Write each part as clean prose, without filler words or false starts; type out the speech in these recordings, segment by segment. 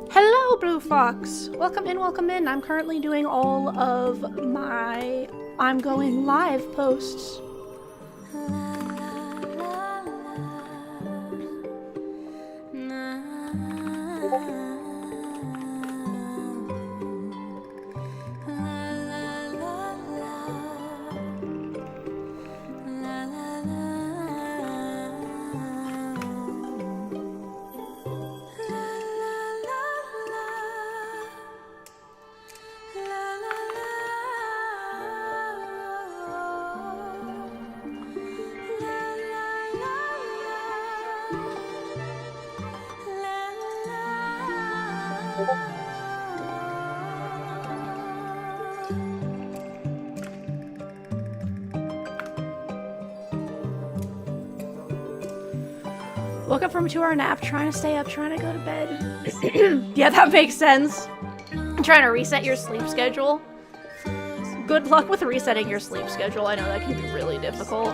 Hello, Blue Fox! Welcome in. I'm currently doing all of my I'm going live posts. Woke up from a 2-hour nap, trying to stay up, trying to go to bed. Yeah, that makes sense. Trying to reset your sleep schedule. Good luck with resetting your sleep schedule. I know that can be really difficult.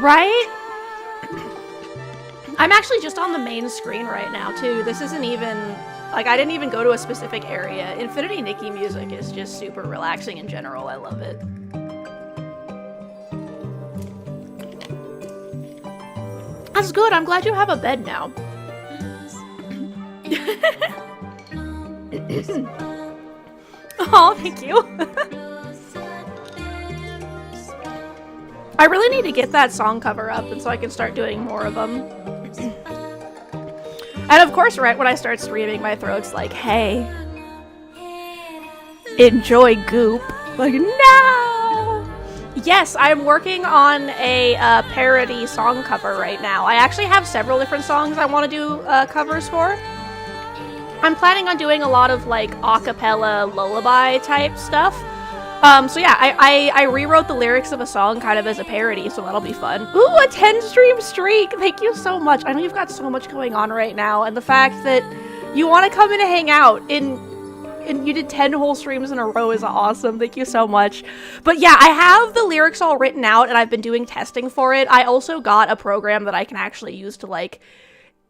Right? I'm actually just on the main screen right now, too. This isn't even... Like, I didn't even go to a specific area. Infinity Nikki music is just super relaxing in general. I love it. That's good. I'm glad you have a bed now. Oh, thank you. I really need to get that song cover up, and so I can start doing more of them. And of course, right when I start streaming, my throat's like, hey, enjoy Goop. Like, no! Yes, I'm working on a parody song cover right now. I actually have several different songs I want to do covers for. I'm planning on doing a lot of, like, a cappella lullaby type stuff. So yeah, I rewrote the lyrics of a song kind of as a parody, so that'll be fun. Ooh, a 10 stream streak! Thank you so much. I know you've got so much going on right now, and the fact that you want to come in and hang out and you did 10 whole streams in a row is awesome. Thank you so much. But yeah, I have the lyrics all written out, and I've been doing testing for it. I also got a program that I can actually use to, like,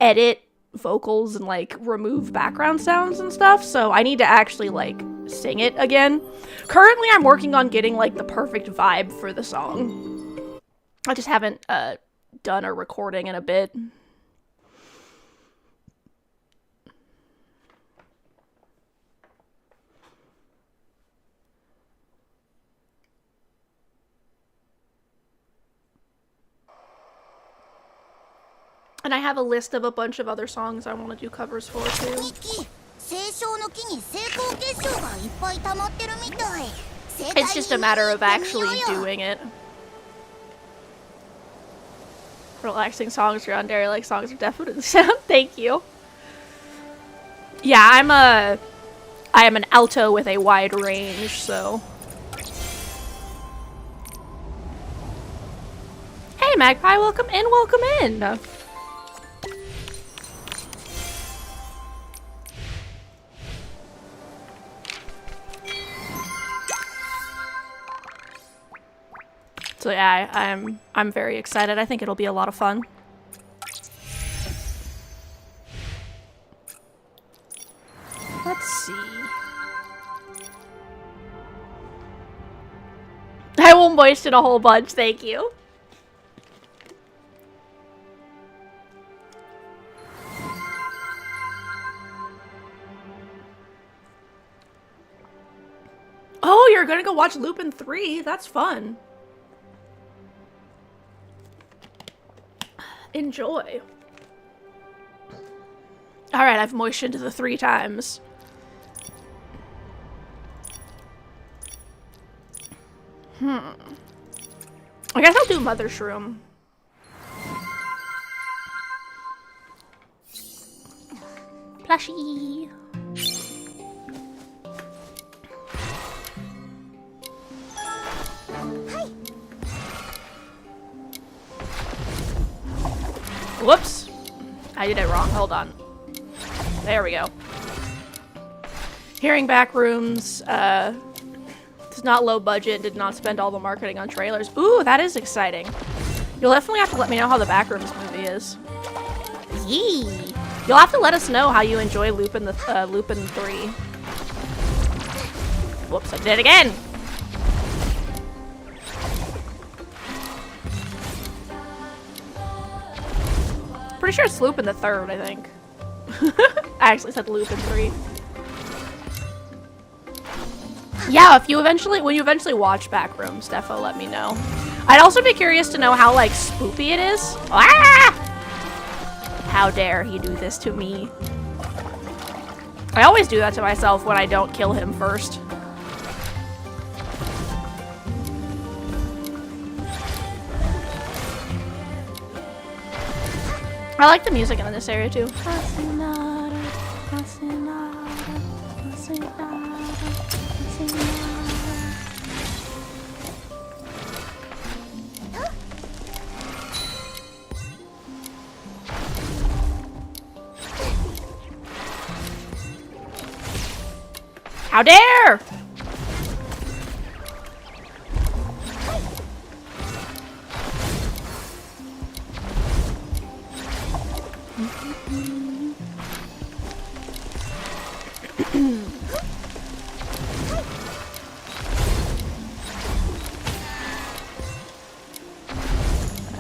edit vocals and, like, remove background sounds and stuff, so I need to actually, like, sing it again. Currently, I'm working on getting, like, the perfect vibe for the song. I just haven't, done a recording in a bit. And I have a list of a bunch of other songs I want to do covers for, too. It's just a matter of actually doing it. Relaxing songs, yandere-like songs are definitely thank you. Yeah, I am an alto with a wide range, so. Hey Magpie, welcome in, welcome in. So yeah, I'm very excited. I think it'll be a lot of fun. Let's see. I will moisten a whole bunch, thank you. Oh, you're gonna go watch Lupin 3? That's fun. Enjoy. Alright, I've moistened the 3 times. I guess I'll do Mother Shroom. Plushie. Whoops. I did it wrong. Hold on. There we go. Hearing back rooms. It's not low budget. Did not spend all the marketing on trailers. Ooh, that is exciting. You'll definitely have to let me know how the Backrooms movie is. Yee. You'll have to let us know how you enjoy Lupin 3. Whoops, I did it again. Pretty sure it's Lupin the 3rd, I think. I actually said Lupin 3. Yeah, if you eventually, when you eventually watch Backrooms, defo let me know. I'd also be curious to know how, like, spoopy it is. Ah! How dare he do this to me? I always do that to myself when I don't kill him first. I like the music in this area too. How dare!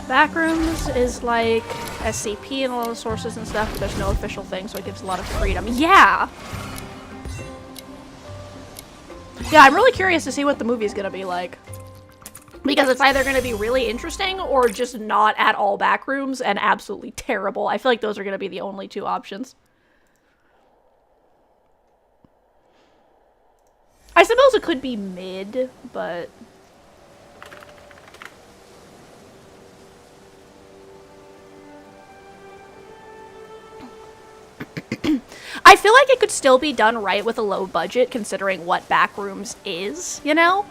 Backrooms is like SCP and a lot of sources and stuff, but there's no official thing, so it gives a lot of freedom. Yeah! Yeah, I'm really curious to see what the movie's gonna be like. Because it's either gonna be really interesting or just not at all Backrooms and absolutely terrible. I feel like those are gonna be the only 2 options. I suppose it could be mid, but... I feel like it could still be done right with a low budget, considering what Backrooms is, you know?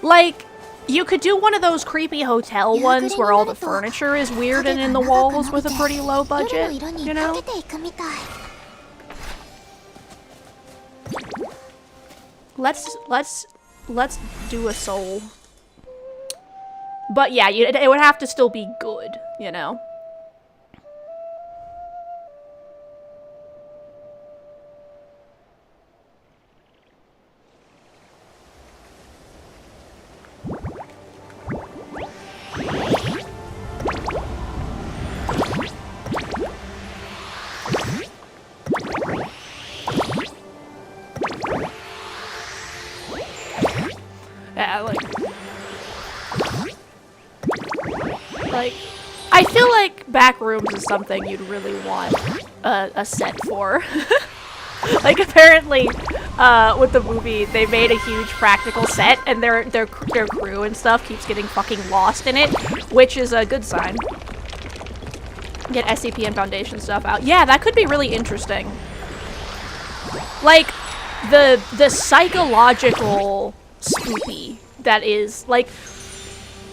Like, you could do one of those creepy hotel ones where all the furniture is weird and in the walls with a pretty low budget, you know? Let's do a soul. But yeah, it would have to still be good, you know? Yeah, like, I feel like Backrooms is something you'd really want a set for. Like, apparently, with the movie, they made a huge practical set, and their crew and stuff keeps getting fucking lost in it, which is a good sign. Get SCP and Foundation stuff out. Yeah, that could be really interesting. Like, the psychological spoopy that is, like,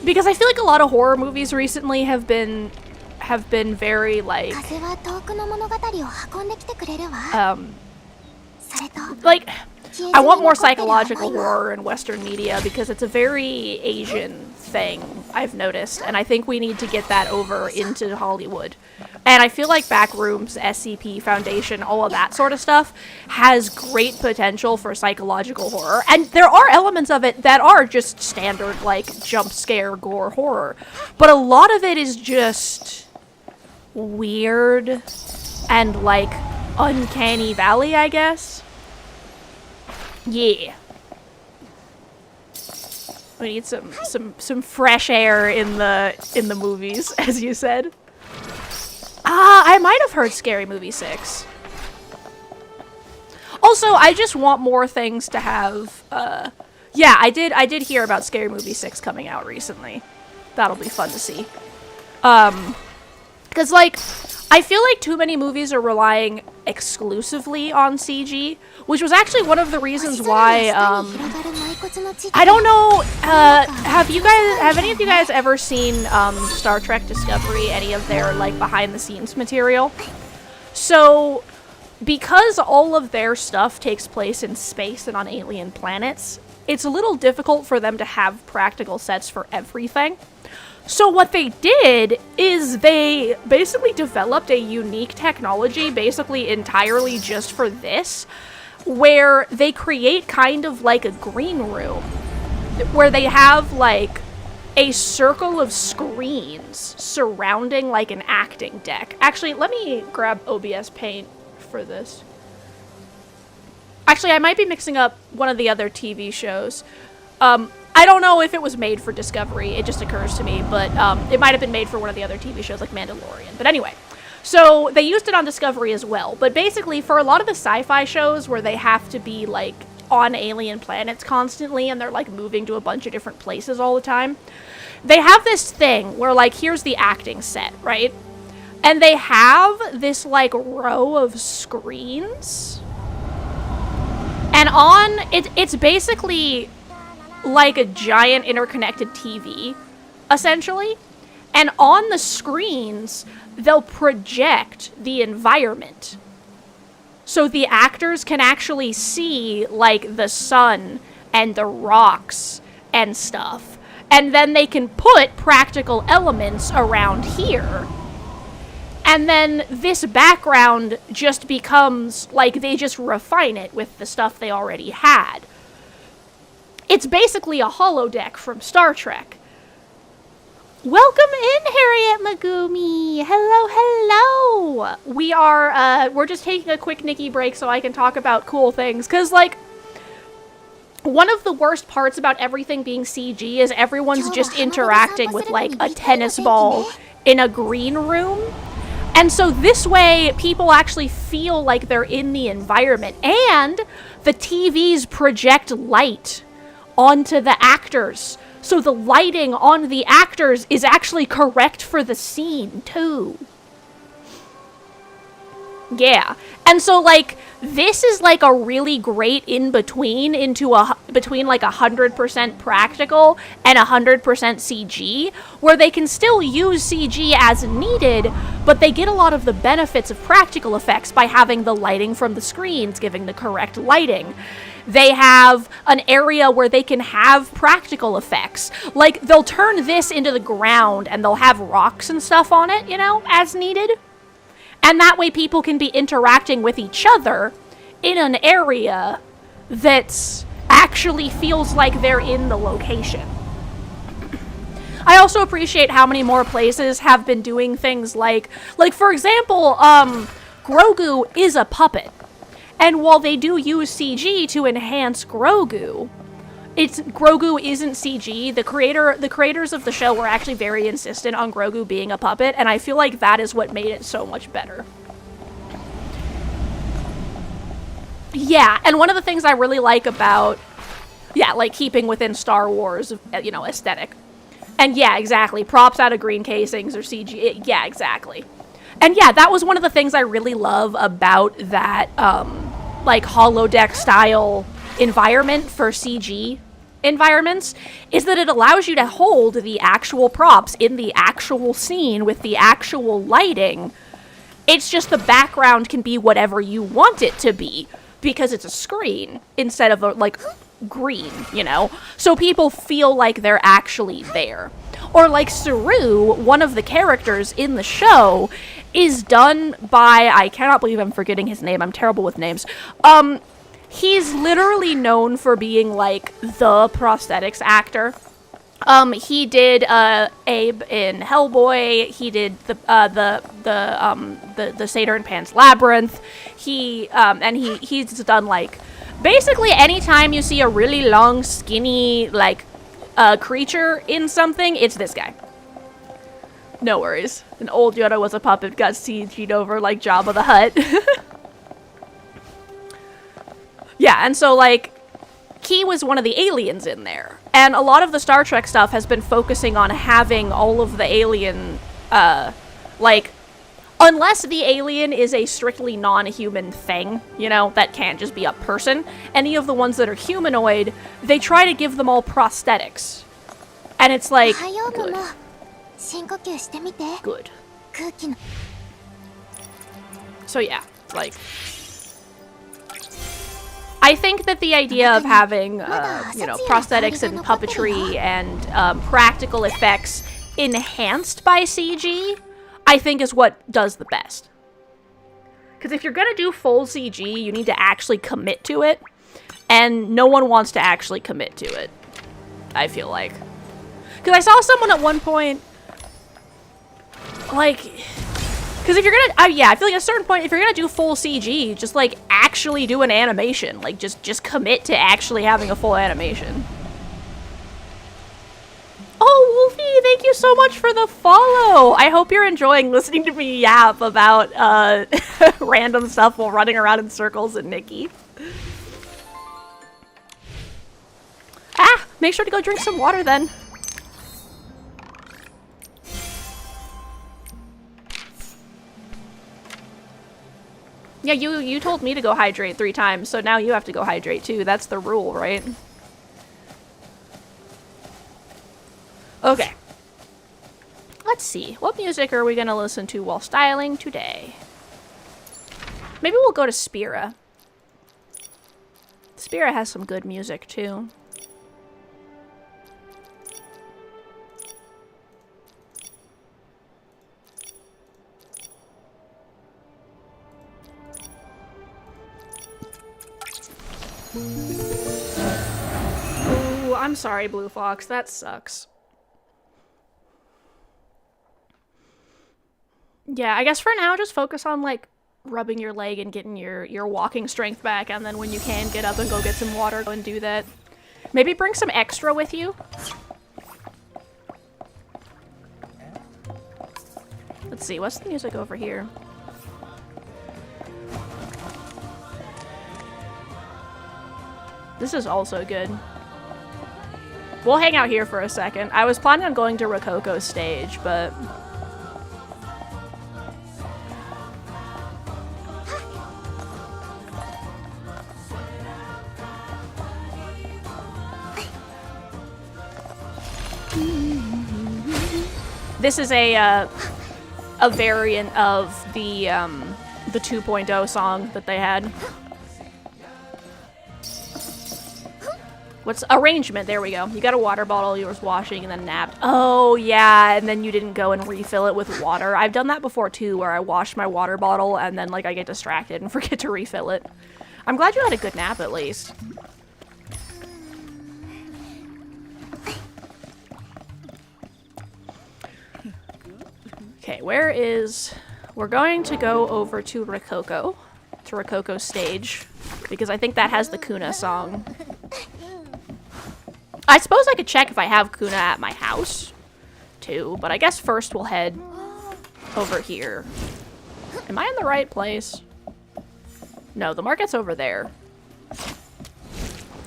because I feel like a lot of horror movies recently have been very, like, I want more psychological horror in Western media because it's a very Asian thing, I've noticed, and I think we need to get that over into Hollywood. And I feel like Backrooms, SCP, Foundation, all of that sort of stuff has great potential for psychological horror. And there are elements of it that are just standard, like, jump scare, gore horror. But a lot of it is just weird and, like, uncanny valley, I guess. Yeah. We need some fresh air in the movies, as you said. I might have heard Scary Movie 6. Also, I just want more things to have, yeah, I did hear about Scary Movie 6 coming out recently. That'll be fun to see. 'Cause, like, I feel like too many movies are relying exclusively on CG, which was actually one of the reasons why, I don't know, have any of you guys ever seen, Star Trek Discovery, any of their, like, behind-the-scenes material? So, because all of their stuff takes place in space and on alien planets, it's a little difficult for them to have practical sets for everything. So what they did is they basically developed a unique technology, basically entirely just for this, where they create kind of like a green room, where they have like a circle of screens surrounding like an acting deck. Actually, let me grab OBS Paint for this. Actually, I might be mixing up one of the other TV shows. I don't know if it was made for Discovery, it just occurs to me, but it might have been made for one of the other TV shows like Mandalorian. But anyway, so they used it on Discovery as well. But basically, for a lot of the sci-fi shows where they have to be like on alien planets constantly and they're like moving to a bunch of different places all the time, they have this thing where like, here's the acting set, right? And they have this like row of screens. And on, it's basically like a giant interconnected TV, essentially. And on the screens, they'll project the environment. So the actors can actually see, like, the sun and the rocks and stuff. And then they can put practical elements around here. And then this background just becomes, like, they just refine it with the stuff they already had. It's basically a holodeck from Star Trek. Welcome in, Harriet Megumi! Hello, hello! We're just taking a quick Nikki break so I can talk about cool things, because, like, one of the worst parts about everything being CG is everyone's just interacting with, like, a tennis ball in a green room. And so this way, people actually feel like they're in the environment, and the TVs project light onto the actors. So the lighting on the actors is actually correct for the scene, too. Yeah. And so, like, This is like a really great in-between between like 100% practical and 100% CG, where they can still use CG as needed, but they get a lot of the benefits of practical effects by having the lighting from the screens, giving the correct lighting. They have an area where they can have practical effects. Like, they'll turn this into the ground and they'll have rocks and stuff on it, you know, as needed. And that way people can be interacting with each other in an area that actually feels like they're in the location. I also appreciate how many more places have been doing things like for example, Grogu is a puppet. And while they do use CG to enhance Grogu isn't CG. The creators of the show were actually very insistent on Grogu being a puppet, and I feel like that is what made it so much better. Yeah, and one of the things I really like about, like keeping within Star Wars, you know, aesthetic. And yeah, exactly, props out of green casings or CG, yeah, exactly. And yeah, that was one of the things I really love about that, like, holodeck style environment for CG environments, is that it allows you to hold the actual props in the actual scene with the actual lighting. It's just the background can be whatever you want it to be, because it's a screen instead of, like, green, you know? So people feel like they're actually there. Or like Suuuuper, one of the characters in the show, is done by, I cannot believe I'm forgetting his name, I'm terrible with names. He's literally known for being like the prosthetics actor. He did Abe in Hellboy. He did the Satyr and Pan's Labyrinth. He's done like basically anytime you see a really long, skinny like creature in something, it's this guy. No worries. An old Yoda was a puppet, got CG'd over like Jabba the Hutt. Yeah, and so, like, he was one of the aliens in there. And a lot of the Star Trek stuff has been focusing on having all of the alien, like, unless the alien is a strictly non-human thing, you know, that can't just be a person, any of the ones that are humanoid, they try to give them all prosthetics. And it's like, good. Good. So yeah, like, I think that the idea of having, you know, prosthetics and puppetry and practical effects enhanced by CG, I think is what does the best. Because if you're gonna do full CG, you need to actually commit to it, and no one wants to actually commit to it, I feel like. Because I saw someone at one point, like, because if you're gonna, yeah, I feel like at a certain point, if you're gonna do full CG, just, like, actually do an animation. Like, just commit to actually having a full animation. Oh, Wolfie, thank you so much for the follow! I hope you're enjoying listening to me yap about, random stuff while running around in circles at Nikki. Ah! Make sure to go drink some water, then. Yeah, you told me to go hydrate 3 times, so now you have to go hydrate too. That's the rule, right? Okay. Let's see. What music are we gonna listen to while styling today? Maybe we'll go to Spira. Spira has some good music too. Ooh, I'm sorry, Blue Fox. That sucks. Yeah, I guess for now, just focus on, like, rubbing your leg and getting your walking strength back, and then when you can, get up and go get some water, go and do that. Maybe bring some extra with you. Let's see, what's the music over here? This is also good. We'll hang out here for a second. I was planning on going to Rococo's stage, but... This is a variant of the 2.0 song that they had. What's arrangement? There we go. You got a water bottle, you was washing, and then napped. Oh, yeah, and then you didn't go and refill it with water. I've done that before, too, where I wash my water bottle, and then, like, I get distracted and forget to refill it. I'm glad you had a good nap, at least. Okay, where is... We're going to go over to Rococo. To Rococo's stage. Because I think that has the Kuna song. I suppose I could check if I have Kuna at my house, too. But I guess first we'll head over here. Am I in the right place? No, the market's over there.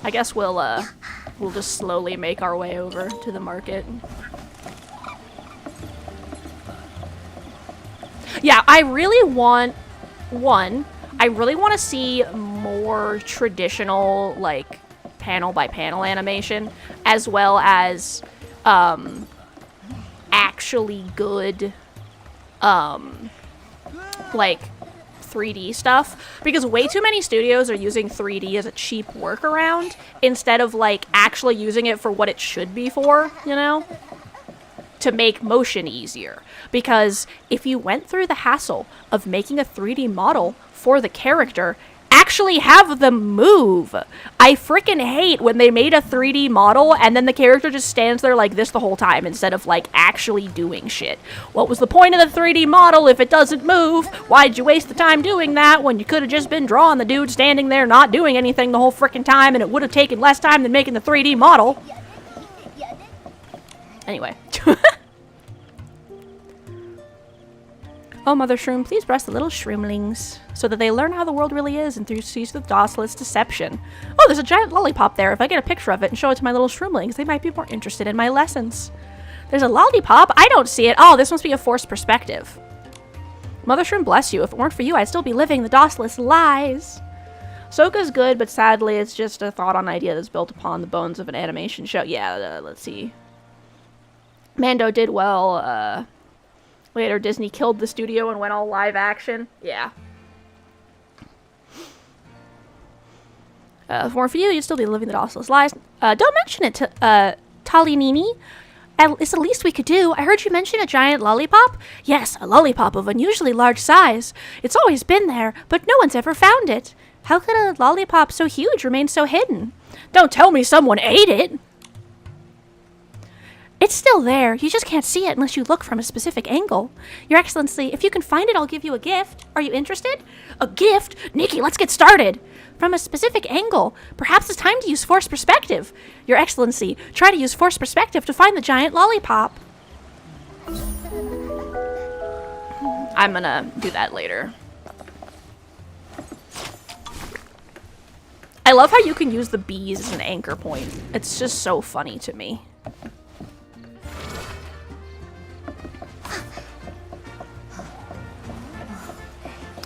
I guess we'll just slowly make our way over to the market. Yeah, I really want... I really want to see more traditional, like... panel by panel animation, as well as actually good like 3D stuff, because way too many studios are using 3D as a cheap workaround instead of like actually using it for what it should be for, you know, to make motion easier. Because if you went through the hassle of making a 3D model for the character, actually have them move. I freaking hate when they made a 3D model and then the character just stands there like this the whole time instead of like actually doing shit. What was the point of the 3D model if it doesn't move? Why'd you waste the time doing that when you could have just been drawing the dude standing there not doing anything the whole freaking time, and it would have taken less time than making the 3D model? Anyway. Oh, Mother Shroom, please bless the little shroomlings so that they learn how the world really is and through seas with docilist deception. Oh, there's a giant lollipop there. If I get a picture of it and show it to my little shroomlings, they might be more interested in my lessons. There's a lollipop? I don't see it. Oh, this must be a forced perspective. Mother Shroom, bless you. If it weren't for you, I'd still be living the docilist lies. Soka's good, but sadly, it's just a thought on idea that's built upon the bones of an animation show. Yeah, let's see. Mando did well, later, Disney killed the studio and went all live action. Yeah. If it weren't for you, you'd still be living the docilist lies. Don't mention it to, Talinini. It's the least we could do. I heard you mention a giant lollipop. Yes, a lollipop of unusually large size. It's always been there, but no one's ever found it. How could a lollipop so huge remain so hidden? Don't tell me someone ate it. It's still there. You just can't see it unless you look from a specific angle. Your Excellency, if you can find it, I'll give you a gift. Are you interested? A gift? Nikki, let's get started. From a specific angle. Perhaps it's time to use forced perspective. Your Excellency, try to use forced perspective to find the giant lollipop. I'm gonna do that later. I love how you can use the bees as an anchor point. It's just so funny to me.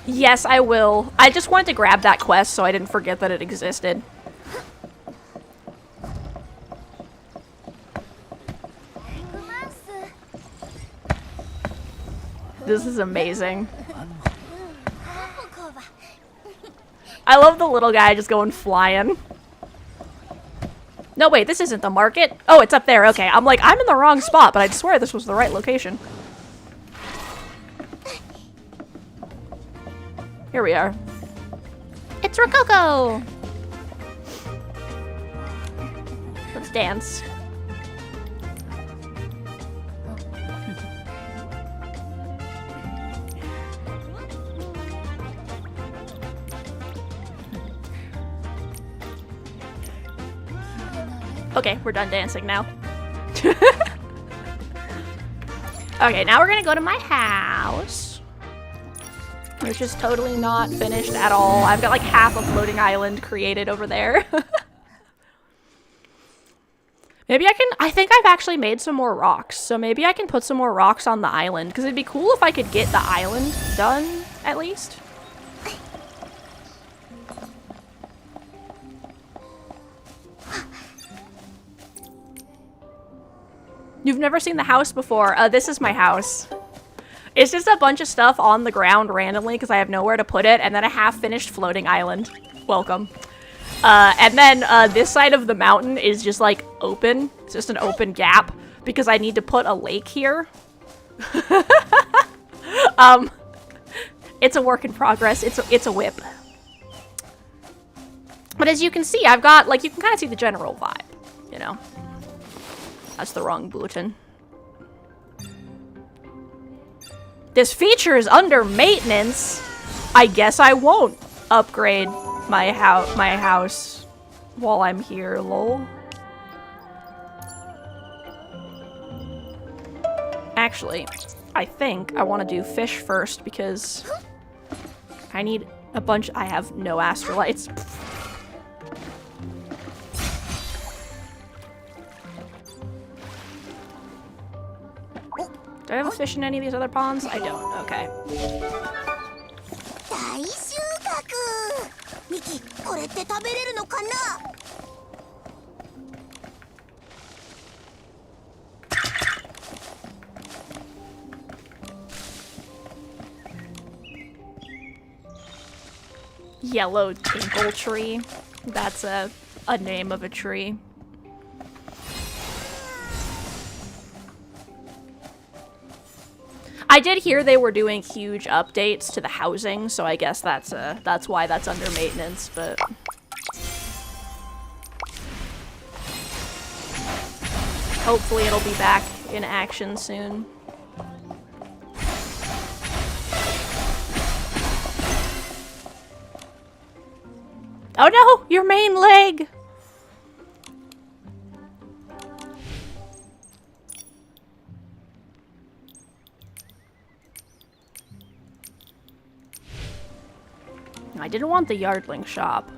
Yes, I will. I just wanted to grab that quest so I didn't forget that it existed. This is amazing. I love the little guy just going flying. No, wait, this isn't the market. Oh, it's up there. Okay, I'm like, I'm in the wrong spot, but I swear this was the right location. Here we are. It's Rococo! Let's dance. Okay, we're done dancing now. Okay, now we're gonna go to my house. Which is totally not finished at all. I've got like half a floating island created over there. Maybe I think I've actually made some more rocks. So maybe I can put some more rocks on the island. Because it'd be cool if I could get the island done, at least. You've never seen the house before. This is my house. It's just a bunch of stuff on the ground randomly because I have nowhere to put it, and then a half-finished floating island. Welcome. And then this side of the mountain is just like open. It's just an open gap because I need to put a lake here. It's a work in progress. It's a whip. But as you can see, I've got, like, you can kind of see the general vibe, you know? That's the wrong button. This feature is under maintenance. I guess I won't upgrade my house while I'm here, lol. Actually, I think I want to do fish first because I need a bunch. I have no astrolites. Do I have a fish in any of these other ponds? I don't. Okay. Yellow tinkle tree. That's a name of a tree. I did hear they were doing huge updates to the housing, so I guess that's why that's under maintenance, but hopefully it'll be back in action soon. Oh no! Your main leg! I didn't want the Yardling shop.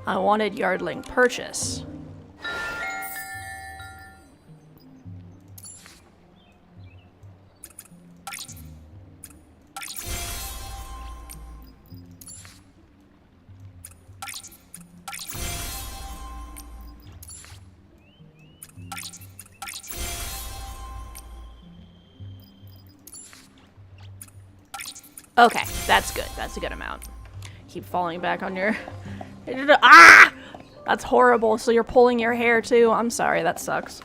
I wanted Yardling purchase. Okay, that's good. That's a good amount. Keep falling back on your... Ah! That's horrible. So you're pulling your hair too. I'm sorry, that sucks.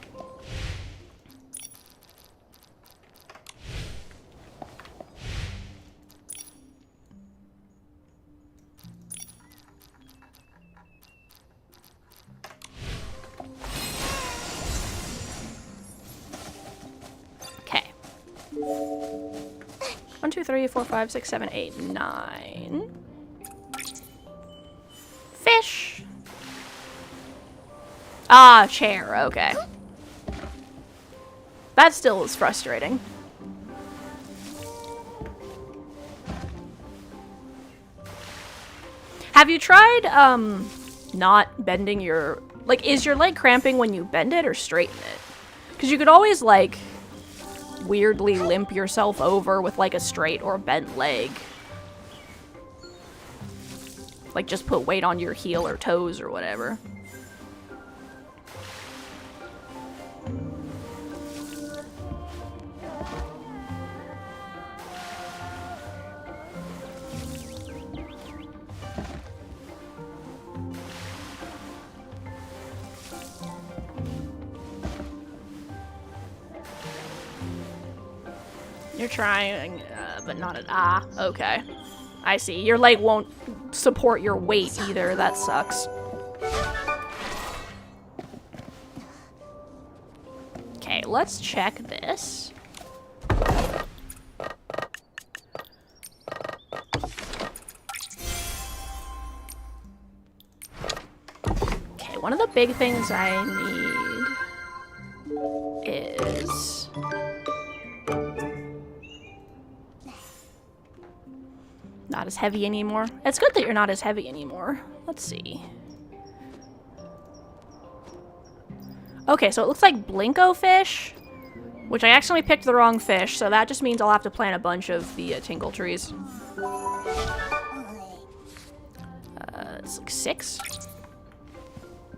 Okay. 1, 2, 3, 4, 5, 6, 7, 8, 9. Fish. Ah, chair. Okay. That still is frustrating. Have you tried, not bending your... Like, is your leg cramping when you bend it or straighten it? Because you could always, like, weirdly limp yourself over with, like, a straight or bent leg. Like, just put weight on your heel or toes or whatever. You're trying, but not at... Ah, okay. I see. Your leg won't support your weight either. That sucks. Okay, let's check this. Okay, one of the big things I need is... Not as heavy anymore. It's good that you're not as heavy anymore. Let's see. Okay, so it looks like Blinko fish, which I accidentally picked the wrong fish, so that just means I'll have to plant a bunch of the tinkle trees. It's like 6.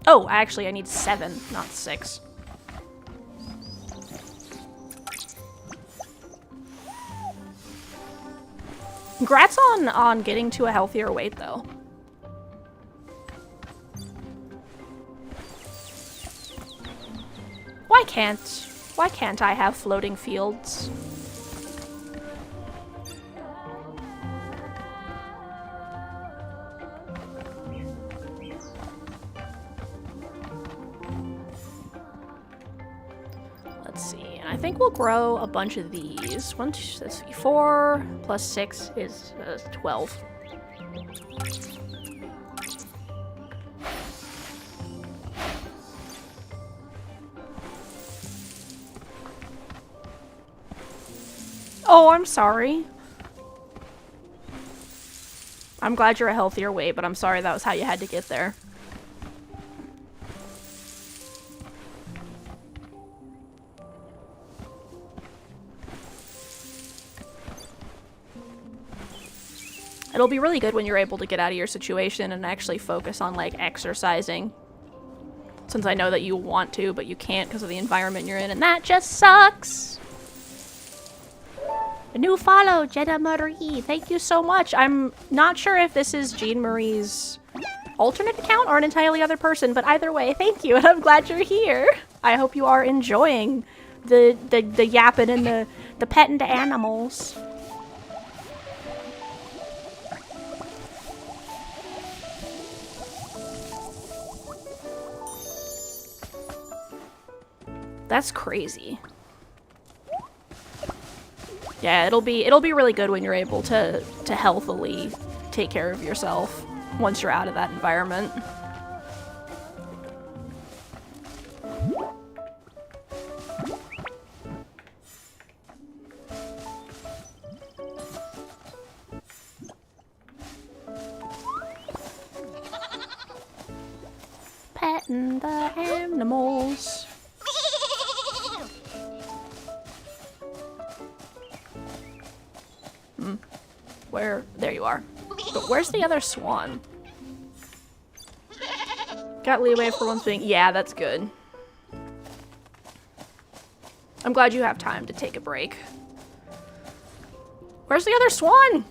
Oh, actually, I need 7, not 6. Congrats on getting to a healthier weight, though. Why can't I have floating fields? Let's see. And I think we'll grow a bunch of these. 1, 2, 3, 4 plus 6 is 12. Oh, I'm sorry. I'm glad you're a healthier weight, but I'm sorry that was how you had to get there. It'll be really good when you're able to get out of your situation and actually focus on, like, exercising. Since I know that you want to, but you can't because of the environment you're in, and that just sucks! A new follow, Jenna Marie. Thank you so much. I'm not sure if this is Jean Marie's alternate account or an entirely other person, but either way, thank you, and I'm glad you're here. I hope you are enjoying the yapping and the petting the animals. That's crazy. Yeah, it'll be really good when you're able to healthily take care of yourself once you're out of that environment. Petting the animals. Where? There you are. But where's the other swan? Got leeway for once being... Yeah, that's good. I'm glad you have time to take a break. Where's the other swan?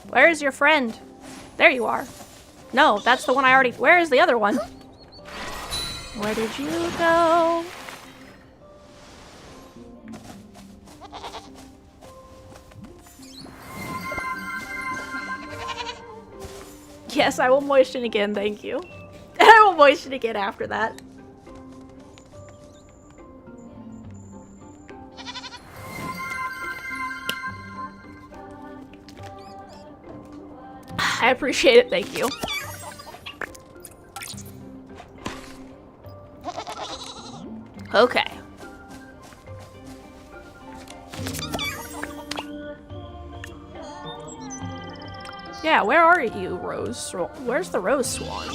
Where is your friend? There you are. No, that's the one I already... Where is the other one? Where did you go? Yes, I will moisten again, thank you. I will moisten again after that. I appreciate it, thank you. Okay. Yeah, where are you, Rose? Where's the Rose Swan?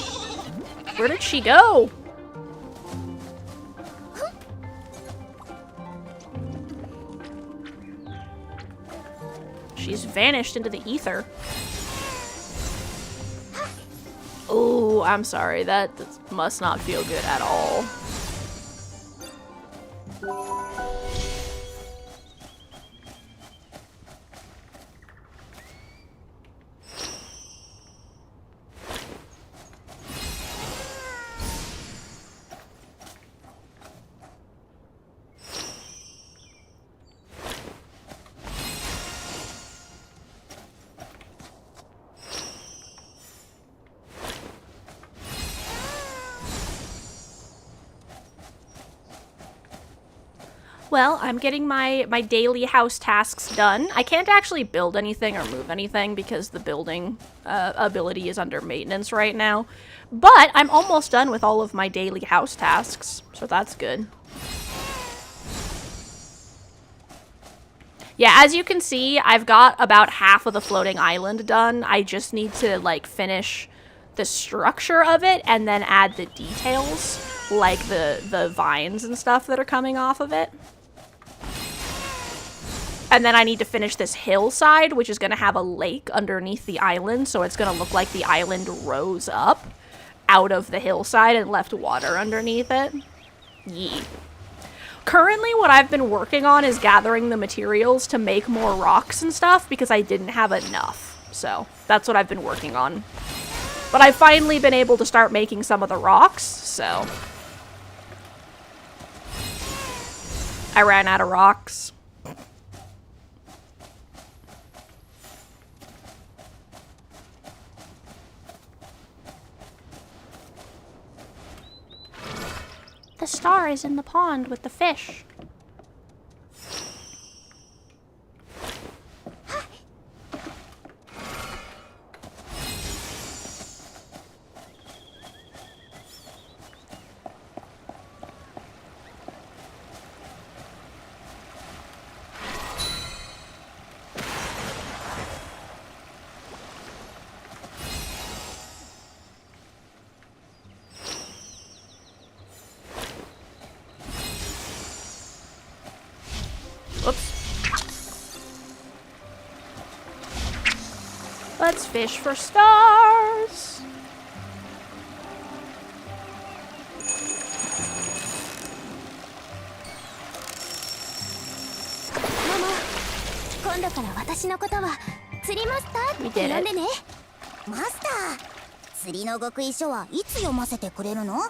Where did she go? She's vanished into the ether. Oh, I'm sorry. That must not feel good at all. Well, I'm getting my daily house tasks done. I can't actually build anything or move anything because the building ability is under maintenance right now. But I'm almost done with all of my daily house tasks, so that's good. Yeah, as you can see, I've got about half of the floating island done. I just need to, like, finish the structure of it and then add the details, like the vines and stuff that are coming off of it. And then I need to finish this hillside, which is going to have a lake underneath the island, so it's going to look like the island rose up out of the hillside and left water underneath it. Yee. Currently, what I've been working on is gathering the materials to make more rocks and stuff because I didn't have enough. So, that's what I've been working on. But I've finally been able to start making some of the rocks, so... I ran out of rocks. The star is in the pond with the fish. Let's fish for stars. Mama, 今度から私のことは釣りマスターって呼んでね。マスター、釣りの極意書はいつ読ませてくれるの?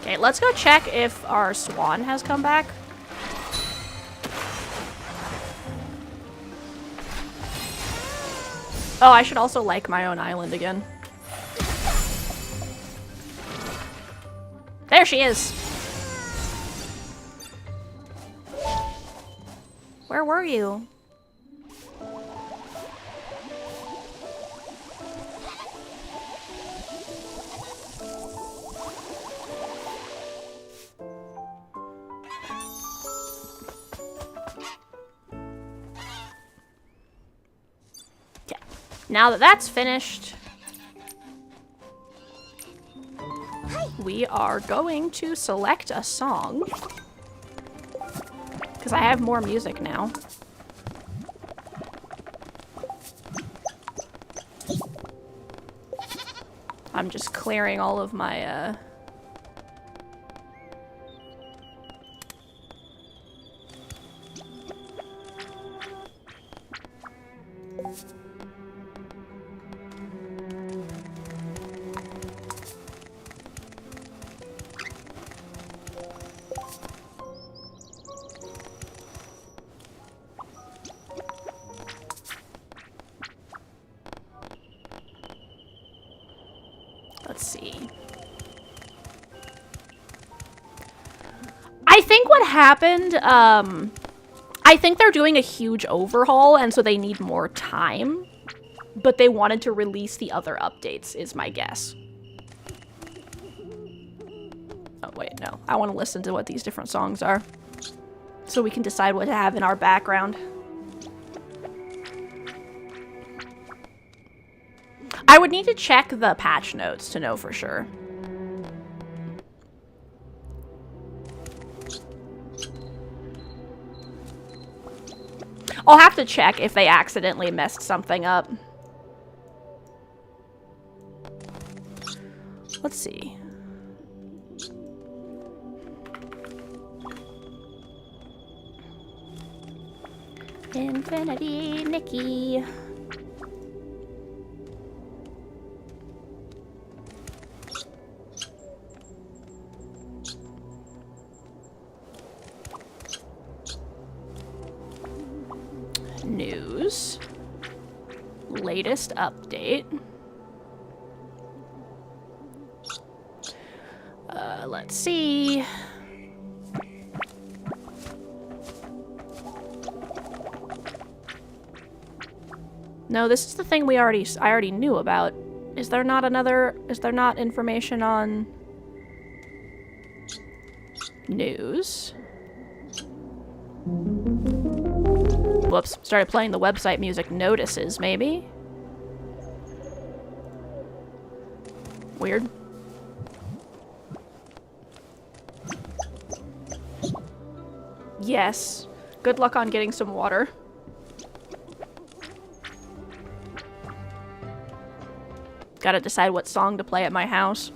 Okay, let's go check if our swan has come back. Oh, I should also like my own island again. There she is! Where were you? Now that that's finished, we are going to select a song. Because I have more music now. I'm just clearing all of my, let's see. I think what happened, I think they're doing a huge overhaul, and so they need more time. But they wanted to release the other updates, is my guess. Oh, wait, no. I want to listen to what these different songs are. So we can decide what to have in our background. I would need to check the patch notes to know for sure. I'll have to check if they accidentally messed something up. Let's see. Infinity Nikki. News. Latest update. Let's see. No, this is the thing I already knew about. Is there not information on news? Whoops, started playing the website music. Notices, maybe? Weird. Yes. Good luck on getting some water. Gotta decide what song to play at my house.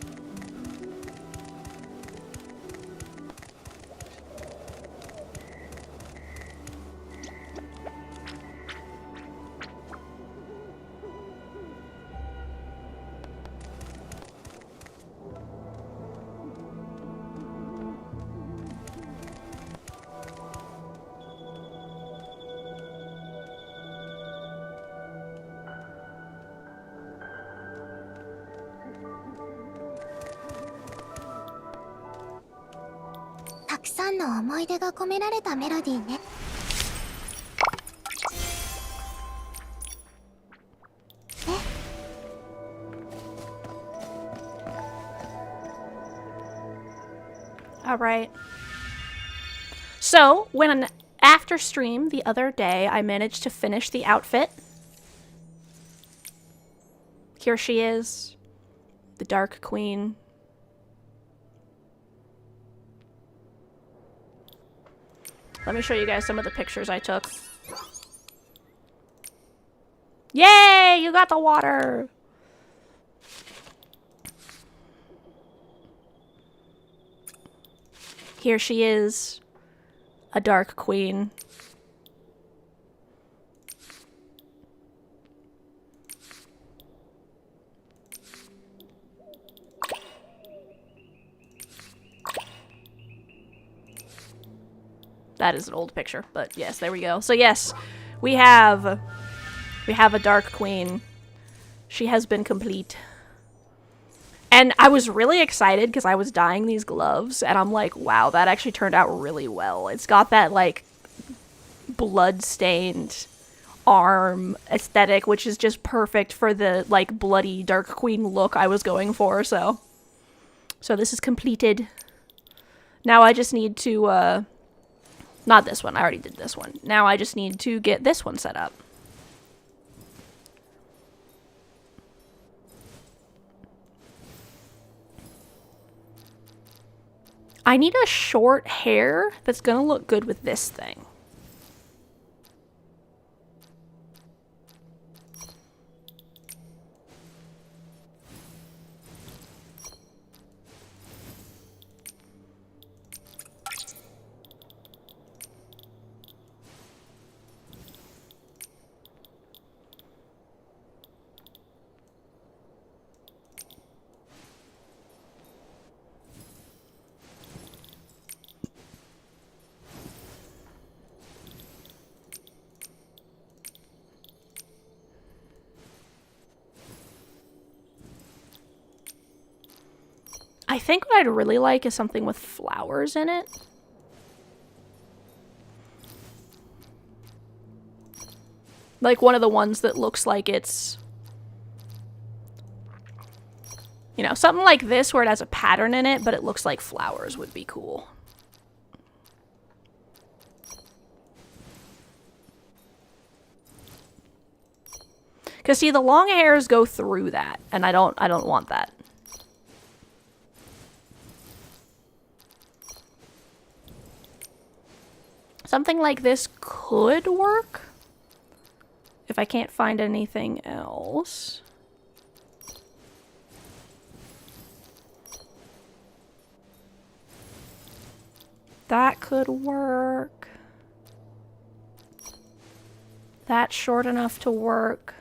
んの思い出が込められたメロディーね。Alright. So, after stream the other day, I managed to finish the outfit. Here she is. The Dark Queen. Let me show you guys some of the pictures I took. Yay! You got the water! Here she is, a Dark Queen. That is an old picture, but yes, there we go. So yes, we have a Dark Queen. She has been complete. And I was really excited because I was dyeing these gloves, and I'm like, wow, that actually turned out really well. It's got that, like, blood-stained arm aesthetic, which is just perfect for the, like, bloody Dark Queen look I was going for, so this is completed. Now I just need to, not this one, I already did this one. Now I just need to get this one set up. I need a short hair that's gonna look good with this thing. I think what I'd really like is something with flowers in it. Like one of the ones that looks like it's, you know, something like this where it has a pattern in it, but it looks like flowers would be cool. Because see, the long hairs go through that, and I don't want that. Something like this could work if I can't find anything else. That could work. That's short enough to work.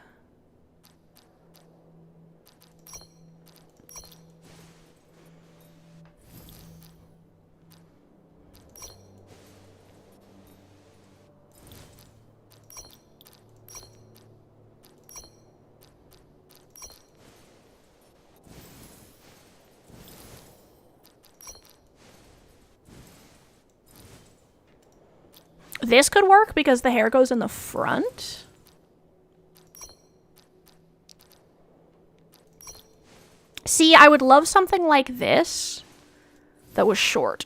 This could work because the hair goes in the front. See, I would love something like this that was short.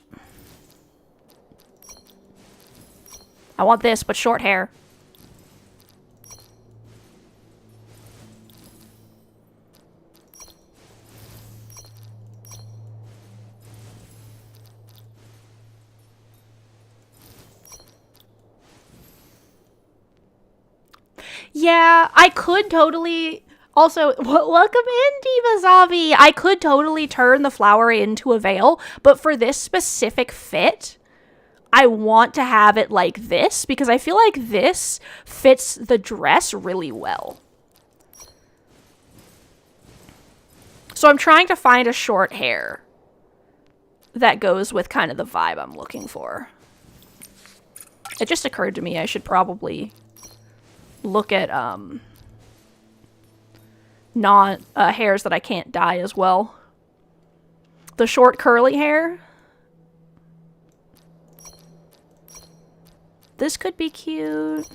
I want this, but short hair. Yeah, I could totally... Also, welcome in, Diva Zavi! I could totally turn the flower into a veil, but for this specific fit, I want to have it like this, because I feel like this fits the dress really well. So I'm trying to find a short hair that goes with kind of the vibe I'm looking for. It just occurred to me I should probably look at hairs that I can't dye as well. The short curly hair. This could be cute.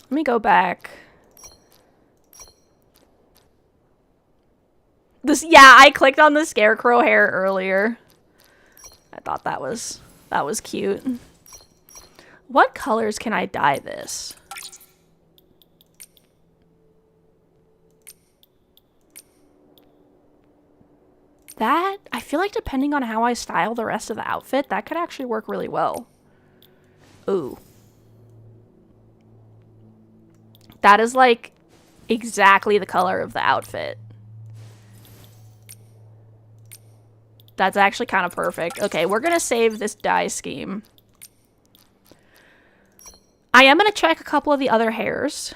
Let me go back. This, yeah, I clicked on the scarecrow hair earlier. I thought that was cute. What colors can I dye this? That, I feel like depending on how I style the rest of the outfit, that could actually work really well. Ooh. That is like exactly the color of the outfit. That's actually kind of perfect. Okay, we're gonna save this dye scheme. I am gonna check a couple of the other hairs.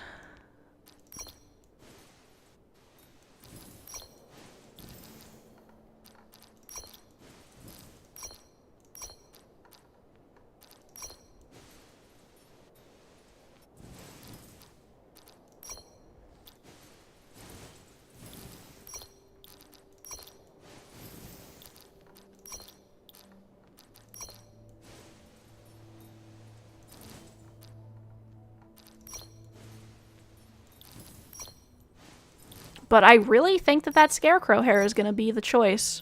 But I really think that that scarecrow hair is going to be the choice.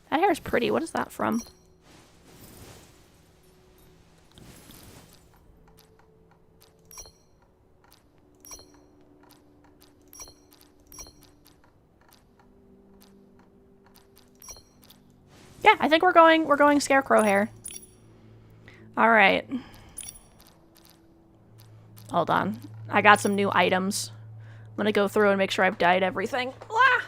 That hair is pretty. What is that from? Yeah, I think we're going scarecrow hair. All right. Hold on. I got some new items. I'm going to go through and make sure I've dyed everything. Ah!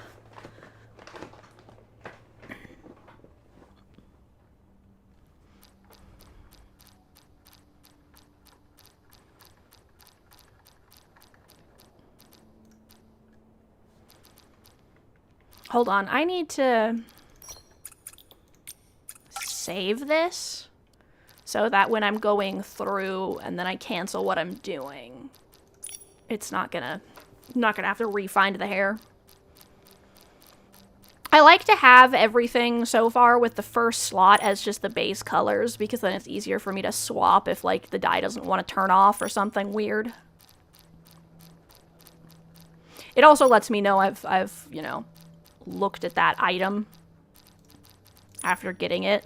Hold on. I need to save this so that when I'm going through and then I cancel what I'm doing, it's not gonna have to re-find the hair. I like to have everything so far with the first slot as just the base colors, because then it's easier for me to swap if like the dye doesn't want to turn off or something weird. It also lets me know I've you know, looked at that item after getting it.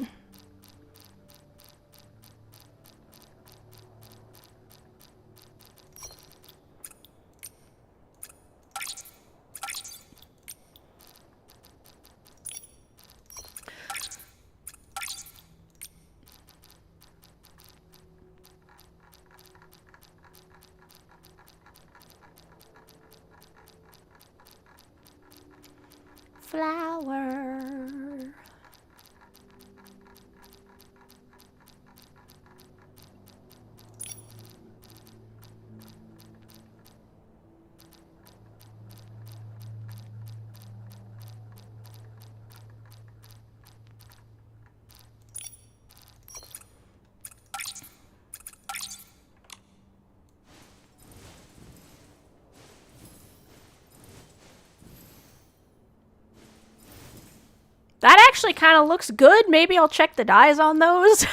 Flower. That actually kind of looks good. Maybe I'll check the dyes on those.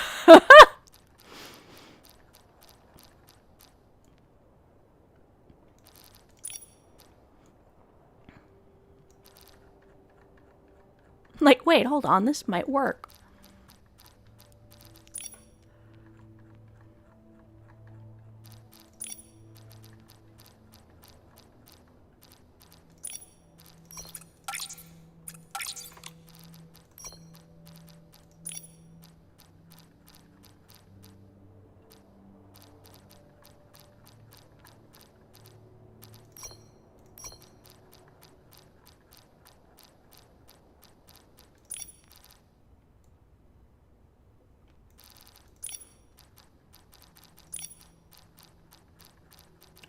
Like, wait, hold on. This might work.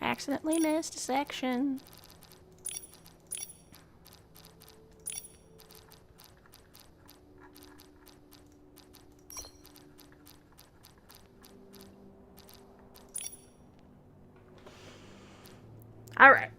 Accidentally missed a section. All right.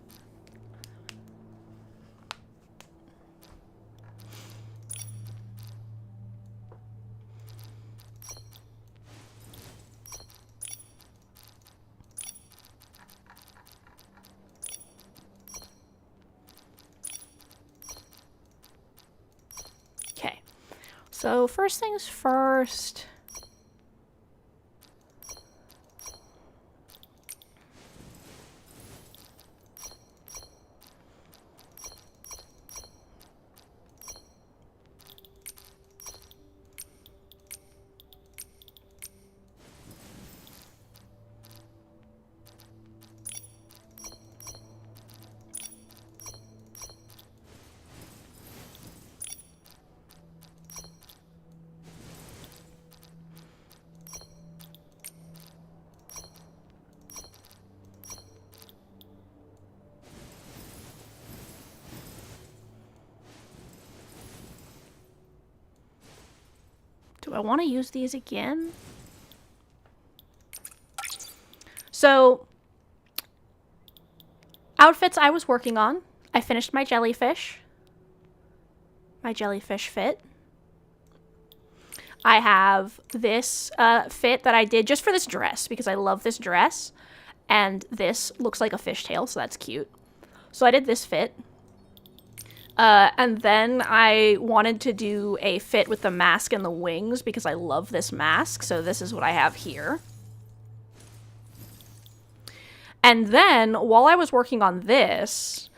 Okay. So first things first. Do I want to use these again? So, outfits I was working on. I finished my jellyfish. My jellyfish fit. I have this fit that I did just for this dress because I love this dress. And this looks like a fishtail, so that's cute. So I did this fit. And then I wanted to do a fit with the mask and the wings because I love this mask. So this is what I have here. And then while I was working on this,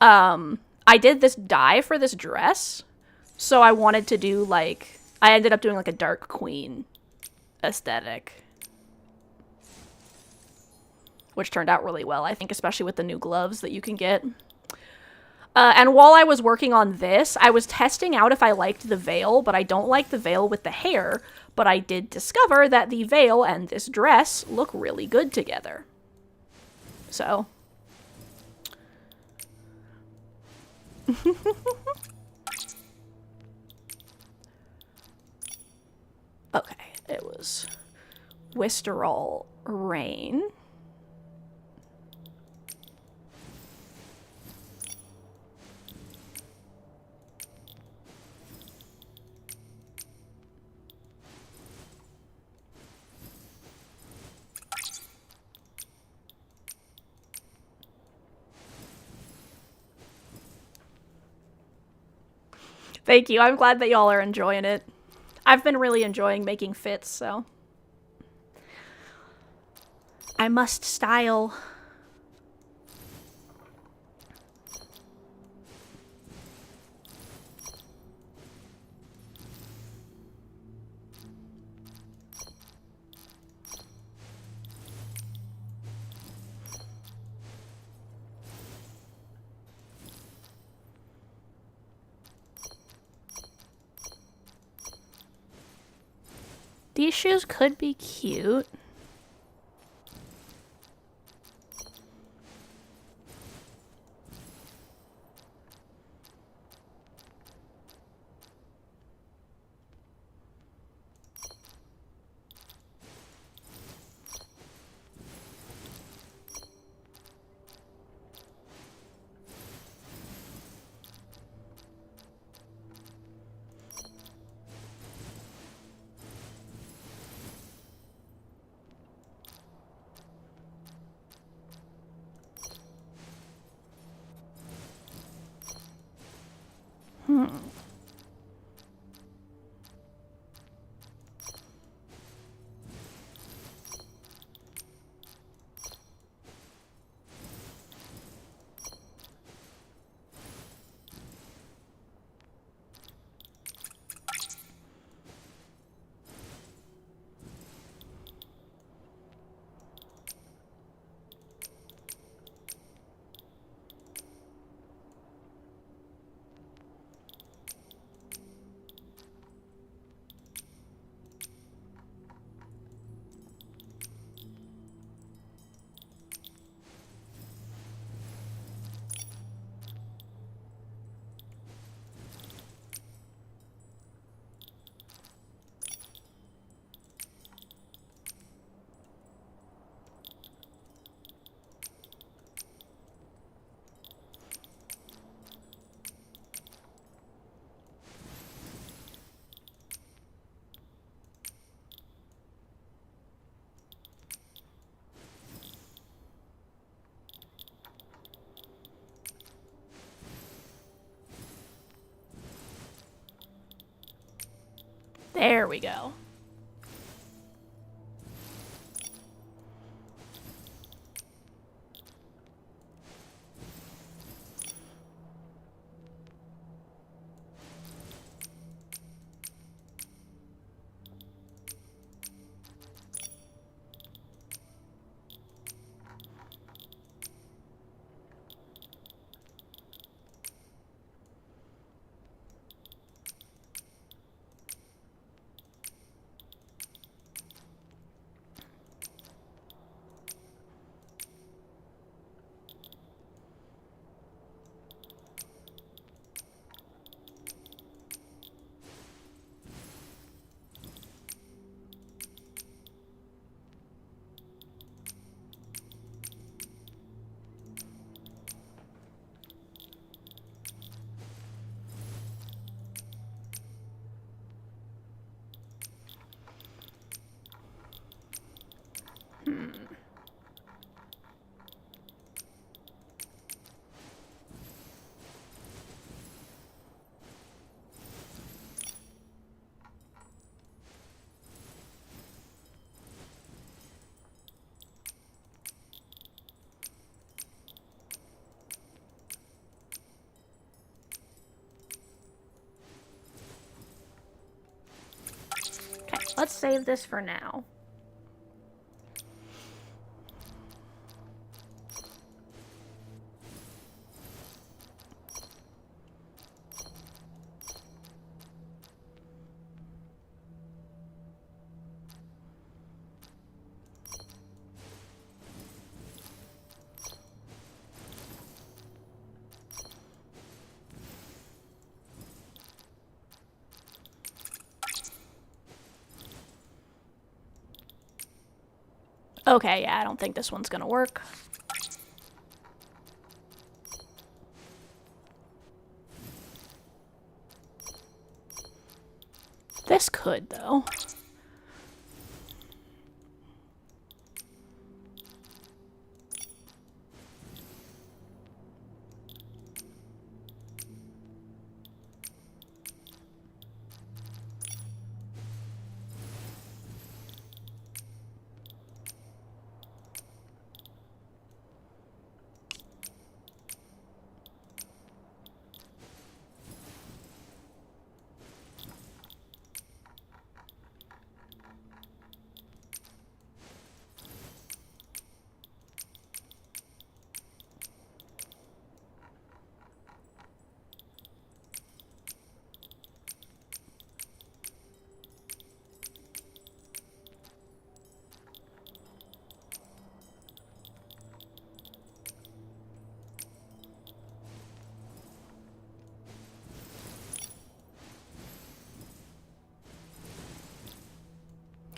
I did this dye for this dress. So I wanted to do like, I ended up doing like a dark queen aesthetic. Which turned out really well, I think, especially with the new gloves that you can get. And while I was working on this, I was testing out if I liked the veil, but I don't like the veil with the hair. But I did discover that the veil and this dress look really good together. So. Okay, it was Wisterol Rain. Thank you. I'm glad that y'all are enjoying it. I've been really enjoying making fits, so. I must style. These shoes could be cute. There we go. Okay, let's save this for now. Okay, yeah, I don't think this one's gonna work. This could, though.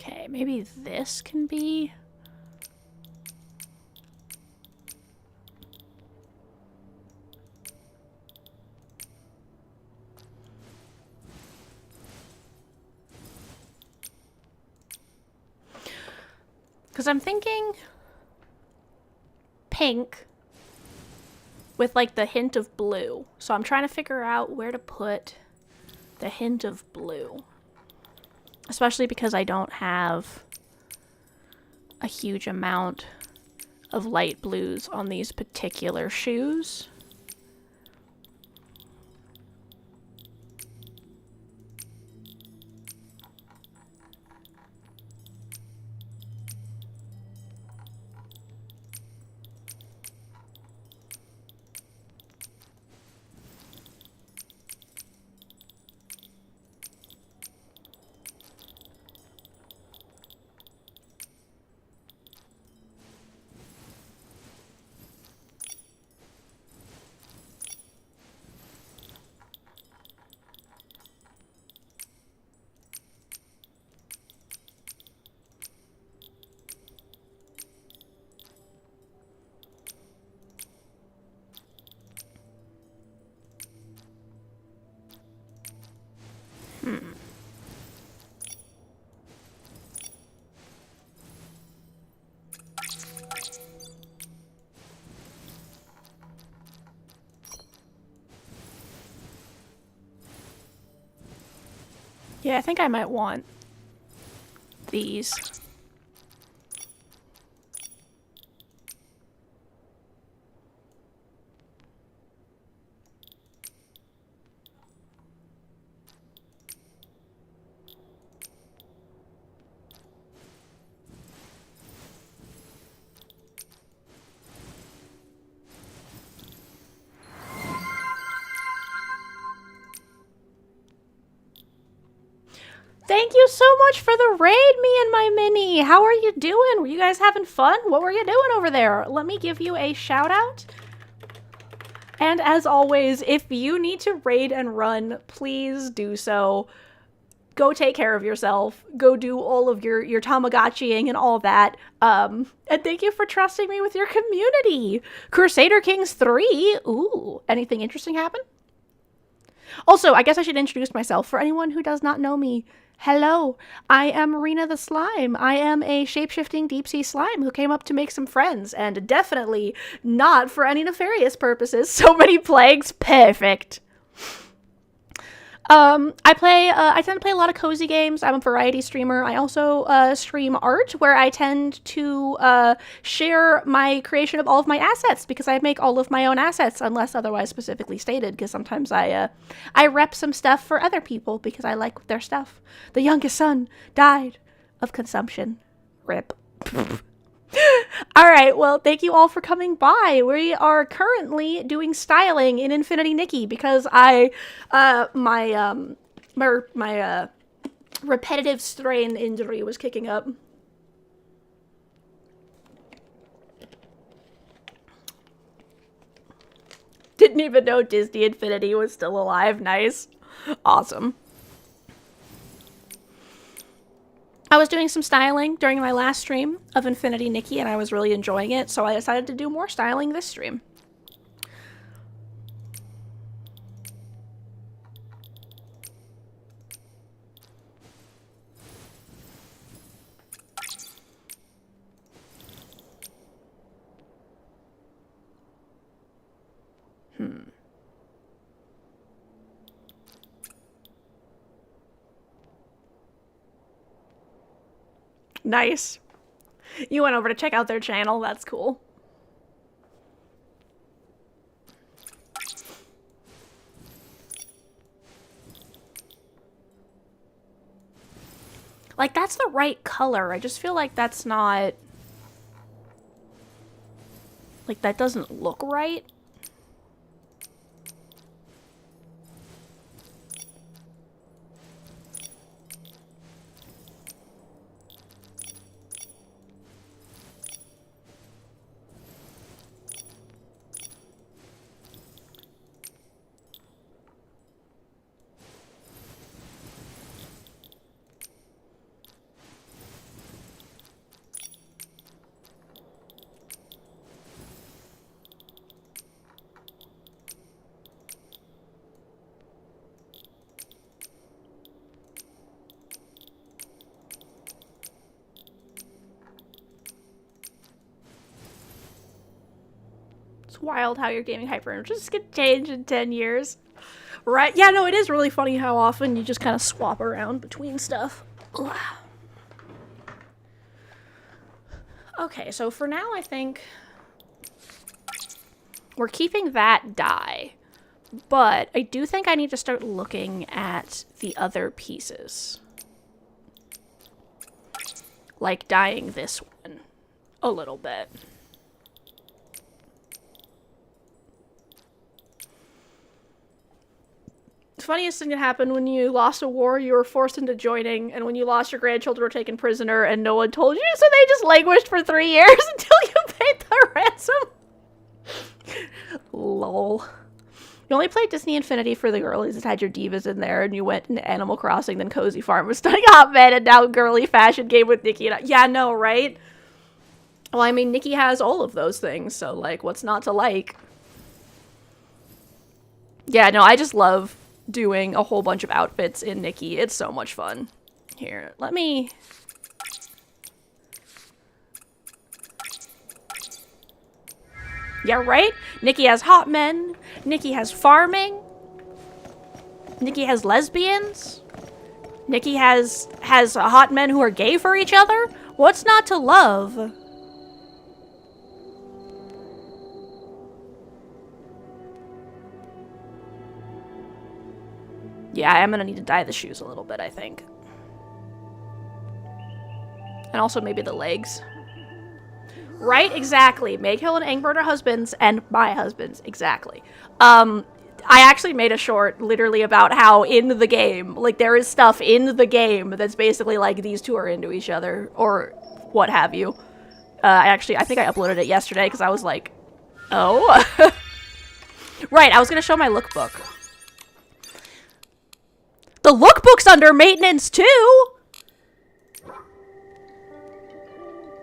Okay, maybe this can be... Because I'm thinking pink with like the hint of blue. So I'm trying to figure out where to put the hint of blue. Especially because I don't have a huge amount of light blues on these particular shoes. Yeah, I think I might want these. Thank you so much for the raid, me and my mini. How are you doing? Were you guys having fun? What were you doing over there? Let me give you a shout out. And as always, if you need to raid and run, please do so. Go take care of yourself. Go do all of your Tamagotchiing and all that. And thank you for trusting me with your community. Crusader Kings 3. Ooh, anything interesting happen? Also, I guess I should introduce myself for anyone who does not know me. Hello, I am Marina the Slime. I am a shape-shifting deep-sea slime who came up to make some friends, and definitely not for any nefarious purposes. So many plagues, perfect. I tend to play a lot of cozy games. I'm a variety streamer. I also stream art, where I tend to share my creation of all of my assets, because I make all of my own assets, unless otherwise specifically stated, because sometimes I rep some stuff for other people because I like their stuff. The youngest son died of consumption. Rip. Alright, well, thank you all for coming by. We are currently doing styling in Infinity Nikki because my repetitive strain injury was kicking up. Didn't even know Disney Infinity was still alive. Nice. Awesome. I was doing some styling during my last stream of Infinity Nikki, and I was really enjoying it, so I decided to do more styling this stream. Nice. You went over to check out their channel. That's cool. Like, that's the right color. I just feel like that's not... Like, that doesn't look right. It's wild how your gaming hyper interests can change in 10 years. Right? Yeah, no, it is really funny how often you just kind of swap around between stuff. Ugh. Okay, so for now, I think we're keeping that dye. But I do think I need to start looking at the other pieces. Like dyeing this one a little bit. The funniest thing that happened when you lost a war, you were forced into joining, and when you lost, your grandchildren were taken prisoner and no one told you, so they just languished for 3 years until you paid the ransom. Lol. You only played Disney Infinity for the girlies that had your divas in there, and you went into Animal Crossing, then Cozy Farm was stunning hot men, and now girly fashion game with Nikki and I. Yeah, no, right? Well, I mean, Nikki has all of those things, so, like, what's not to like? Yeah, no, I just love doing a whole bunch of outfits in Nikki. It's so much fun. Here, let me... Yeah, right? Nikki has hot men. Nikki has farming. Nikki has lesbians. Nikki has hot men who are gay for each other? What's not to love? Yeah, I am gonna need to dye the shoes a little bit, I think. And also maybe the legs. Right, exactly. Meghill and Angbert are husbands, and my husbands, exactly. I actually made a short literally about how in the game, like there is stuff in the game that's basically like these two are into each other, or what have you. I think I uploaded it yesterday because I was like, oh. Right, I was gonna show my lookbook. The lookbook's under maintenance too!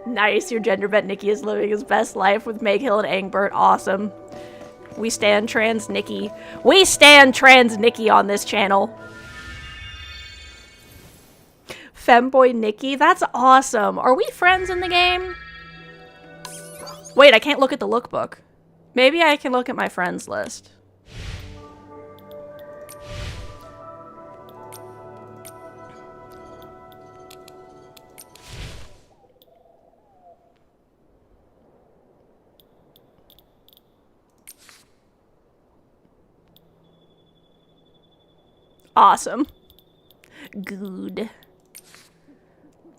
Nice, your gender bent Nikki is living his best life with Meghill and Angbert. Awesome. We stand trans Nikki. We stand trans Nikki on this channel. Femboy Nikki, that's awesome. Are we friends in the game? Wait, I can't look at the lookbook. Maybe I can look at my friends list. Awesome. Good.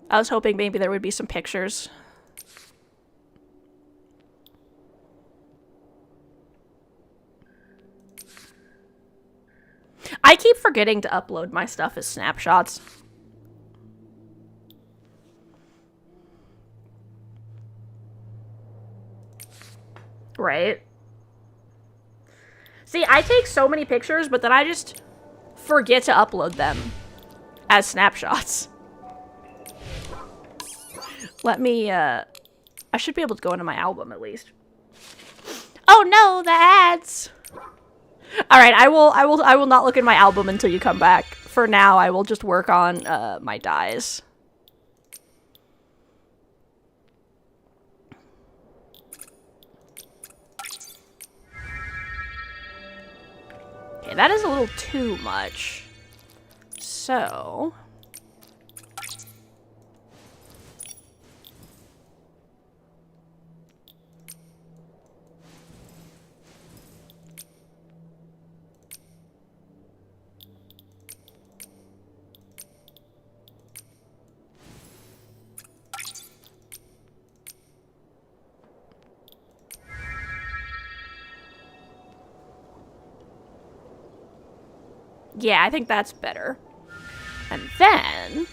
I was hoping maybe there would be some pictures. I keep forgetting to upload my stuff as snapshots. Right? See, I take so many pictures, but then I just forget to upload them as snapshots. Let me, I should be able to go into my album at least. Oh no, the ads! Alright, I will not look at my album until you come back. For now, I will just work on, my dyes. Okay, that is a little too much. So... yeah, I think that's better. And then...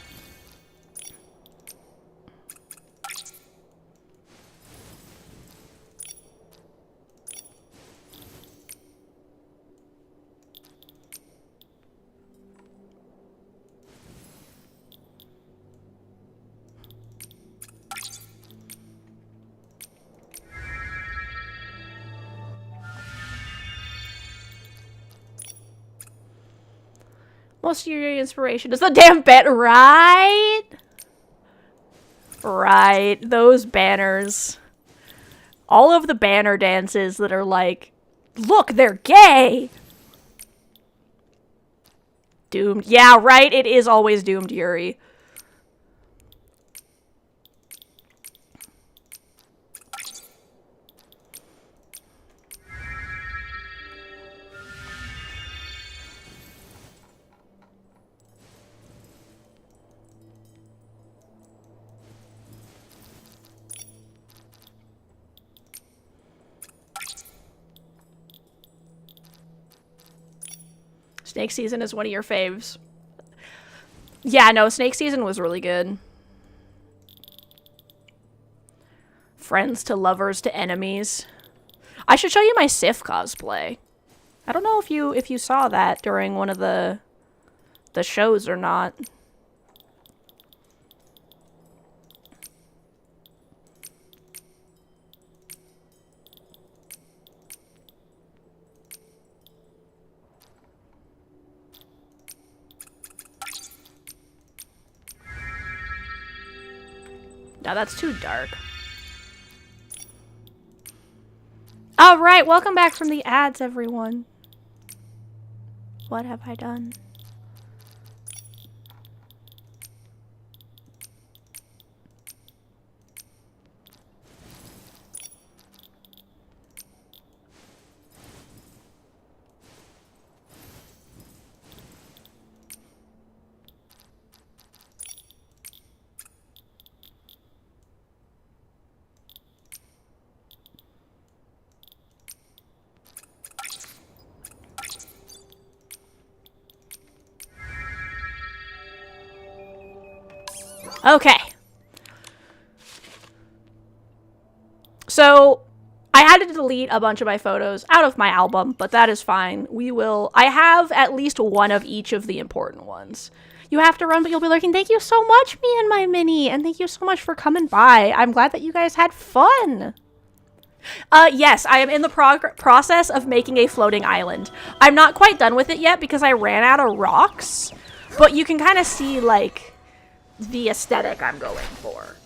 most of your inspiration is the damn bet, right? Right, those banners. All of the banner dances that are like, look, they're gay! Doomed. Yeah, right, it is always Doomed Yuri. Snake Season is one of your faves. Yeah, no, Snake Season was really good. Friends to lovers to enemies. I should show you my Sif cosplay. I don't know if you saw that during one of the shows or not. No, that's too dark. Alright, welcome back from the ads, everyone. What have I done? Okay. So, I had to delete a bunch of my photos out of my album, but that is fine. I have at least one of each of the important ones. You have to run, but you'll be lurking. Thank you so much, me and my mini, and thank you so much for coming by. I'm glad that you guys had fun. Yes, I am in the process of making a floating island. I'm not quite done with it yet because I ran out of rocks, but you can kind of see, like, the aesthetic I'm going for.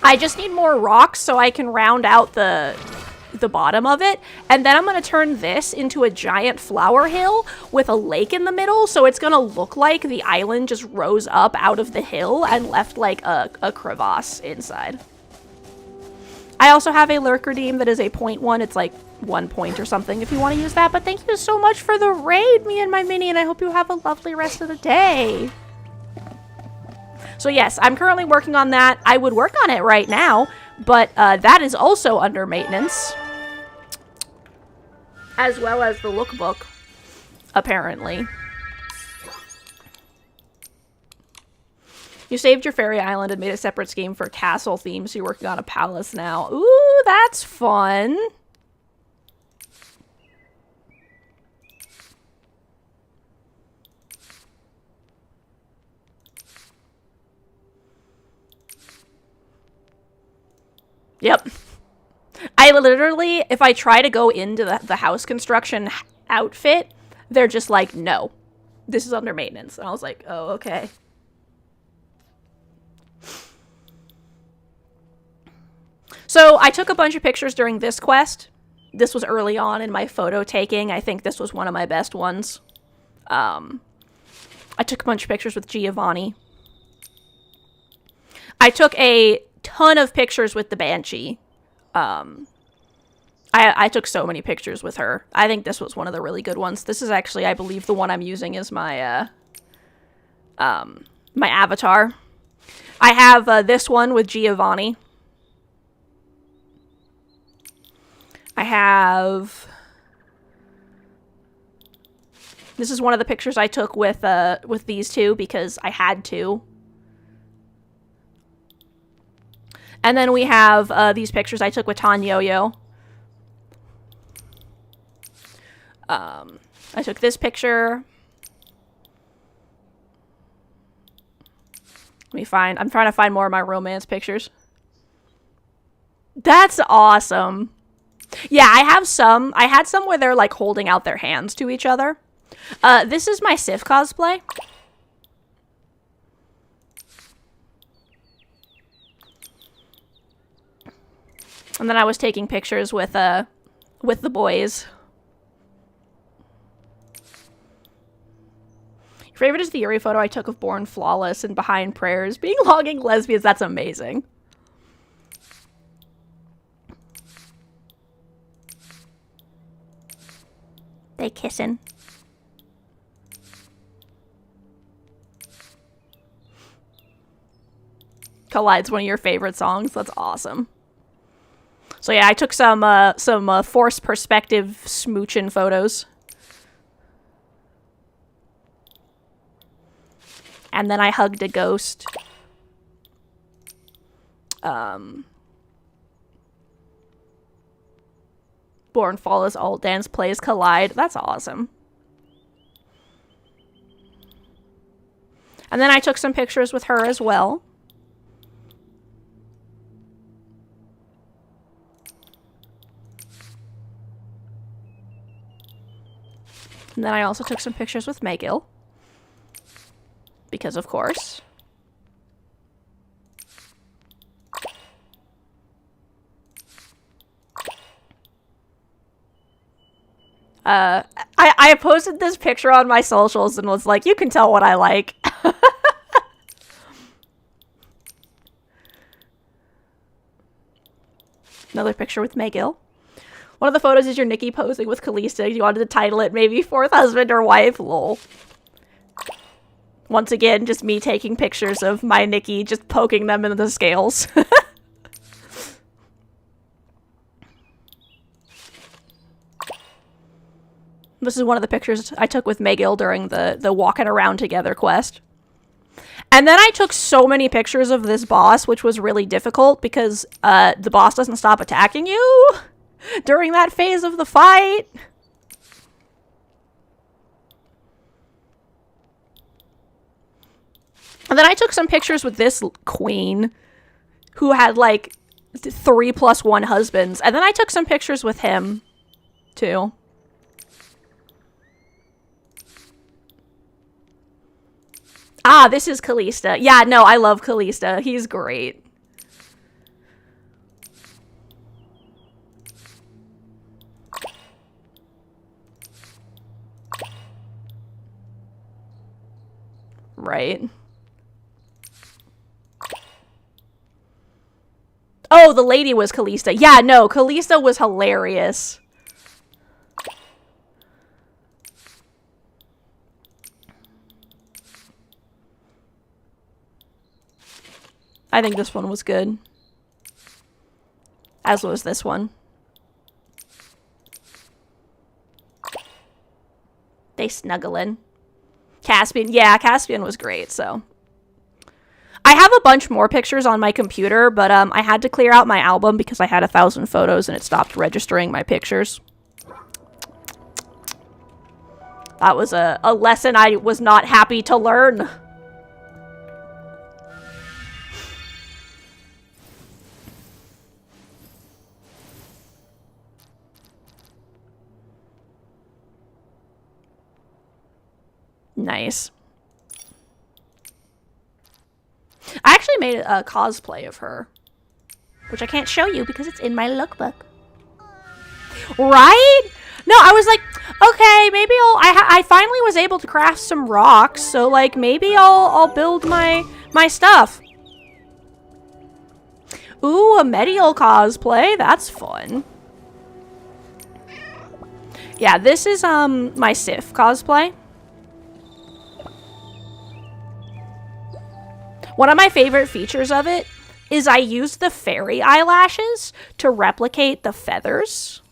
I just need more rocks so I can round out the bottom of it, and then I'm going to turn this into a giant flower hill with a lake in the middle, so it's going to look like the island just rose up out of the hill and left, like, a crevasse inside. I also have a lurk redeem that is a 0.1. It's like 1 point or something if you want to use that, but thank you so much for the raid, me and my mini, and I hope you have a lovely rest of the day. So yes, I'm currently working on that. I would work on it right now, but that is also under maintenance. As well as the lookbook, apparently. You saved your fairy island and made a separate scheme for castle theme, so you're working on a palace now. Ooh, that's fun. Yep. I literally, if I try to go into the house construction outfit, they're just like, no, this is under maintenance. And I was like, oh, okay. So I took a bunch of pictures during this quest. This was early on in my photo taking. I think this was one of my best ones. I took a bunch of pictures with Giovanni. I took a ton of pictures with the Banshee. I took so many pictures with her. I think this was one of the really good ones. This is actually, I believe, the one I'm using as my, my avatar. I have, this one with Giovanni. I have... This is one of the pictures I took with these two because I had to. And then we have these pictures I took with Tanyoyo. I took this picture. I'm trying to find more of my romance pictures. That's awesome. Yeah, I had some where they're like holding out their hands to each other. This is my Sif cosplay. And then I was taking pictures with the boys. Your favorite is the Yuri photo I took of Born Flawless and Behind Prayers being logging lesbians. That's amazing. They kissing. Collide's one of your favorite songs. That's awesome. So yeah, I took some forced perspective smoochin' photos. And then I hugged a ghost. Born Flawless alt dance plays Collide. That's awesome. And then I took some pictures with her as well. And then I also took some pictures with Megill. Because of course. I posted this picture on my socials and was like, you can tell what I like. Another picture with Megill. One of the photos is your Nikki posing with Kalista. You wanted to title it maybe Fourth Husband or Wife, lol. Once again, just me taking pictures of my Nikki, just poking them in the scales. This is one of the pictures I took with Megill during the walking around together quest. And then I took so many pictures of this boss, which was really difficult because the boss doesn't stop attacking you during that phase of the fight. And then I took some pictures with this queen who had like 3+1 husbands. And then I took some pictures with him too. Ah, this is Kalista. Yeah, no, I love Kalista. He's great. Right. Oh, the lady was Kalista. Yeah, no, Kalista was hilarious. I think this one was good. As was this one. They snuggling. Caspian. Yeah, Caspian was great, so. I have a bunch more pictures on my computer, but I had to clear out my album because I had 1,000 photos and it stopped registering my pictures. That was a lesson I was not happy to learn. Nice. I actually made a cosplay of her, which I can't show you because it's in my lookbook. Right? No, I was like, okay, maybe I finally was able to craft some rocks, so like maybe I'll build my stuff. Ooh, a medial cosplay. That's fun. Yeah, this is my Sif cosplay. One of my favorite features of it is I used the fairy eyelashes to replicate the feathers.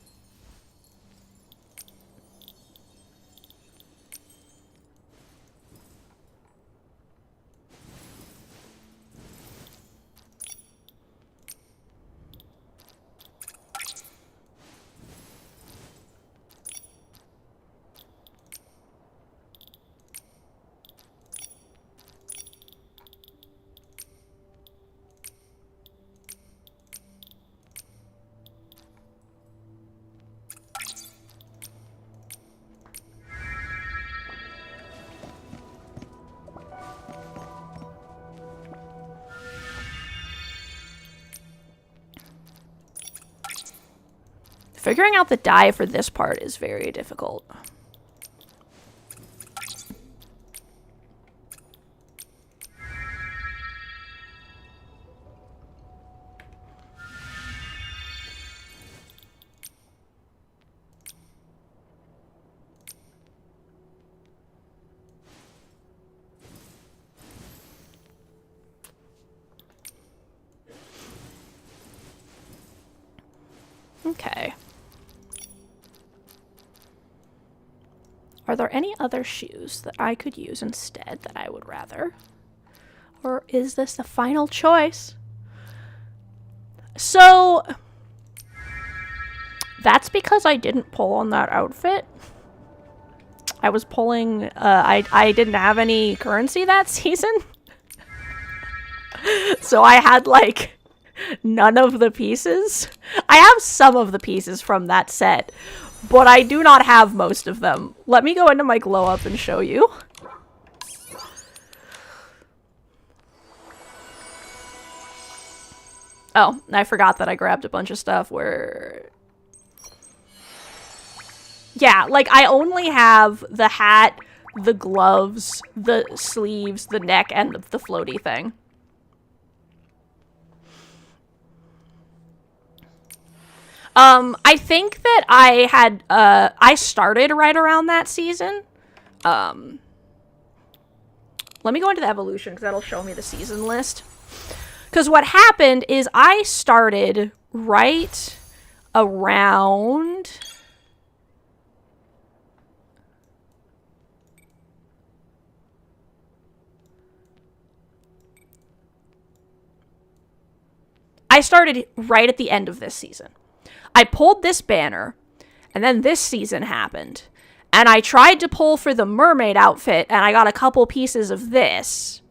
Figuring out the dye for this part is very difficult. Okay. Are there any other shoes that I could use instead that I would rather? Or is this the final choice? So, that's because I didn't pull on that outfit. I was pulling, I didn't have any currency that season. So I had, like, none of the pieces. I have some of the pieces from that set, but I do not have most of them. Let me go into my glow up and show you. Oh, I forgot that I grabbed a bunch of stuff where... Yeah, like, I only have the hat, the gloves, the sleeves, the neck, and the floaty thing. I think that I had, I started right around that season. Let me go into the evolution, because that'll show me the season list. Because what happened is I started right around... I started right at the end of this season. I pulled this banner, and then this season happened. And I tried to pull for the mermaid outfit, and I got a couple pieces of this.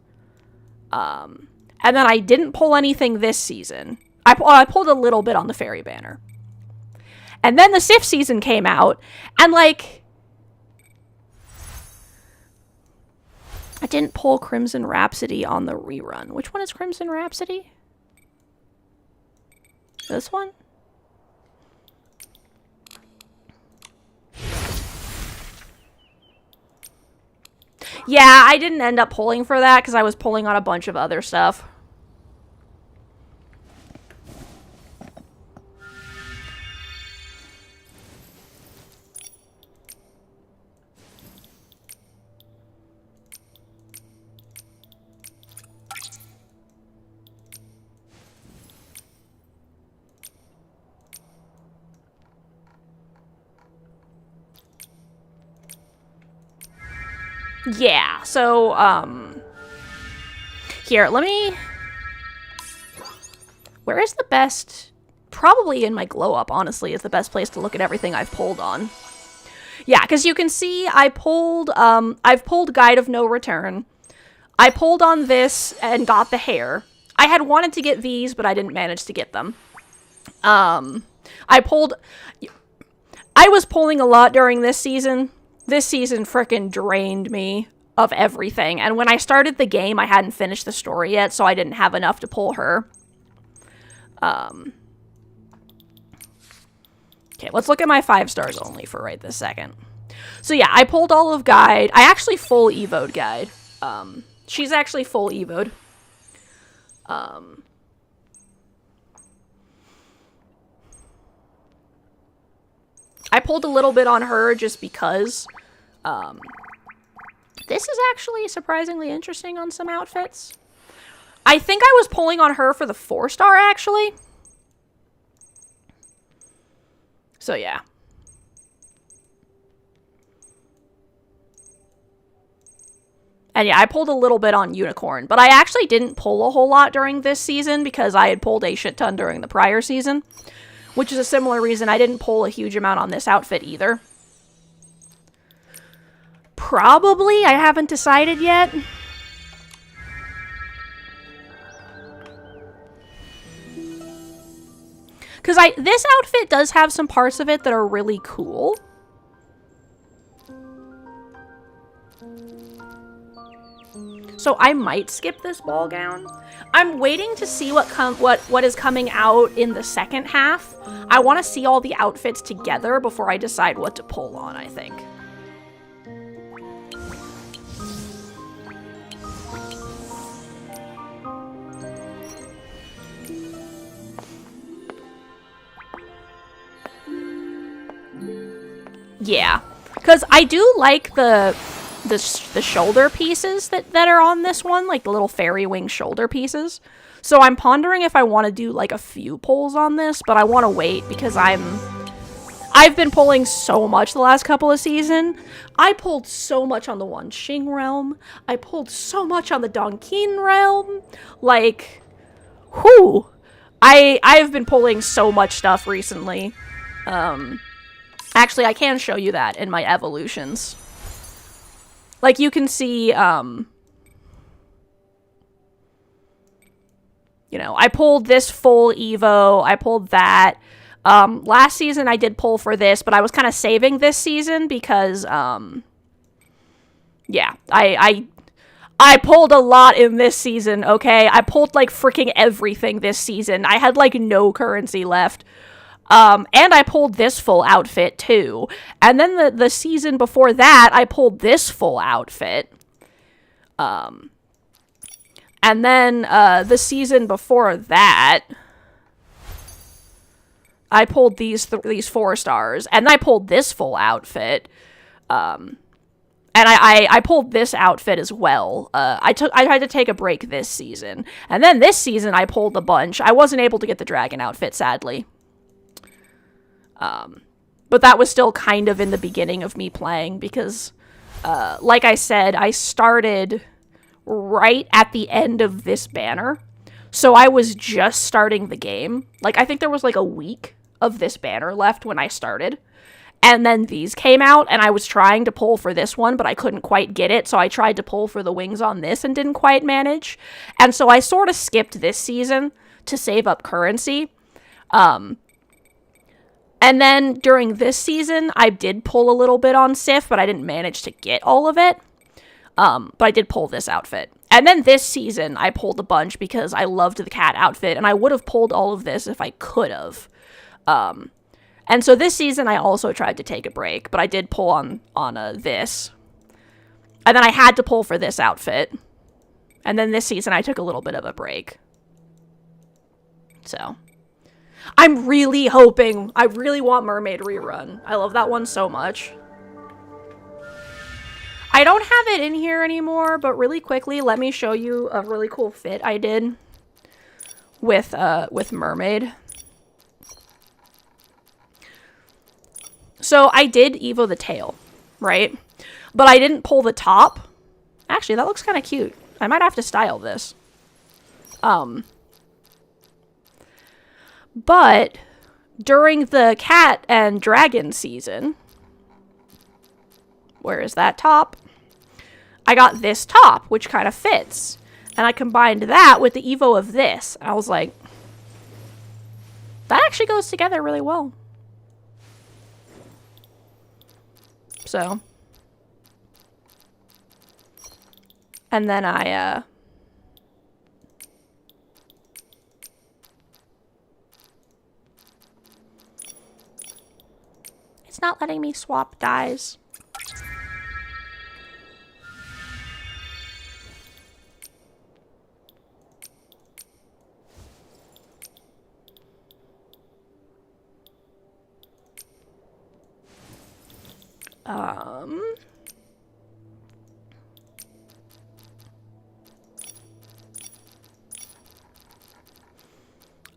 And then I didn't pull anything this season. I pulled a little bit on the fairy banner. And then the Sif season came out, and, like, I didn't pull Crimson Rhapsody on the rerun. Which one is Crimson Rhapsody? This one? Yeah, I didn't end up pulling for that because I was pulling on a bunch of other stuff. Yeah, so, here, let me... Where is the best... Probably in my glow-up, honestly, is the best place to look at everything I've pulled on. Yeah, because you can see I've pulled Guide of No Return. I pulled on this and got the hair. I had wanted to get these, but I didn't manage to get them. I was pulling a lot during this season. This season frickin' drained me of everything. And when I started the game, I hadn't finished the story yet, so I didn't have enough to pull her. Okay, let's look at my 5 stars only for right this second. So yeah, I pulled all of Guide. I actually full evoed Guide. She's actually full evoed. I pulled a little bit on her just because. This is actually surprisingly interesting on some outfits. I think I was pulling on her for the 4-star, actually. So, yeah. And yeah, I pulled a little bit on Unicorn, but I actually didn't pull a whole lot during this season because I had pulled a shit ton during the prior season. Which is a similar reason I didn't pull a huge amount on this outfit either. Probably, I haven't decided yet. Because this outfit does have some parts of it that are really cool. So I might skip this ball gown. I'm waiting to see what is coming out in the second half. I want to see all the outfits together before I decide what to pull on, I think. Yeah, because I do like the shoulder pieces that are on this one, like the little fairy wing shoulder pieces. So I'm pondering if I want to do like a few pulls on this, but I want to wait because I've been pulling so much the last couple of seasons. I pulled so much on the Wan Xing realm. I pulled so much on the Dongqing realm. Like, whew. I've been pulling so much stuff recently. Actually, I can show you that in my evolutions. Like, you can see, you know, I pulled this full Evo. I pulled that. Last season, I did pull for this, but I was kind of saving this season because, yeah, I pulled a lot in this season, okay? I pulled, like, freaking everything this season. I had, like, no currency left. And I pulled this full outfit, too. And then the season before that, I pulled this full outfit. And then, the season before that, I pulled these 4 stars. And I pulled this full outfit. And I pulled this outfit as well. I had to take a break this season. And then this season, I pulled a bunch. I wasn't able to get the dragon outfit, sadly. But that was still kind of in the beginning of me playing because, like I said, I started right at the end of this banner. So I was just starting the game. Like, I think there was like a week of this banner left when I started. And then these came out, and I was trying to pull for this one, but I couldn't quite get it, so I tried to pull for the wings on this and didn't quite manage. And so I sort of skipped this season to save up currency. And then during this season, I did pull a little bit on Sif, but I didn't manage to get all of it. But I did pull this outfit. And then this season, I pulled a bunch because I loved the cat outfit, and I would have pulled all of this if I could have. And so this season, I also tried to take a break, but I did pull on this. And then I had to pull for this outfit. And then this season, I took a little bit of a break. So, I'm really hoping, I really want Mermaid Rerun. I love that one so much. I don't have it in here anymore, but really quickly, let me show you a really cool fit I did with Mermaid. So I did Evo the tail, right? But I didn't pull the top. Actually, that looks kind of cute. I might have to style this. But during the cat and dragon season, where is that top? I got this top, which kind of fits. And I combined that with the Evo of this. I was like, that actually goes together really well. So. And then I, it's not letting me swap dyes.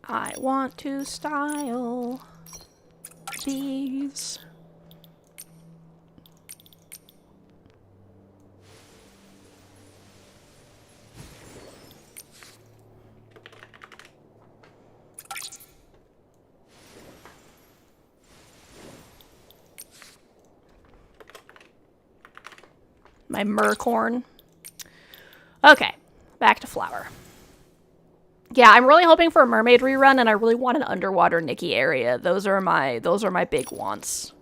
I want to style these. My mercorn. Okay, back to flower. Yeah, I'm really hoping for a mermaid rerun, and I really want an underwater Nikki area. Those are my big wants.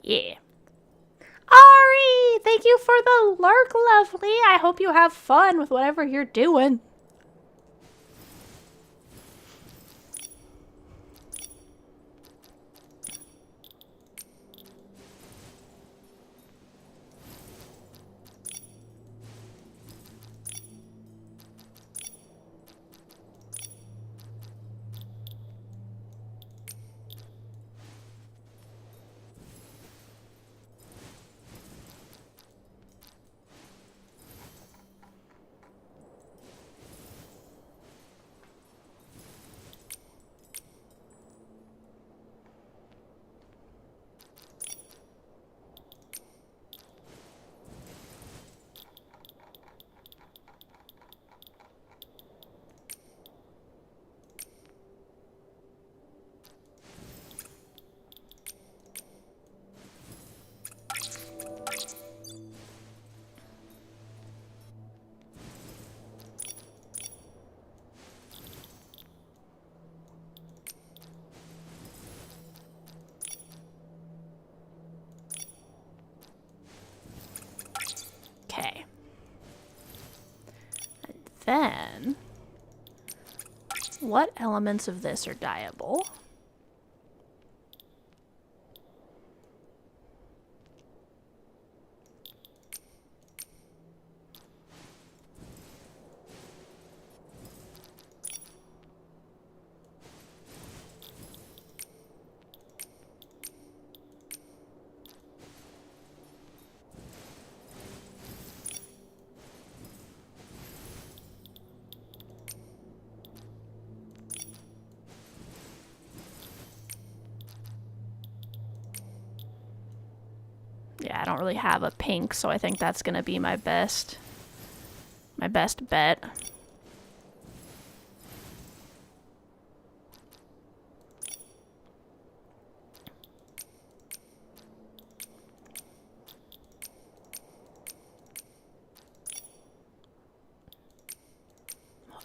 Yeah. Ari, thank you for the lurk, lovely. I hope you have fun with whatever you're doing. then, what elements of this are dyeable? Yeah, I don't really have a pink, so I think that's gonna be my best bet.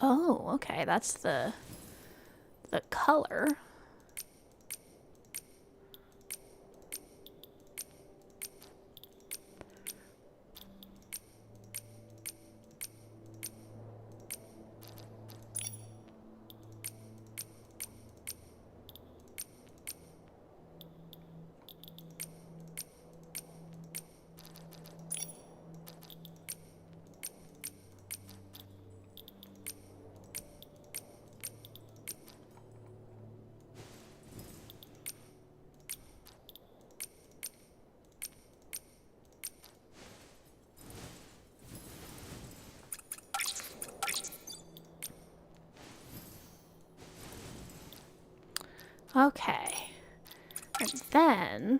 Oh, okay, that's the color. Okay. And then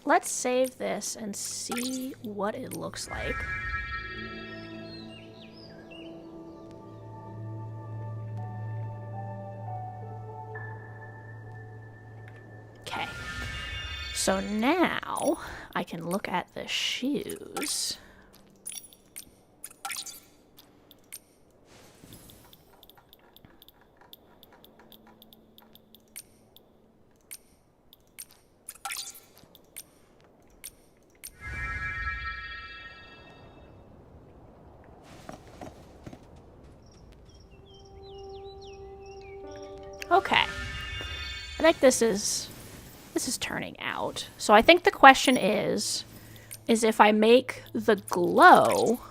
let's save this and see what it looks like. Okay. So now I can look at the shoes. Okay. I think this is turning out. So I think the question is if I make the glow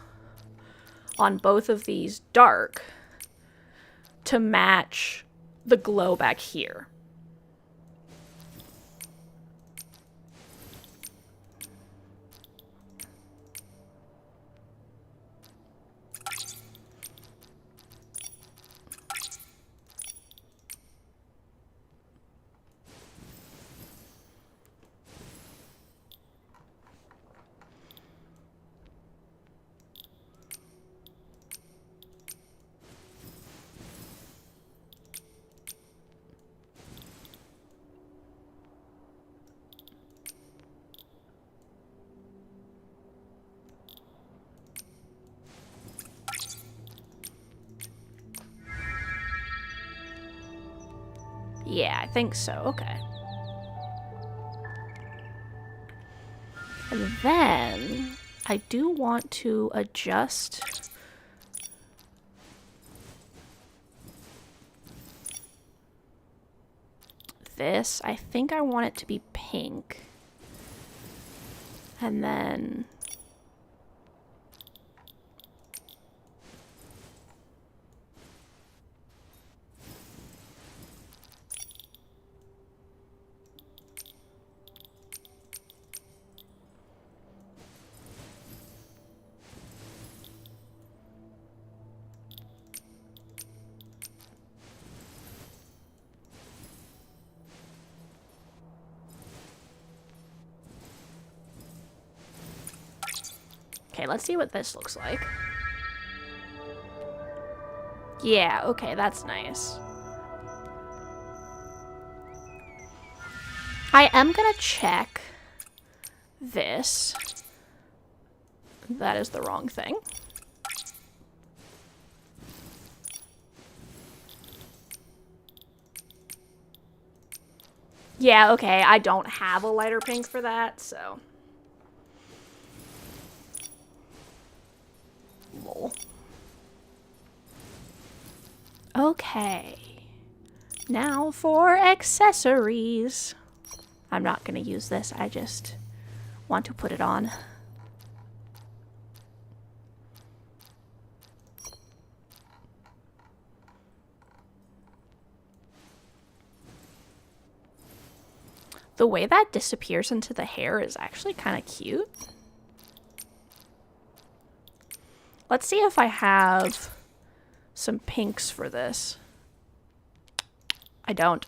on both of these dark to match the glow back here. Yeah, I think so. Okay. And then I do want to adjust this. I think I want it to be pink. And then okay, let's see what this looks like. Yeah, okay, that's nice. I am gonna check this. That is the wrong thing. Yeah, okay, I don't have a lighter pink for that, so. Lol. Okay. Now for accessories. I'm not gonna use this, I just want to put it on. The way that disappears into the hair is actually kind of cute. Let's see if I have some pinks for this. I don't.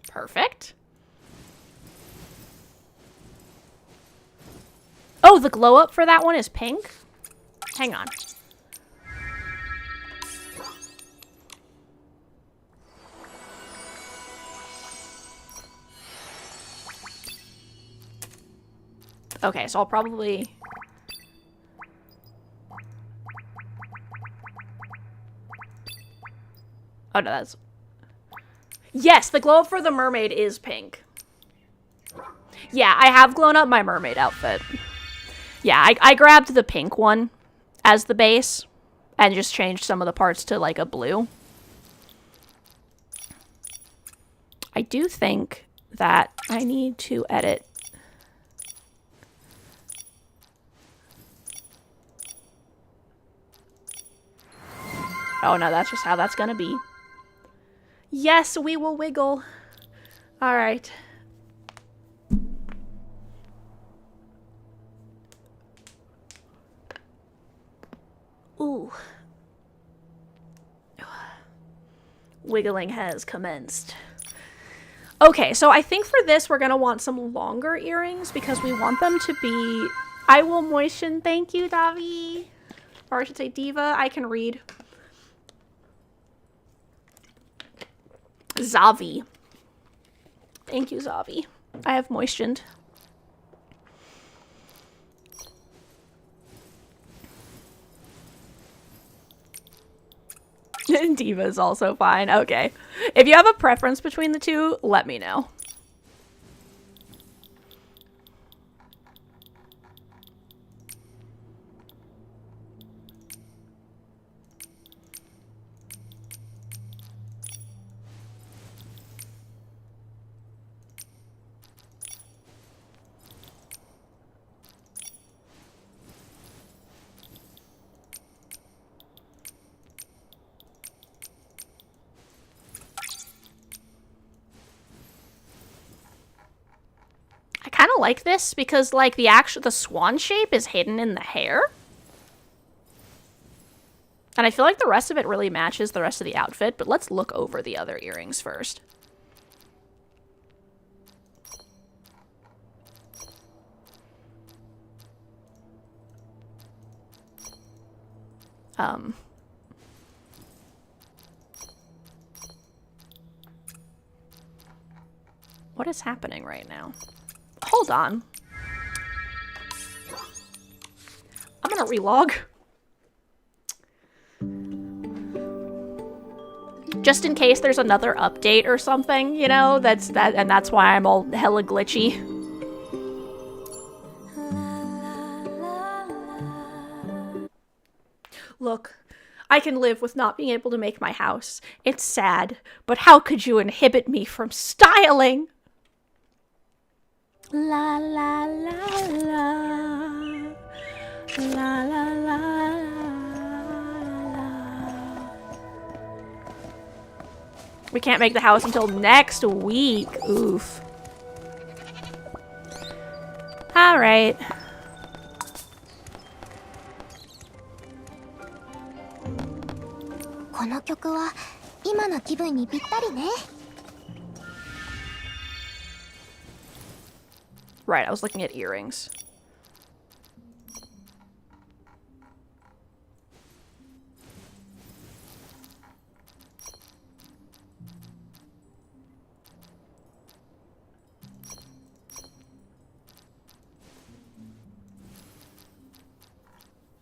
Perfect. Oh, the glow up for that one is pink? Hang on. Okay, so I'll probably... Oh, no, that's... Yes, the glow up for the mermaid is pink. Yeah, I have blown up my mermaid outfit. Yeah, I grabbed the pink one as the base and just changed some of the parts to like a blue. I do think that I need to edit. Oh no, that's just how that's gonna be. Yes, we will wiggle. All right. Ooh. Wiggling has commenced. Okay, so I think for this we're gonna want some longer earrings because we want them to be... I will moisten. Thank you, Davi. Or I should say Diva. I can read. Zavi. Thank you, Zavi. I have moistened. Diva is also fine. Okay. If you have a preference between the two, let me know. I kind of like this because like the swan shape is hidden in the hair. And I feel like the rest of it really matches the rest of the outfit, but let's look over the other earrings first. What is happening right now? Hold on. I'm gonna relog. Just in case there's another update or something, you know, and that's why I'm all hella glitchy. Look, I can live with not being able to make my house. It's sad, but how could you inhibit me from styling? La la la la. La la la la. We can't make the house until next week. Oof. Alright. Right, I was looking at earrings.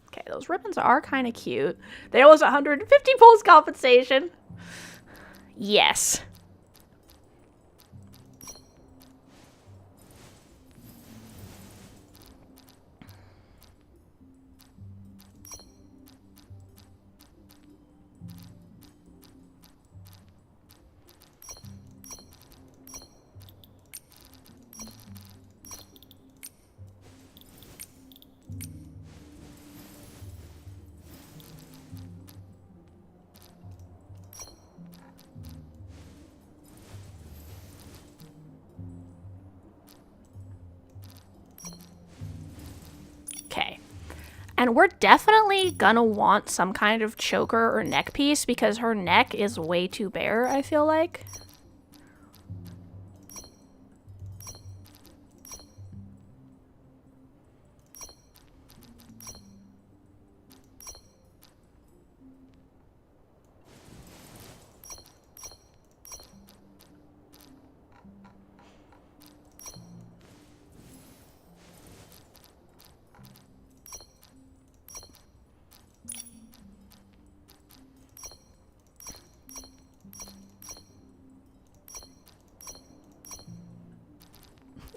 Okay, those ribbons are kind of cute. There was 150 pulls compensation. Yes. Okay. And we're definitely gonna want some kind of choker or neck piece because her neck is way too bare, I feel like.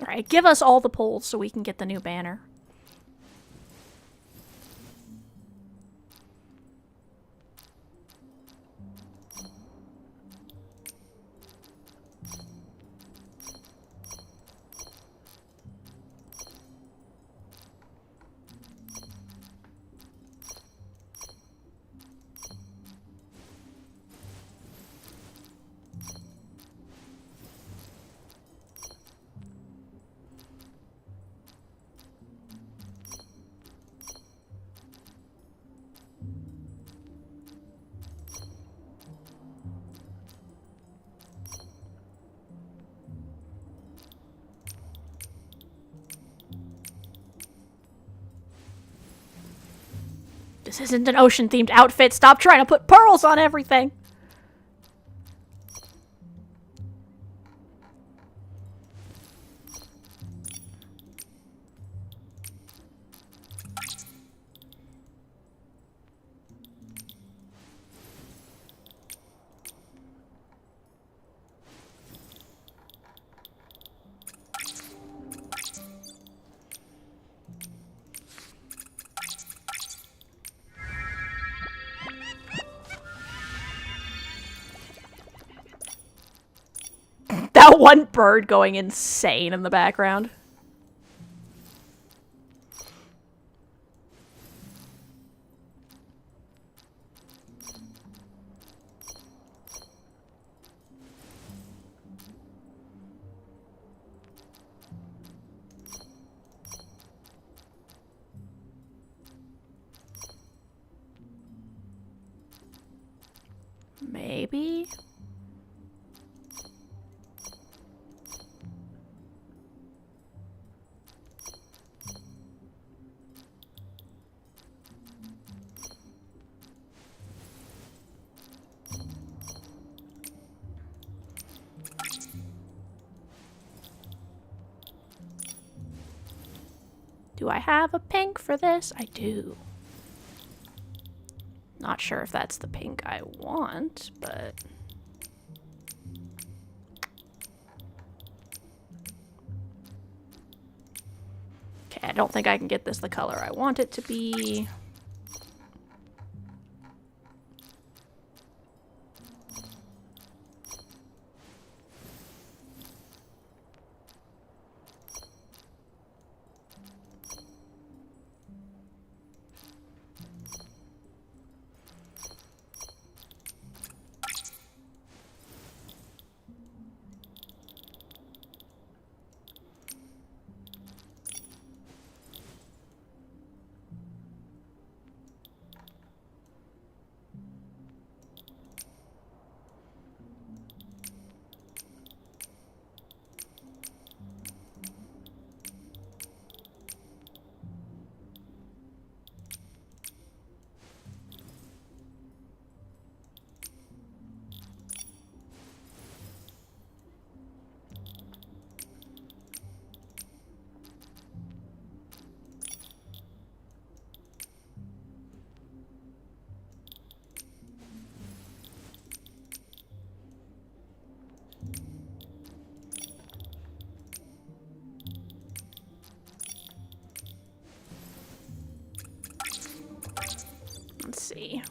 Alright, give us all the pulls so we can get the new banner. This isn't an ocean-themed outfit. Stop trying to put pearls on everything. That one bird going insane in the background. Maybe? Do I have a pink for this? I do. Not sure if that's the pink I want, but... Okay, I don't think I can get this the color I want it to be. see.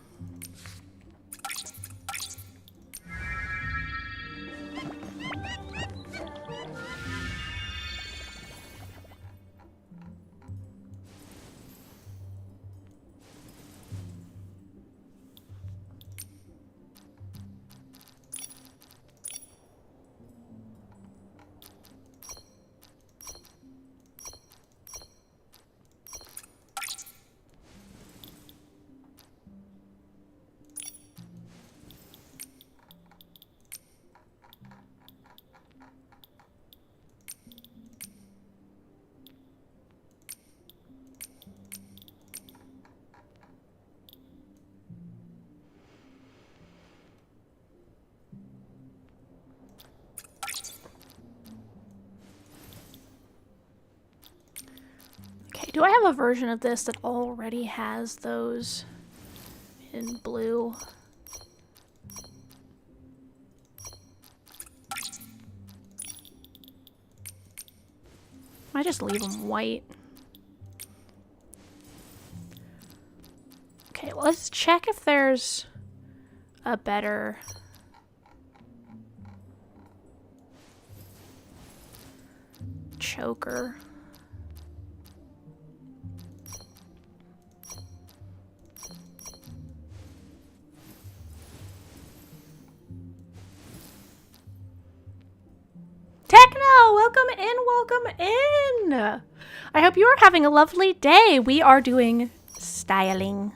Do I have a version of this that already has those in blue? I just leave them white. Okay, well, let's check if there's a better choker. Techno, welcome in, welcome in. I hope you are having a lovely day. We are doing styling.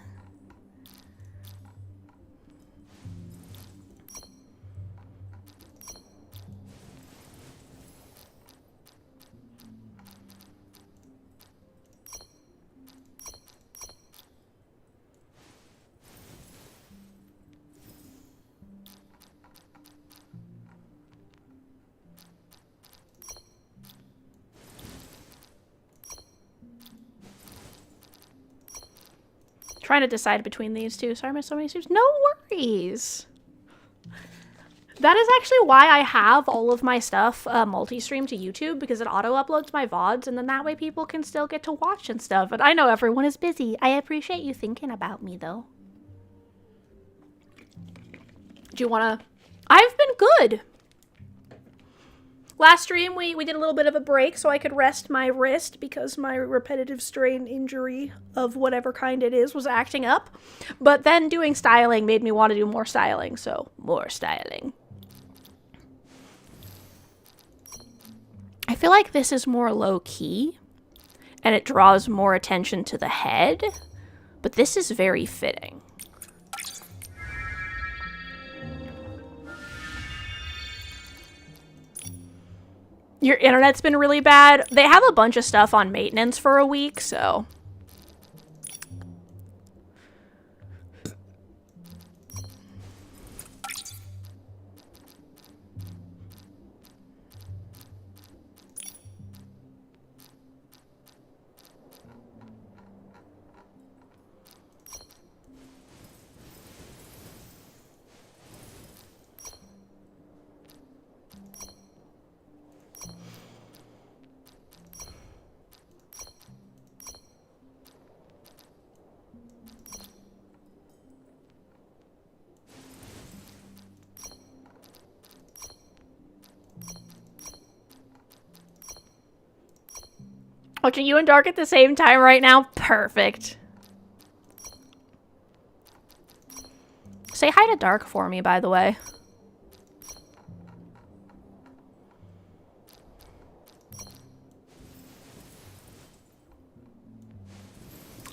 Trying to decide between these two. Sorry I missed so many streams. No worries. That is actually why I have all of my stuff multi-stream to YouTube, because it auto-uploads my VODs, and then that way people can still get to watch and stuff. And I know everyone is busy. I appreciate you thinking about me, though. Do you want to... I've been good. Last stream, we did a little bit of a break so I could rest my wrist because my repetitive strain injury of whatever kind it is was acting up. But then doing styling made me want to do more styling, so more styling. I feel like this is more low-key, and it draws more attention to the head, but this is very fitting. Your internet's been really bad. They have a bunch of stuff on maintenance for a week, so... Watching you and Dark at the same time right now? Perfect. Say hi to Dark for me, by the way.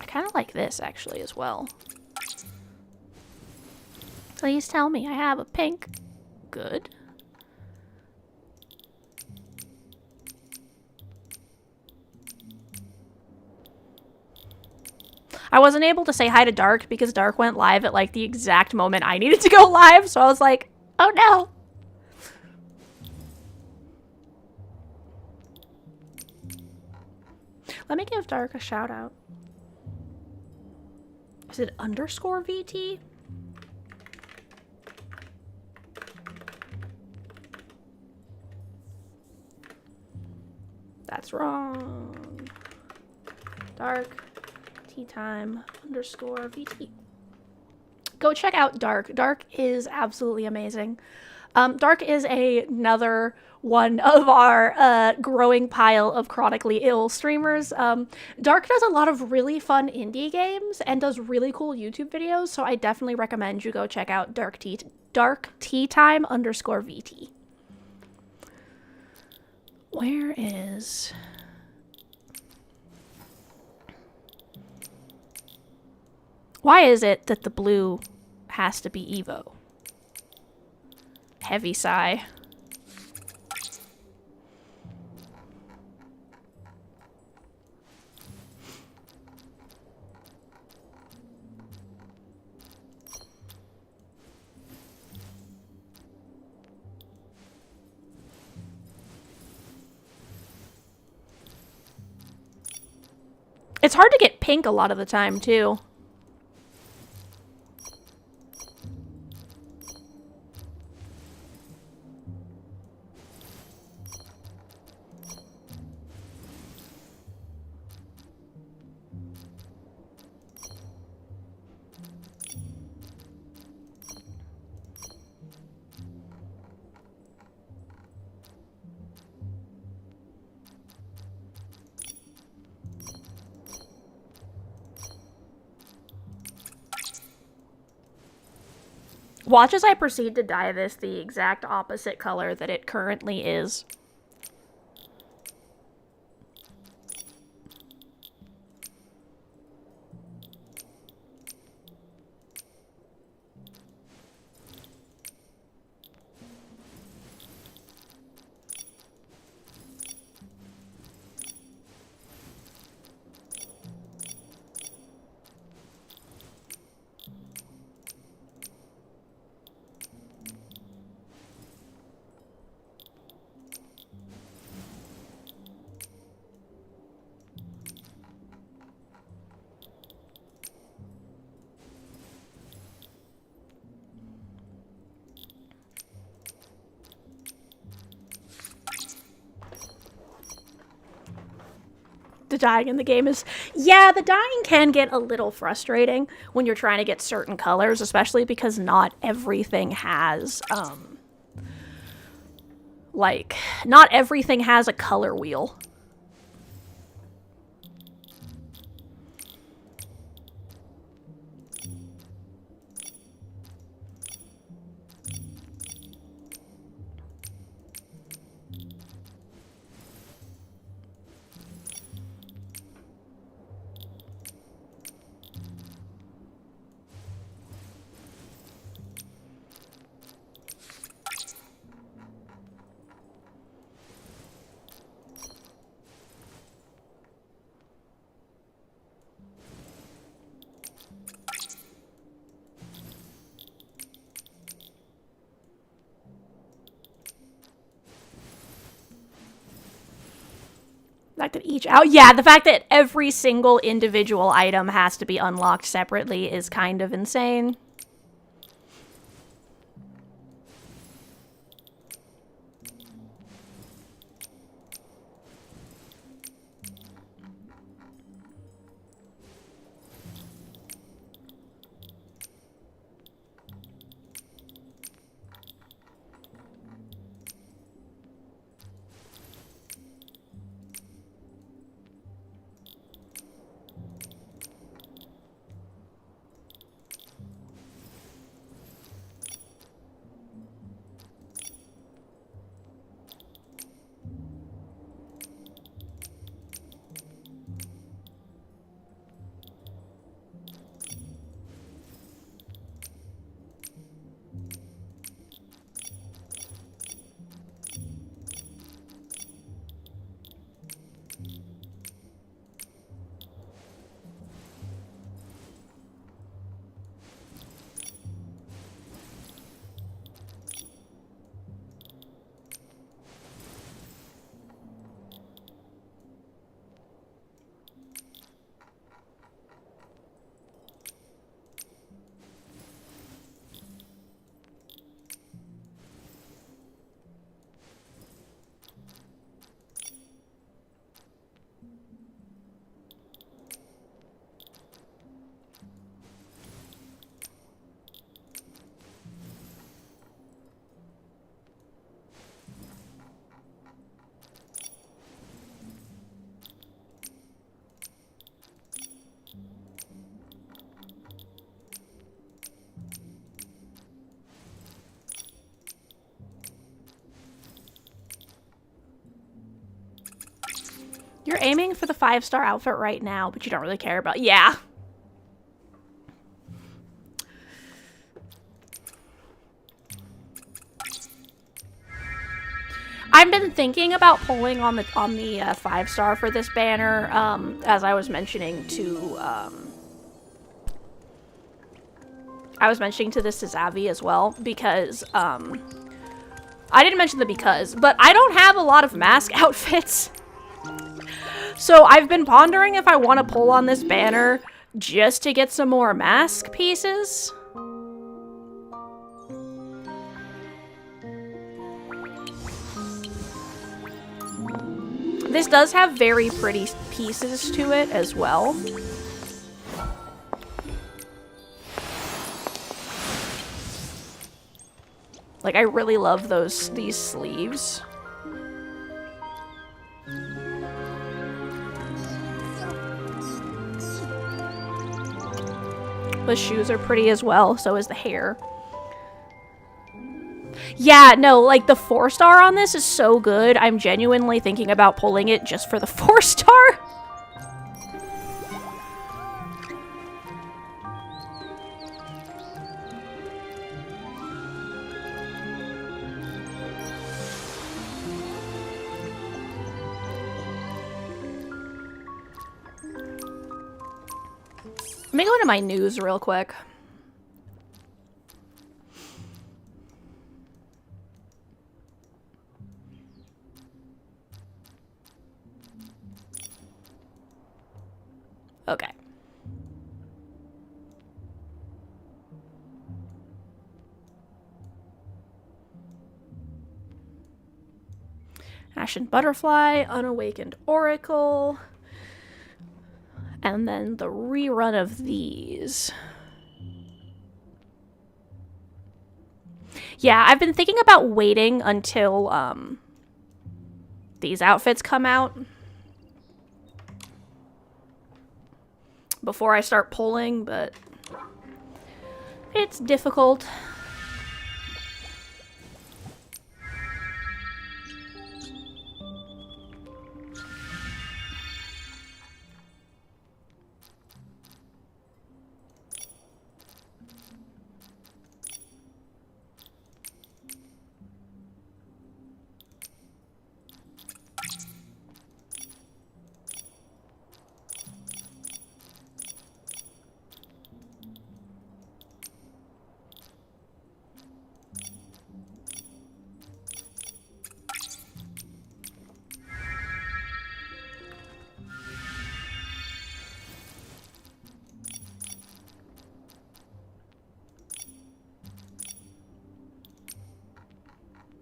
I kind of like this, actually, as well. Please tell me I have a pink. Good. I wasn't able to say hi to Dark because Dark went live at like the exact moment I needed to go live, so I was like, oh no. Let me give Dark a shout out. Is it underscore VT? That's wrong. Dark. Tea time underscore VT. go check out Dark. Dark is absolutely amazing. Dark is another one of our growing pile of chronically ill streamers. Dark does a lot of really fun indie games and does really cool YouTube videos, so I definitely recommend you go check out Dark Tea Time _VT. Where is... Why is it that the blue has to be Evo? Heavy sigh. It's hard to get pink a lot of the time, too. Watch as I proceed to dye this the exact opposite color that it currently is. The dyeing in the game is... Yeah, the dyeing can get a little frustrating when you're trying to get certain colors, especially because not everything has, not everything has a color wheel. The fact that the fact that every single individual item has to be unlocked separately is kind of insane. You're aiming for the 5-star outfit right now, but you don't really care about... Yeah. I've been thinking about pulling on the 5-star for this banner, as I was mentioning to this to Zavi as well, because I didn't mention the because, but I don't have a lot of mask outfits. So I've been pondering if I want to pull on this banner just to get some more mask pieces. This does have very pretty pieces to it as well. Like, I really love these sleeves. The shoes are pretty as well, so is the hair. Yeah, no, like, the 4-star on this is so good. I'm genuinely thinking about pulling it just for the 4-star. Let me go into my news real quick. Okay. Ashen Butterfly, Unawakened Oracle, and then the rerun of these. Yeah, I've been thinking about waiting until these outfits come out before I start pulling, but it's difficult.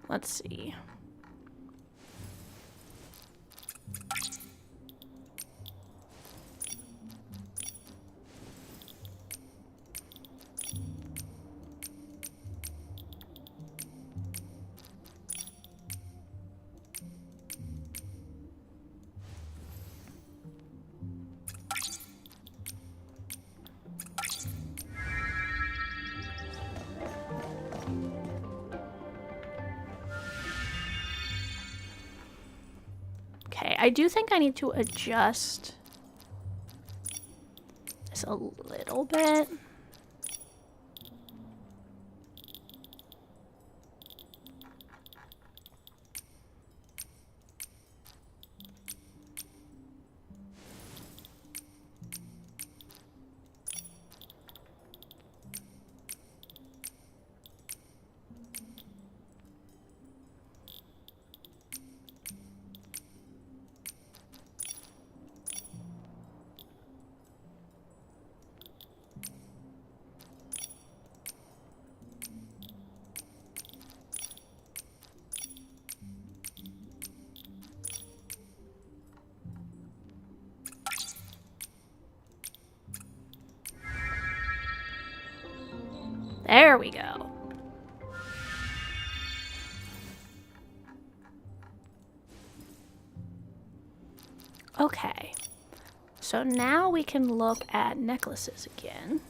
Let's see. Okay, I do think I need to adjust this a little bit. There we go. Okay. So now we can look at necklaces again.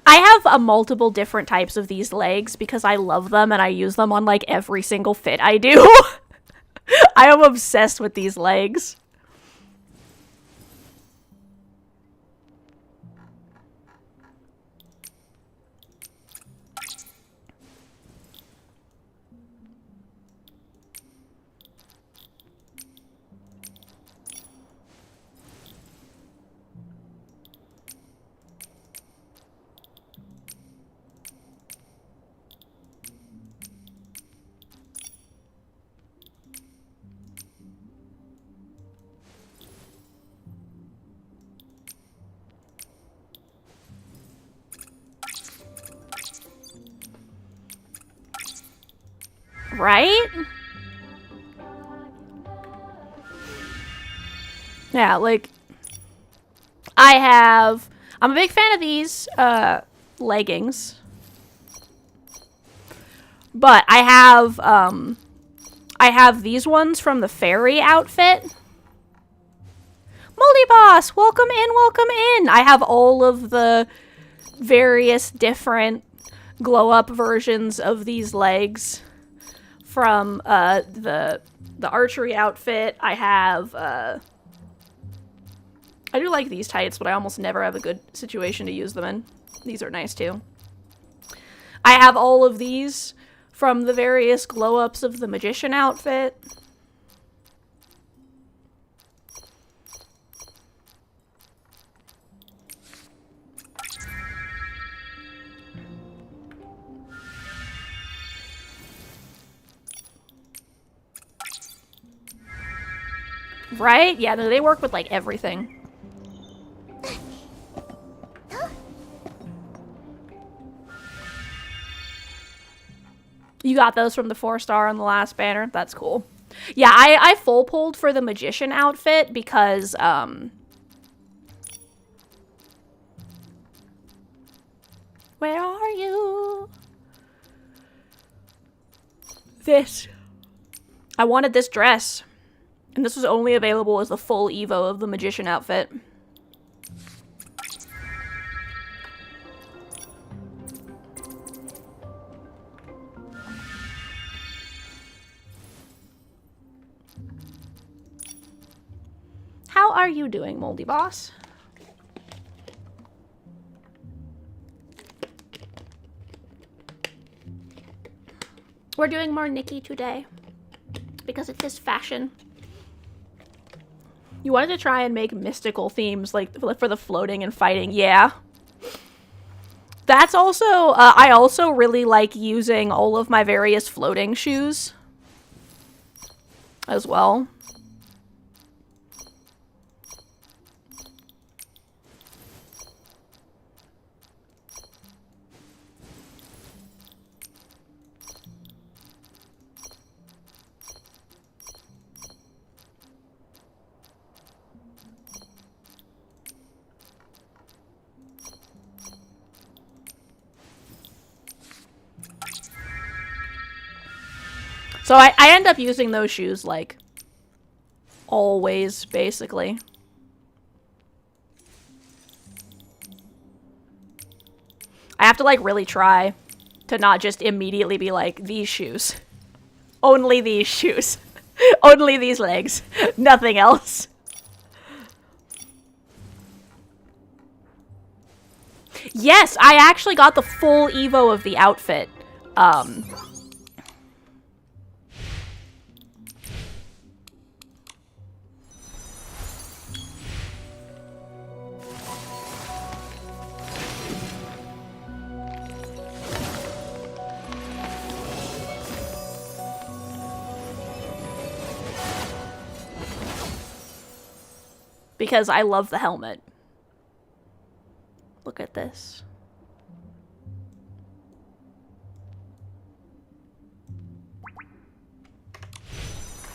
I have multiple different types of these legs because I love them and I use them on like every single fit I do. I am obsessed with these legs. Right? Yeah, like, I'm a big fan of these, leggings. But I have these ones from the fairy outfit. Moldy Boss, welcome in, welcome in. I have all of the various different glow-up versions of these legs from the archery outfit. I have I do like these tights, but I almost never have a good situation to use them in. These are nice too. I have all of these from the various glow-ups of the magician outfit. Right? Yeah, no, they work with, like, everything. You got those from the 4-star on the last banner? That's cool. Yeah, I full pulled for the magician outfit because, where are you? I wanted this dress. And this was only available as the full Evo of the magician outfit. How are you doing, Moldy Boss? We're doing more Nikki today because it is fashion. You wanted to try and make mystical themes, like, for the floating and fighting. Yeah. That's also, I also really like using all of my various floating shoes as well. So I end up using those shoes, like, always, basically. I have to, like, really try to not just immediately be like, these shoes. Only these shoes. Only these legs. Nothing else. Yes, I actually got the full Evo of the outfit. Because I love the helmet. Look at this.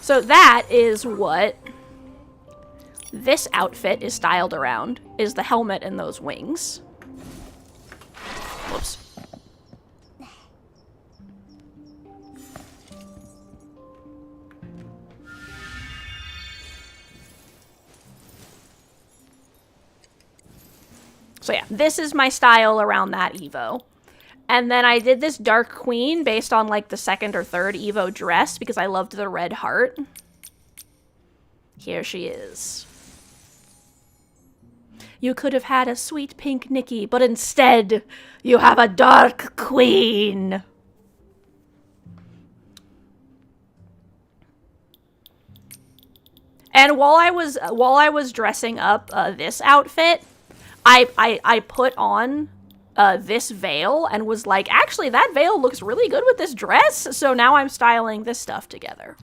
So that is what this outfit is styled around, is the helmet and those wings. Whoops. So yeah, this is my style around that Evo. And then I did this Dark Queen based on like the second or third Evo dress because I loved the red heart. Here she is. You could have had a sweet pink Nikki, but instead you have a Dark Queen. And while I was dressing up this outfit, I put on this veil and was like, actually, that veil looks really good with this dress. So now I'm styling this stuff together.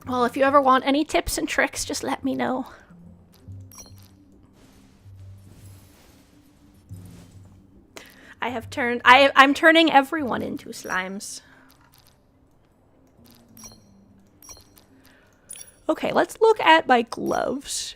Well, if you ever want any tips and tricks, just let me know. I'm turning everyone into slimes. Okay, let's look at my gloves.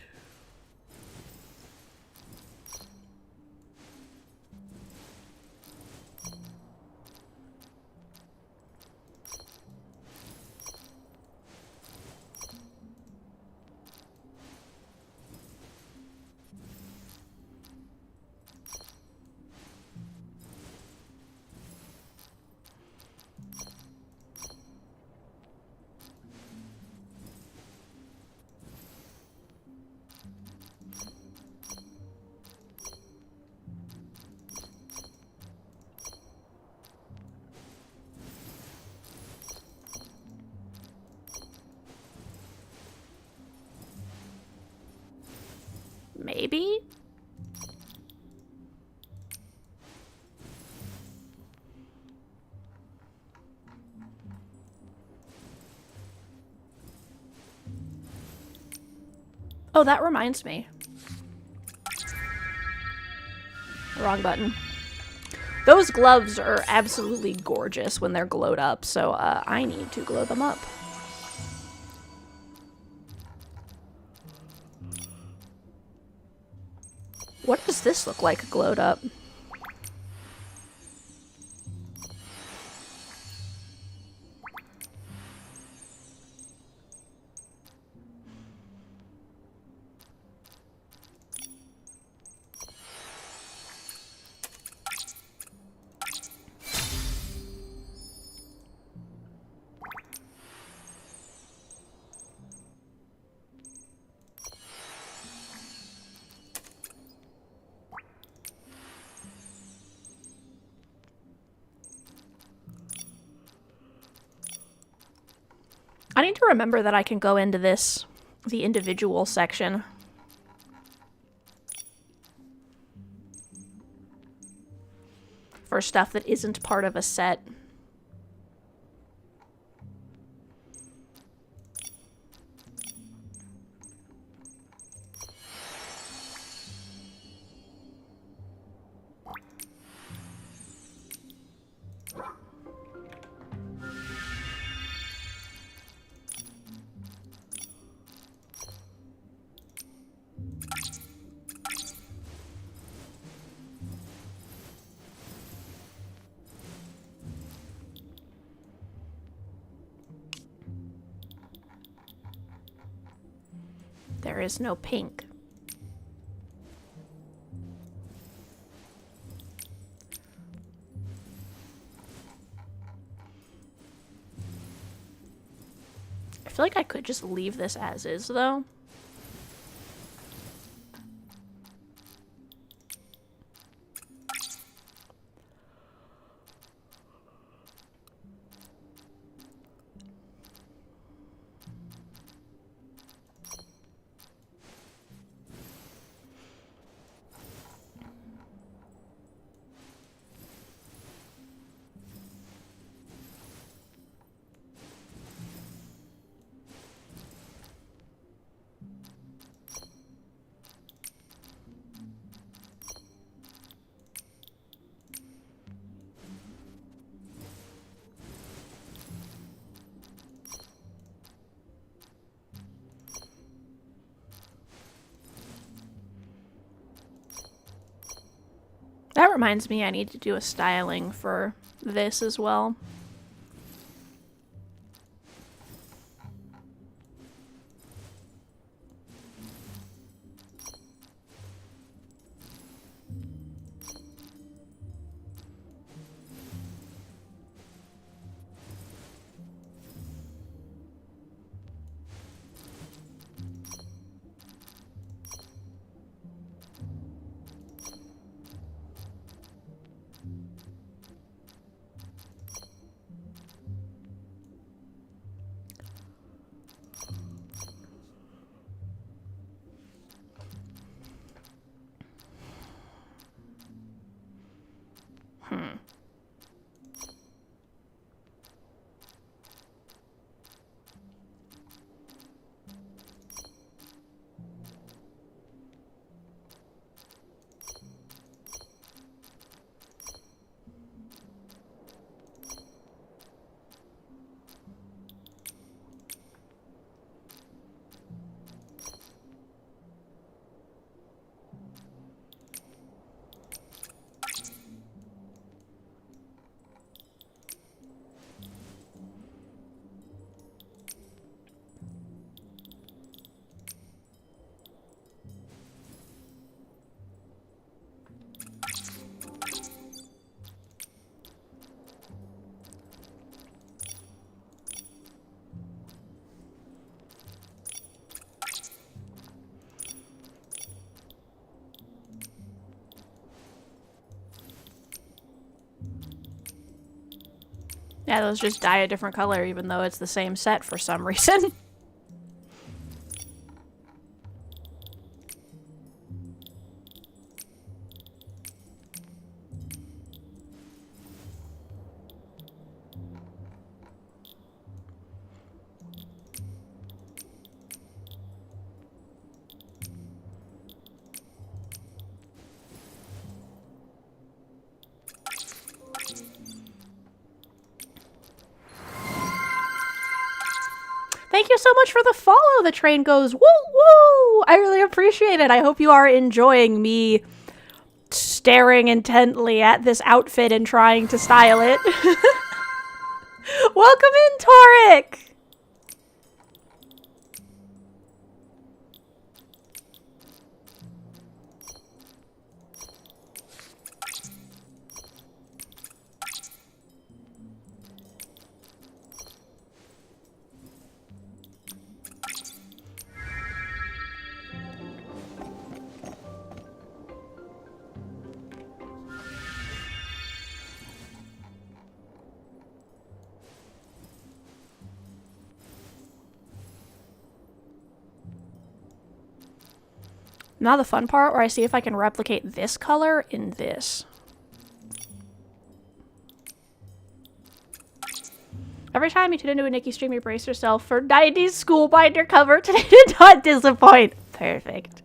Maybe? Oh, that reminds me. Wrong button. Those gloves are absolutely gorgeous when they're glowed up, so I need to glow them up. What does this look like glowed up? I need to remember that I can go into this, the individual section. For stuff that isn't part of a set. There is no pink. I feel like I could just leave this as is, though. That reminds me I need to do a styling for this as well. Yeah, those just dye a different color even though it's the same set for some reason. Thank you so much for the follow. The train goes woo woo. I really appreciate it. I hope you are enjoying me staring intently at this outfit and trying to style it. Welcome in, Torek. Now the fun part where I see if I can replicate this color in this. Every time you tune into a Nikki stream, you brace yourself for 90s school binder cover. Today did not disappoint. Perfect.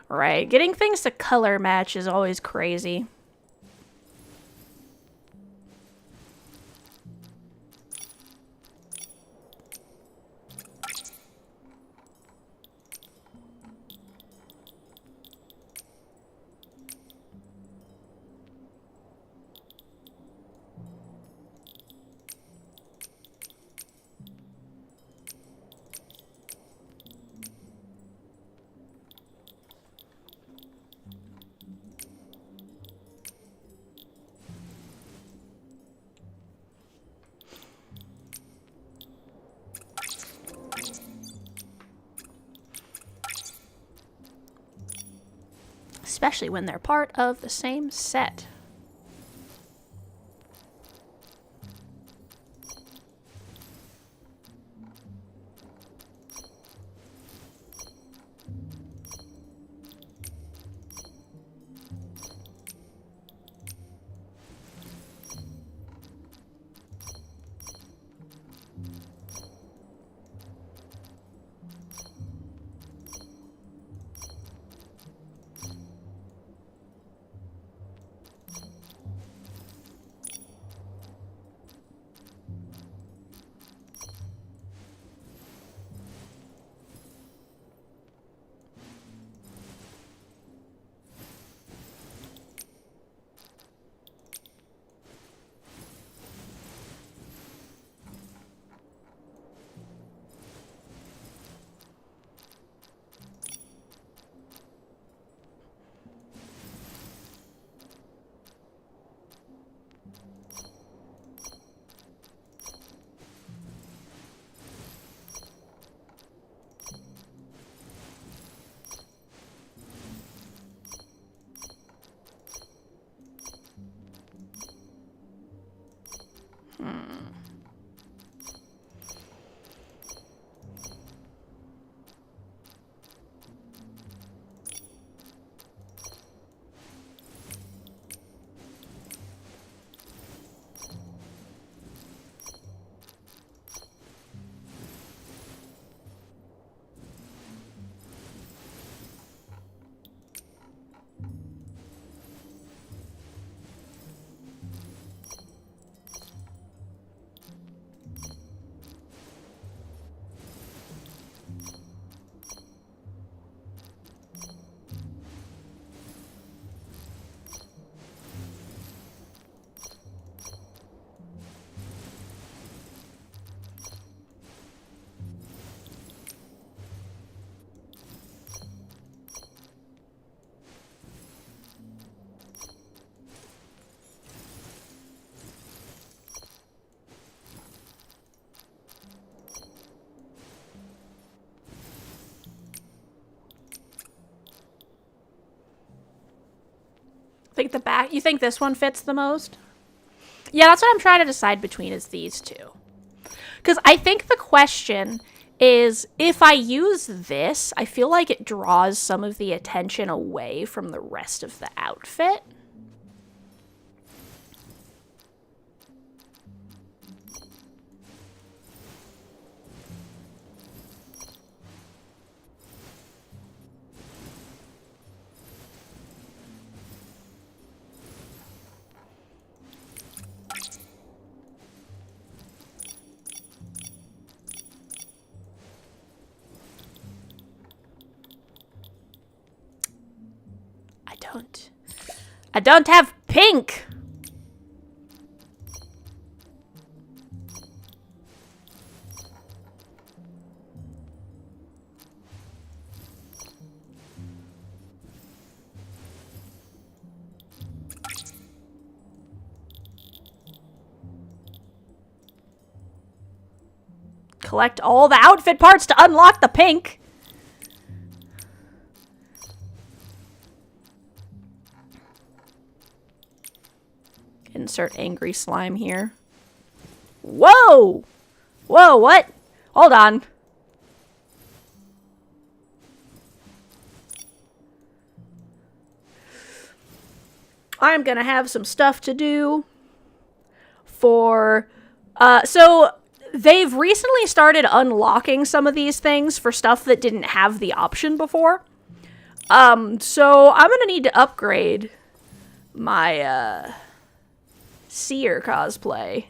Right, getting things to color match is always crazy. Especially when they're part of the same set. Think the back... You think this one fits the most? Yeah, that's what I'm trying to decide between is these two. Because I think the question is, if I use this, I feel like it draws some of the attention away from the rest of the outfit. I don't have pink! Collect all the outfit parts to unlock the pink! Insert angry slime here. Whoa! Whoa, what? Hold on. I'm gonna have some stuff to do for... So, they've recently started unlocking some of these things for stuff that didn't have the option before. So I'm gonna need to upgrade my, seer cosplay.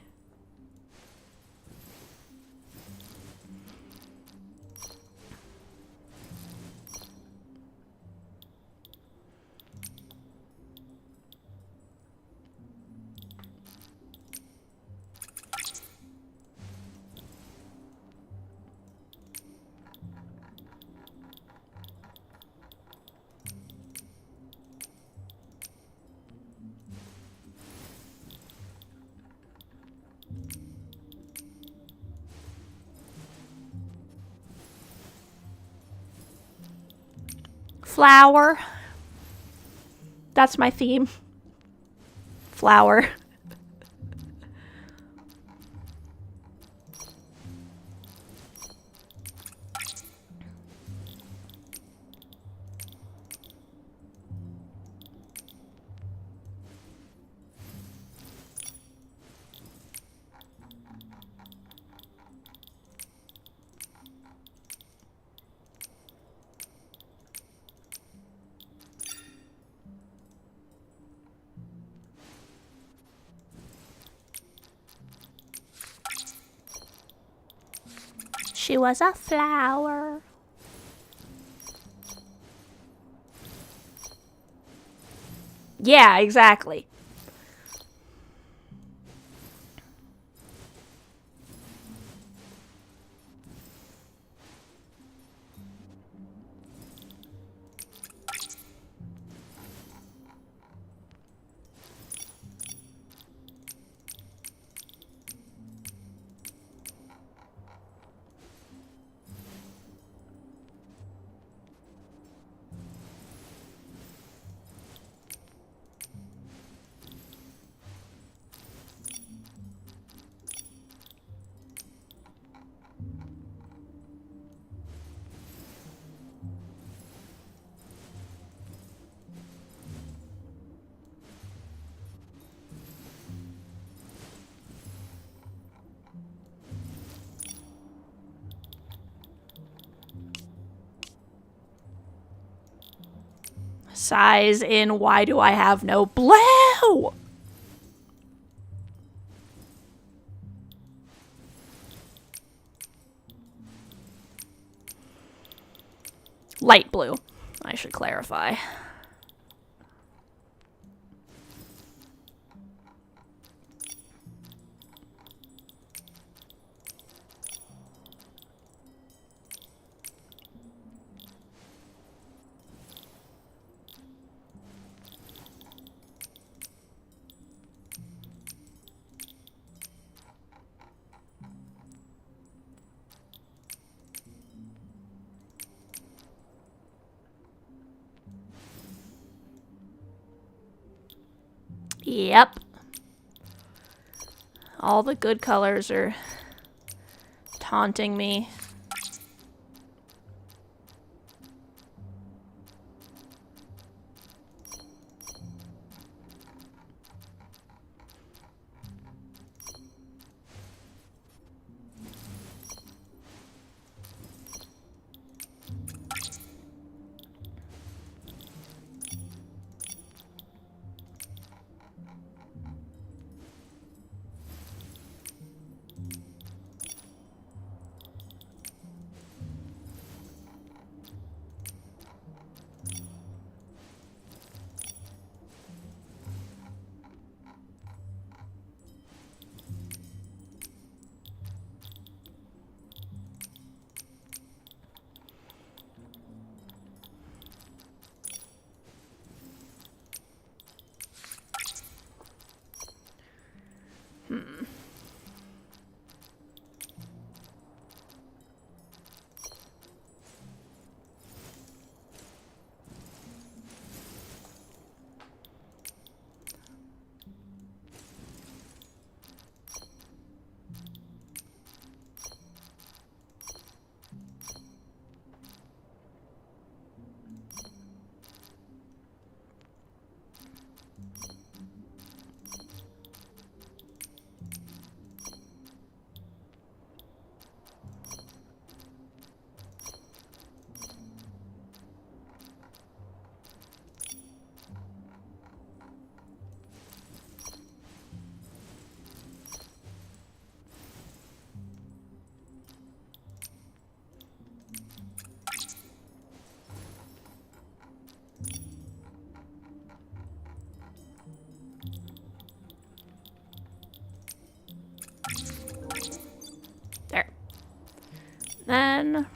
Flower. That's my theme. Flower. She was a flower. Yeah, exactly. Size in why do I have no blue? Light blue, I should clarify. Yep. All the good colors are taunting me. There. Then...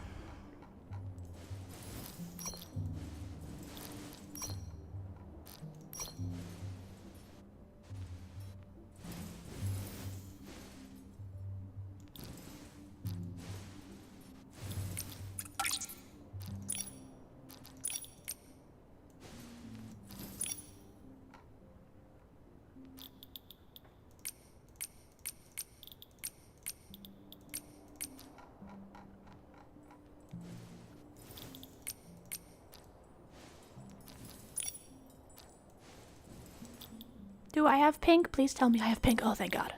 do I have pink? Please tell me I have pink. Oh, thank God.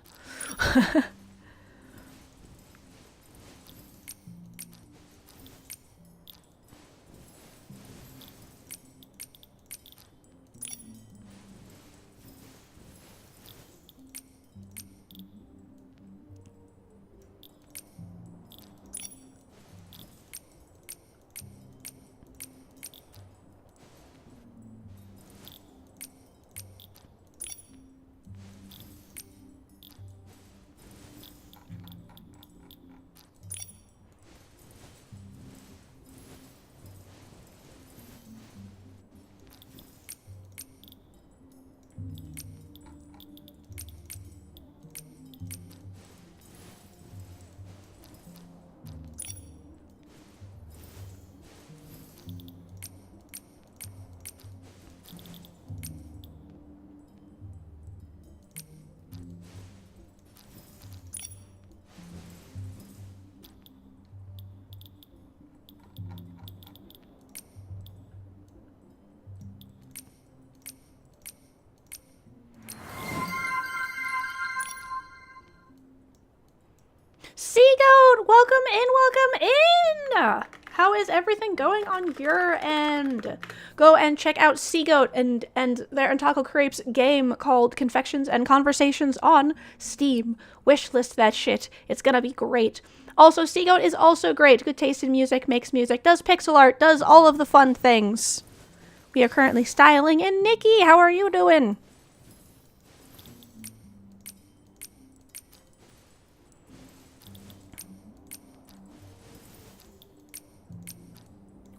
Seagoat, welcome in. How is everything going on your end? Go and check out Seagoat and their Taco Crepes game called Confections and Conversations on Steam. Wishlist that shit. It's gonna be great. Also, Seagoat is also great. Good taste in music, makes music, does pixel art, does all of the fun things. We are currently styling. And Nikki, how are you doing?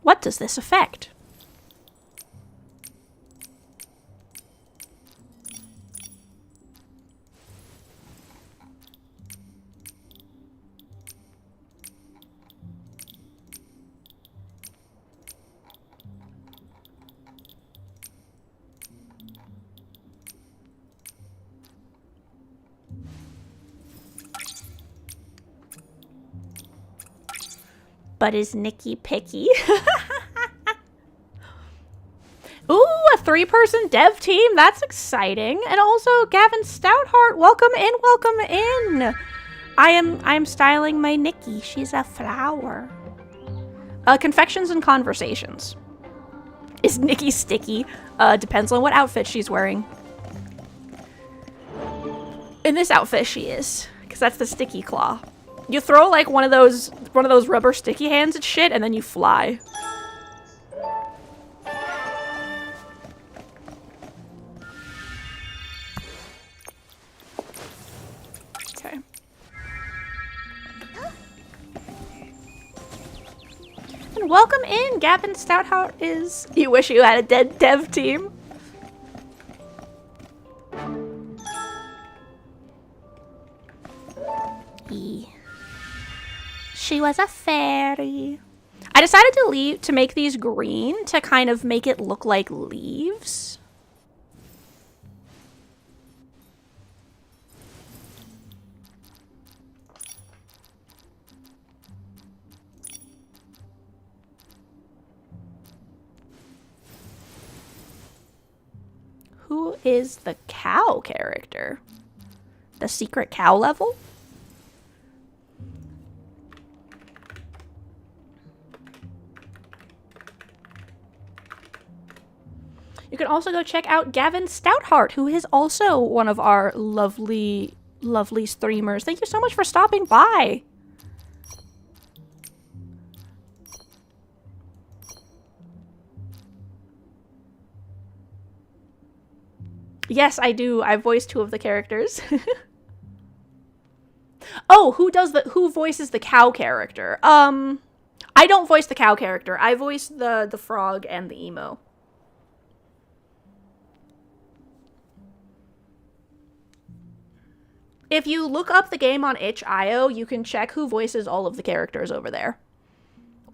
What does this affect? But is Nikki picky? Ooh, a 3-person dev team. That's exciting. And also Gavin Stoutheart. Welcome in, welcome in. I am styling my Nikki. She's a flower. Confections and conversations. Is Nikki sticky? Depends on what outfit she's wearing. In this outfit she is, because that's the sticky claw. You throw like one of those rubber sticky hands at shit and then you fly. Okay. And welcome in, Gavin Stoutheart is... You wish you had a dead dev team. She was a fairy. I decided to make these green to kind of make it look like leaves. Who is the cow character? The secret cow level? You can also go check out Gavin Stoutheart, who is also one of our lovely, lovely streamers. Thank you so much for stopping by. Yes, I do. I voiced 2 of the characters. Oh, who voices the cow character? I don't voice the cow character. I voice the frog and the emo. If you look up the game on itch.io, you can check who voices all of the characters over there.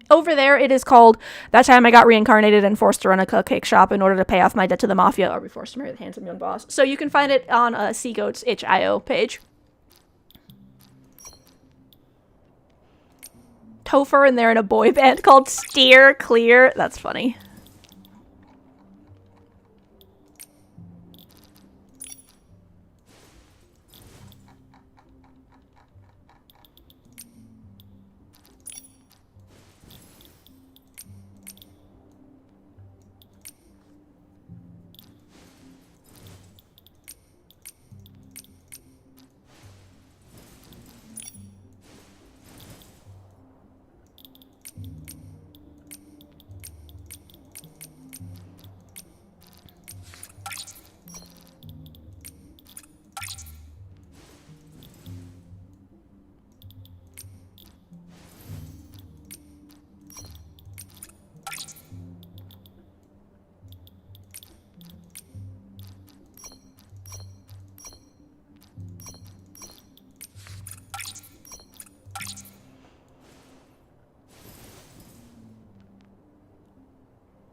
Over there, it is called That Time I Got Reincarnated and Forced to Run a Cupcake Shop in Order to Pay Off My Debt to the Mafia or Be Forced to Marry the Handsome Young Boss. So you can find it on Seagoat's itch.io page. Topher and they're in a boy band called Steer Clear. That's funny.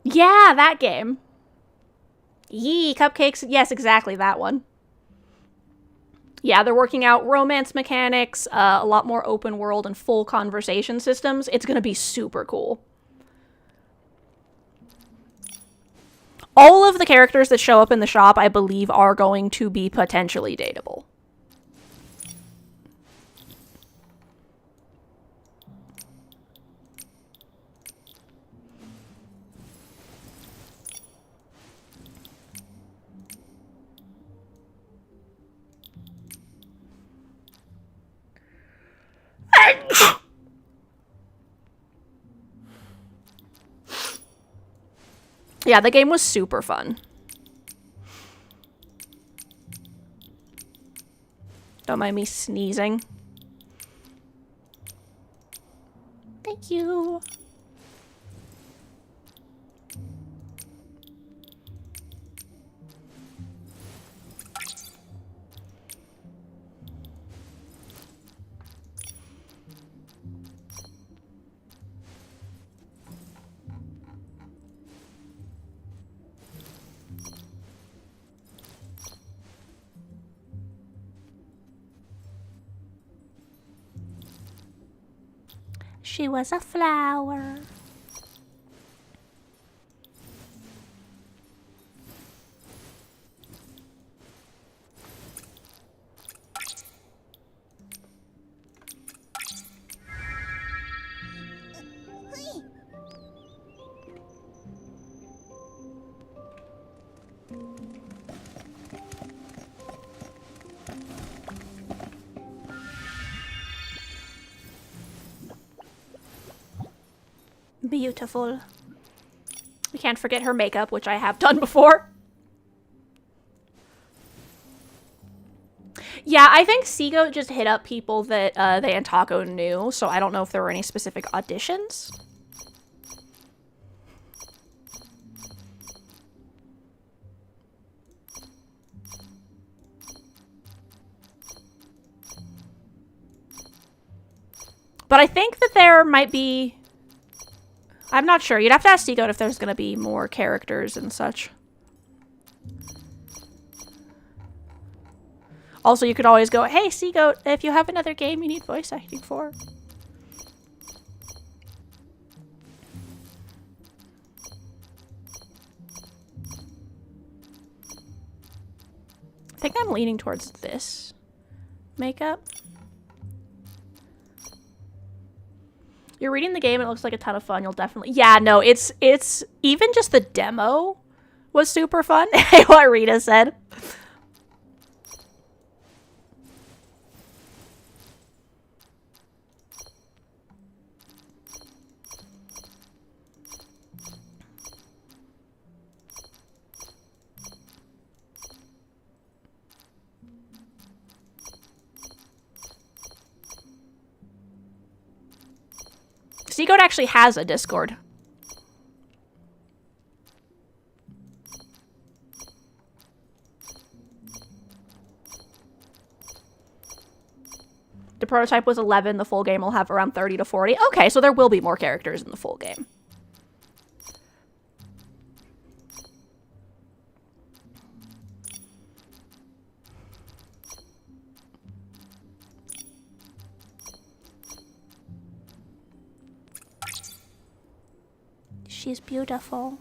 Yeah, that game. Yee, cupcakes. Yes, exactly, that one. Yeah, they're working out romance mechanics, a lot more open world and full conversation systems. It's gonna be super cool. All of the characters that show up in the shop, I believe, are going to be potentially dateable. Yeah, the game was super fun. Don't mind me sneezing. Thank you. She was a flower. Beautiful. We can't forget her makeup, which I have done before. Yeah, I think Seagoat just hit up people that they and Taco knew, so I don't know if there were any specific auditions. But I think that there might be... I'm not sure. You'd have to ask Seagoat if there's going to be more characters and such. Also, you could always go, hey, Seagoat, if you have another game you need voice acting for. I think I'm leaning towards this makeup. You're reading the game and it looks like a ton of fun. You'll definitely... Yeah, no, it's even just the demo was super fun. What Rita said. Seagoat actually has a Discord. The prototype was 11. The full game will have around 30 to 40. Okay, so there will be more characters in the full game. She's beautiful.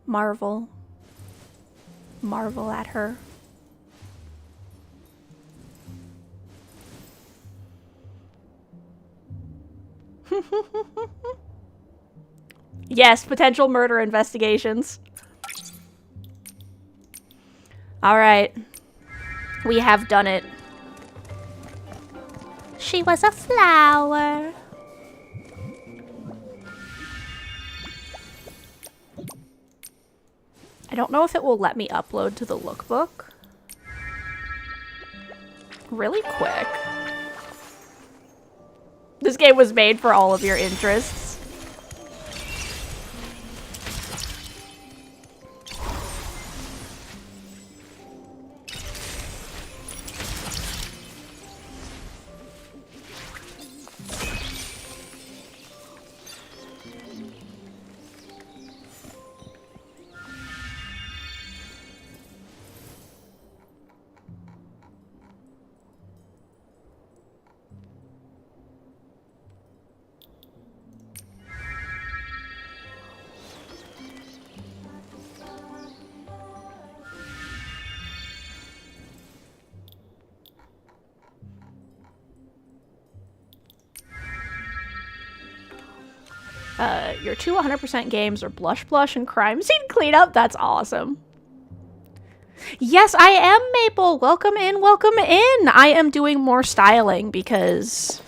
Marvel. Marvel at her. Yes, potential murder investigations. All right. We have done it. She was a flower. I don't know if it will let me upload to the lookbook. Really quick. This game was made for all of your interests. Your two 100% games are Blush Blush and Crime Scene Cleanup. That's awesome. Yes, I am, Maple. Welcome in, welcome in. I am doing more styling because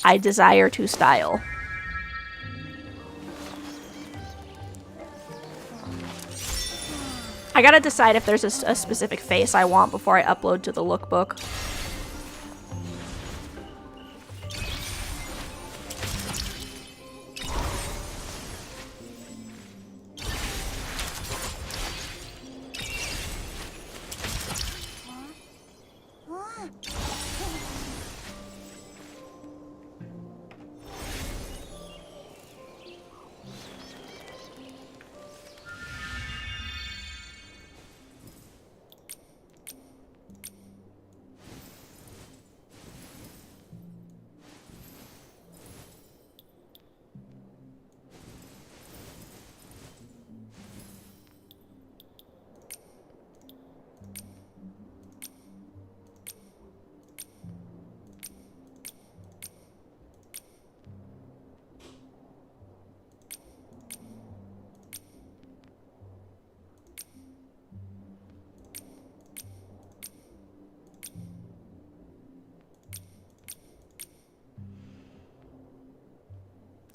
I desire to style. I gotta decide if there's a specific face I want before I upload to the lookbook.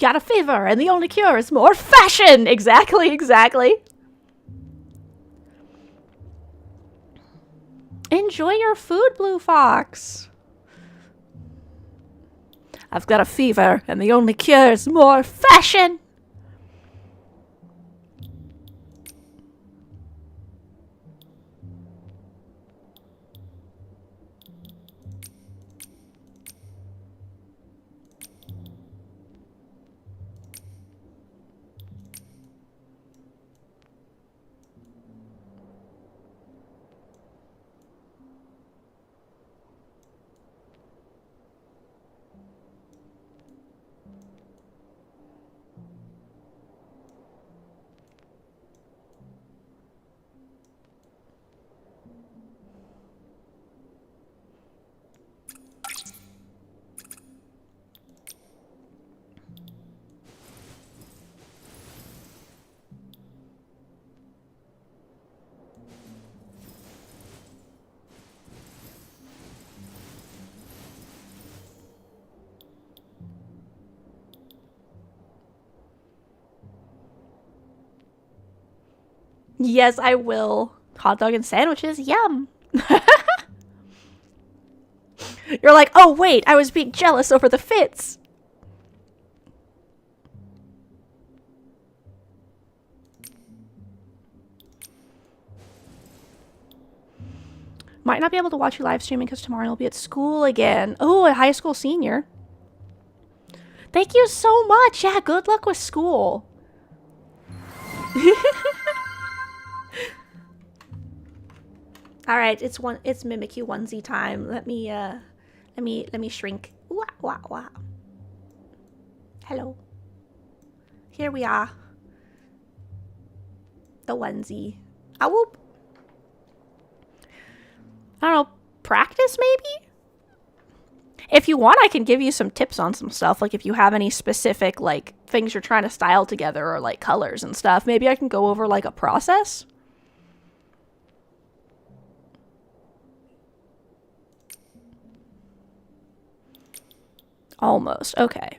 Got a fever, and the only cure is more fashion! Exactly, exactly. Enjoy your food, Blue Fox. I've got a fever, and the only cure is more fashion! Yes, I will. Hot dog and sandwiches, yum. You're like, oh wait, I was being jealous over the fits. Might not be able to watch you live streaming because tomorrow you'll be at school again. Oh, a high school senior. Thank you so much. Yeah, good luck with school. All right, it's Mimikyu onesie time. Let me shrink. Wah, wah, wah. Hello. Here we are. The onesie. Ah, whoop. I don't know, practice maybe? If you want, I can give you some tips on some stuff. Like if you have any specific like things you're trying to style together or like colors and stuff, maybe I can go over like a process. Almost. Okay.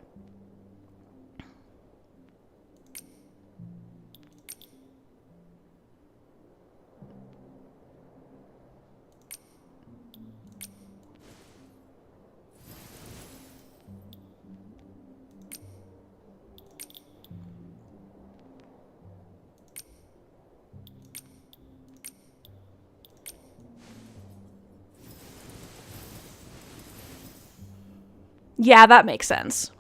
Yeah, that makes sense.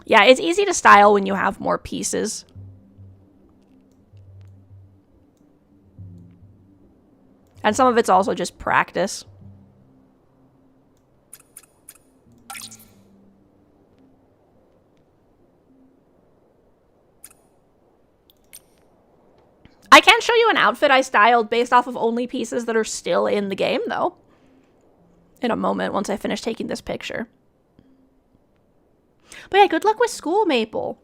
Yeah, it's easy to style when you have more pieces. And some of it's also just practice. I can show you an outfit I styled based off of only pieces that are still in the game, though. In a moment, once I finish taking this picture. But yeah, good luck with school, Maple.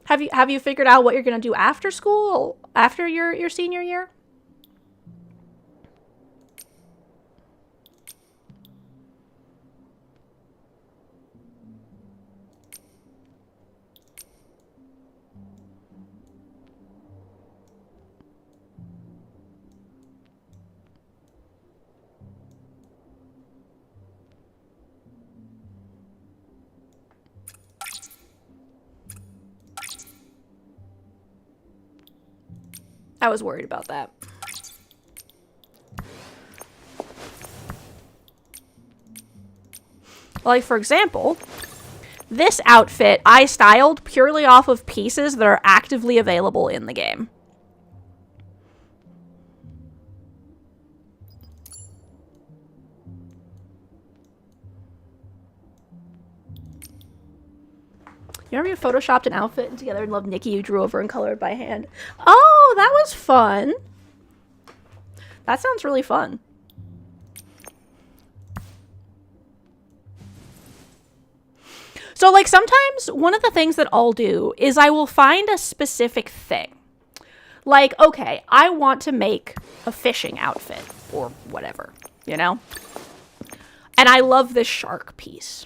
Have you figured out what you're gonna do after school? After your senior year? I was worried about that. Like, for example, this outfit I styled purely off of pieces that are actively available in the game. You remember you photoshopped an outfit together and loved Nikki you drew over and colored by hand? Oh, that was fun. That sounds really fun. So, like, sometimes one of the things that I'll do is I will find a specific thing. Like, okay, I want to make a fishing outfit or whatever, you know? And I love this shark piece.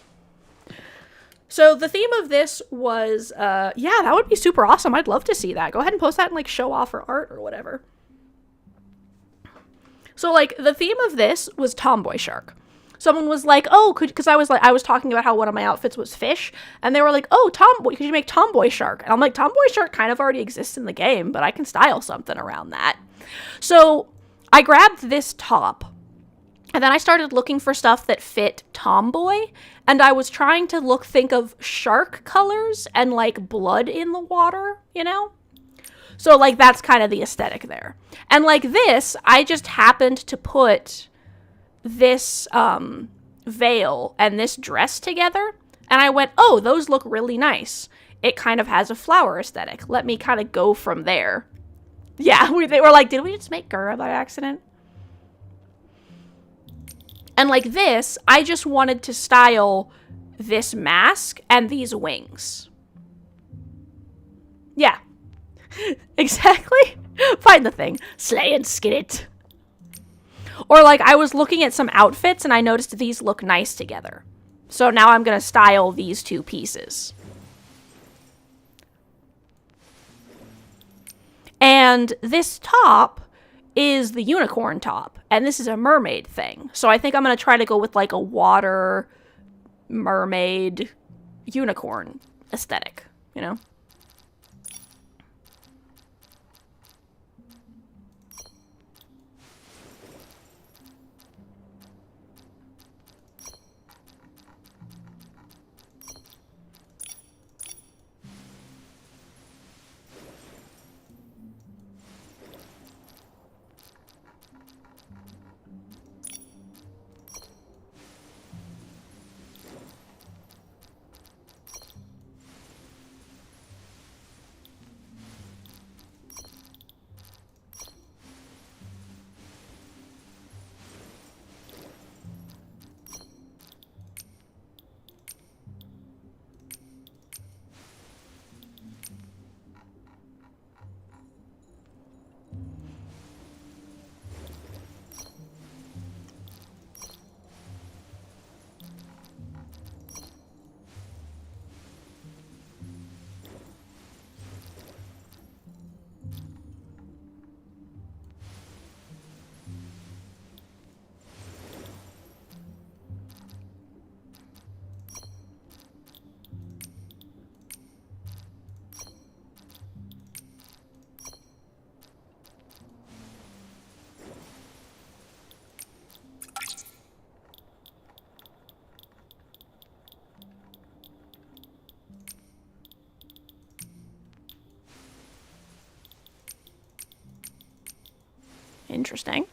So the theme of this was, yeah, that would be super awesome. I'd love to see that. Go ahead and post that and, like, show off or art or whatever. So, like, the theme of this was tomboy shark. Someone was like, oh, because I was talking about how one of my outfits was fish, and they were like, oh, tomboy, could you make tomboy shark? And I'm like, tomboy shark kind of already exists in the game, but I can style something around that. So I grabbed this top, and then I started looking for stuff that fit tomboy, and I was trying to think of shark colors and, like, blood in the water, you know? So, like, that's kind of the aesthetic there. And, like, this, I just happened to put this veil and this dress together, and I went, oh, those look really nice. It kind of has a flower aesthetic. Let me kind of go from there. Yeah, they were like, did we just make Gura by accident? And like this, I just wanted to style this mask and these wings. Yeah. Exactly. Find the thing. Slay and skin it. Or, like, I was looking at some outfits, and I noticed these look nice together. So now I'm going to style these two pieces. And this top is the unicorn top, and this is a mermaid thing. So I think I'm going to try to go with, like, a water, mermaid, unicorn aesthetic, you know? Interesting.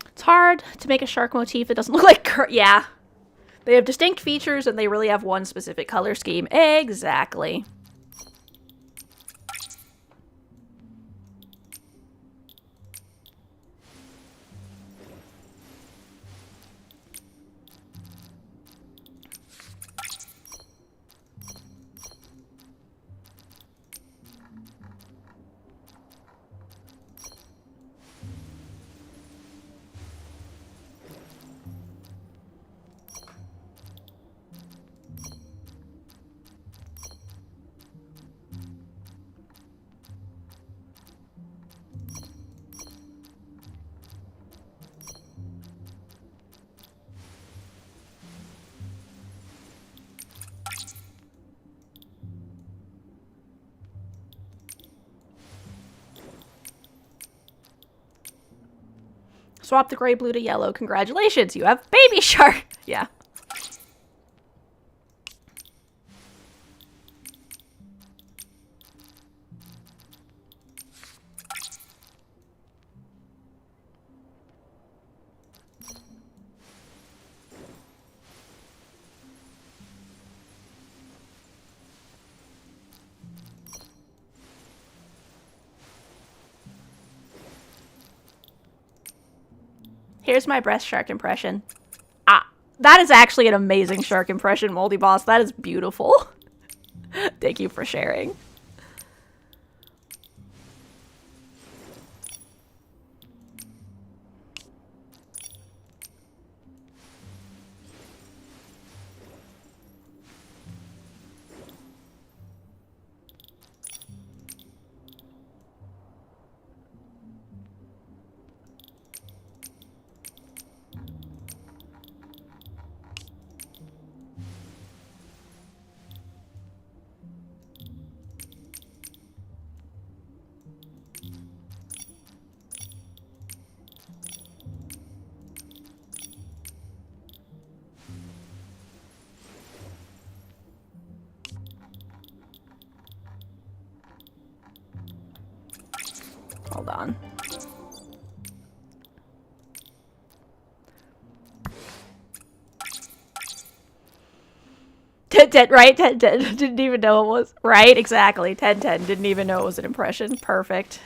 It's hard to make a shark motif that doesn't look like yeah. They have distinct features and they really have one specific color scheme. Exactly. Swap the gray blue to yellow. Congratulations, you have baby shark. Yeah. Here's my breast shark impression. Ah, that is actually an amazing shark impression, Moldy Boss. That is beautiful. Thank you for sharing. Hold on. Right? 10 didn't even know it was. Right? Exactly. 10 didn't even know it was an impression. Perfect.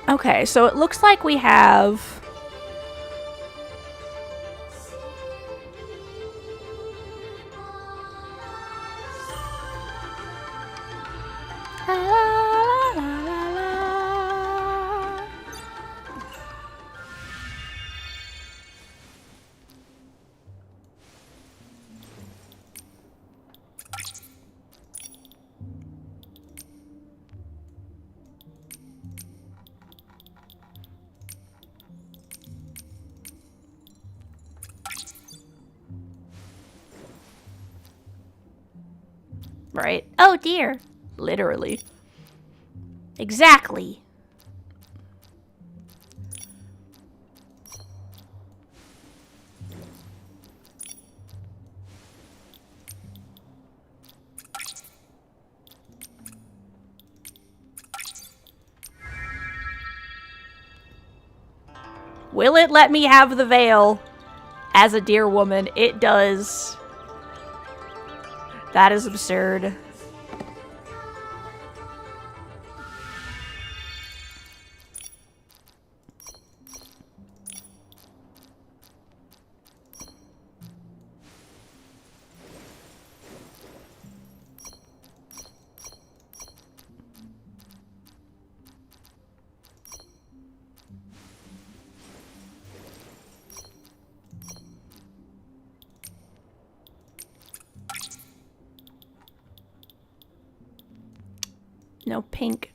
Okay, so it looks like we have... Right? Oh dear. Literally. Exactly. Will it let me have the veil? As a dear woman, it does. That is absurd. No pink.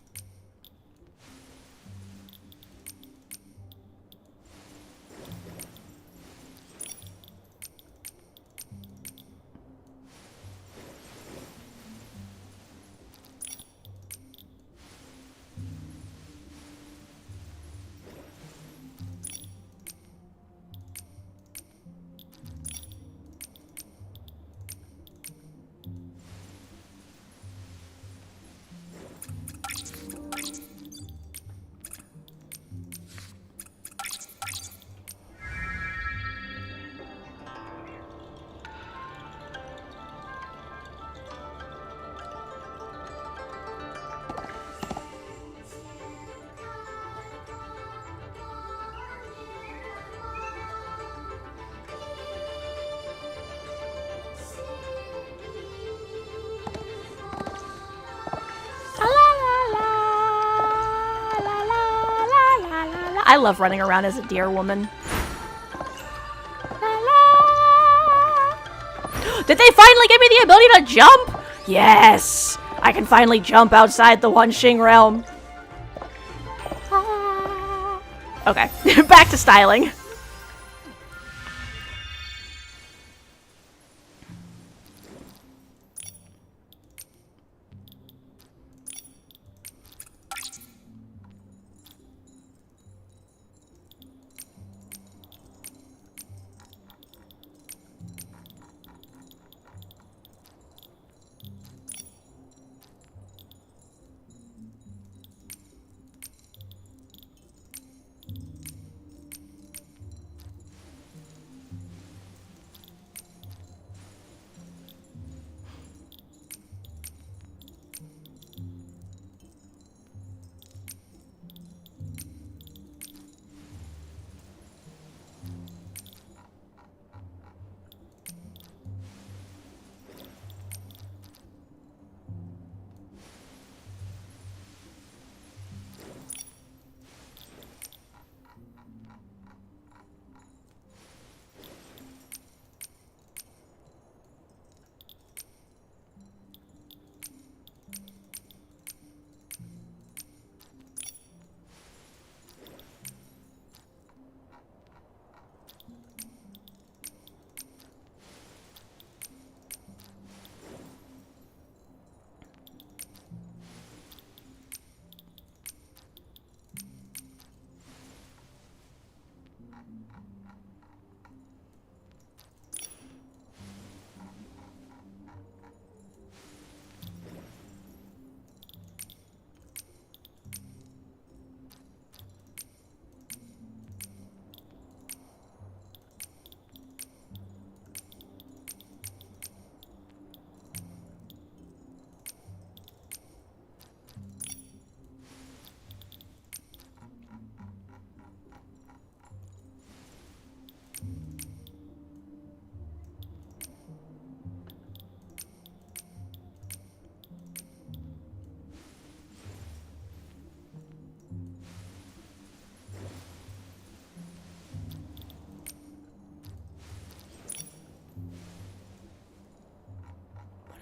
I love running around as a deer woman. Did they finally give me the ability to jump? Yes! I can finally jump outside the One Xing realm. Okay, back to styling.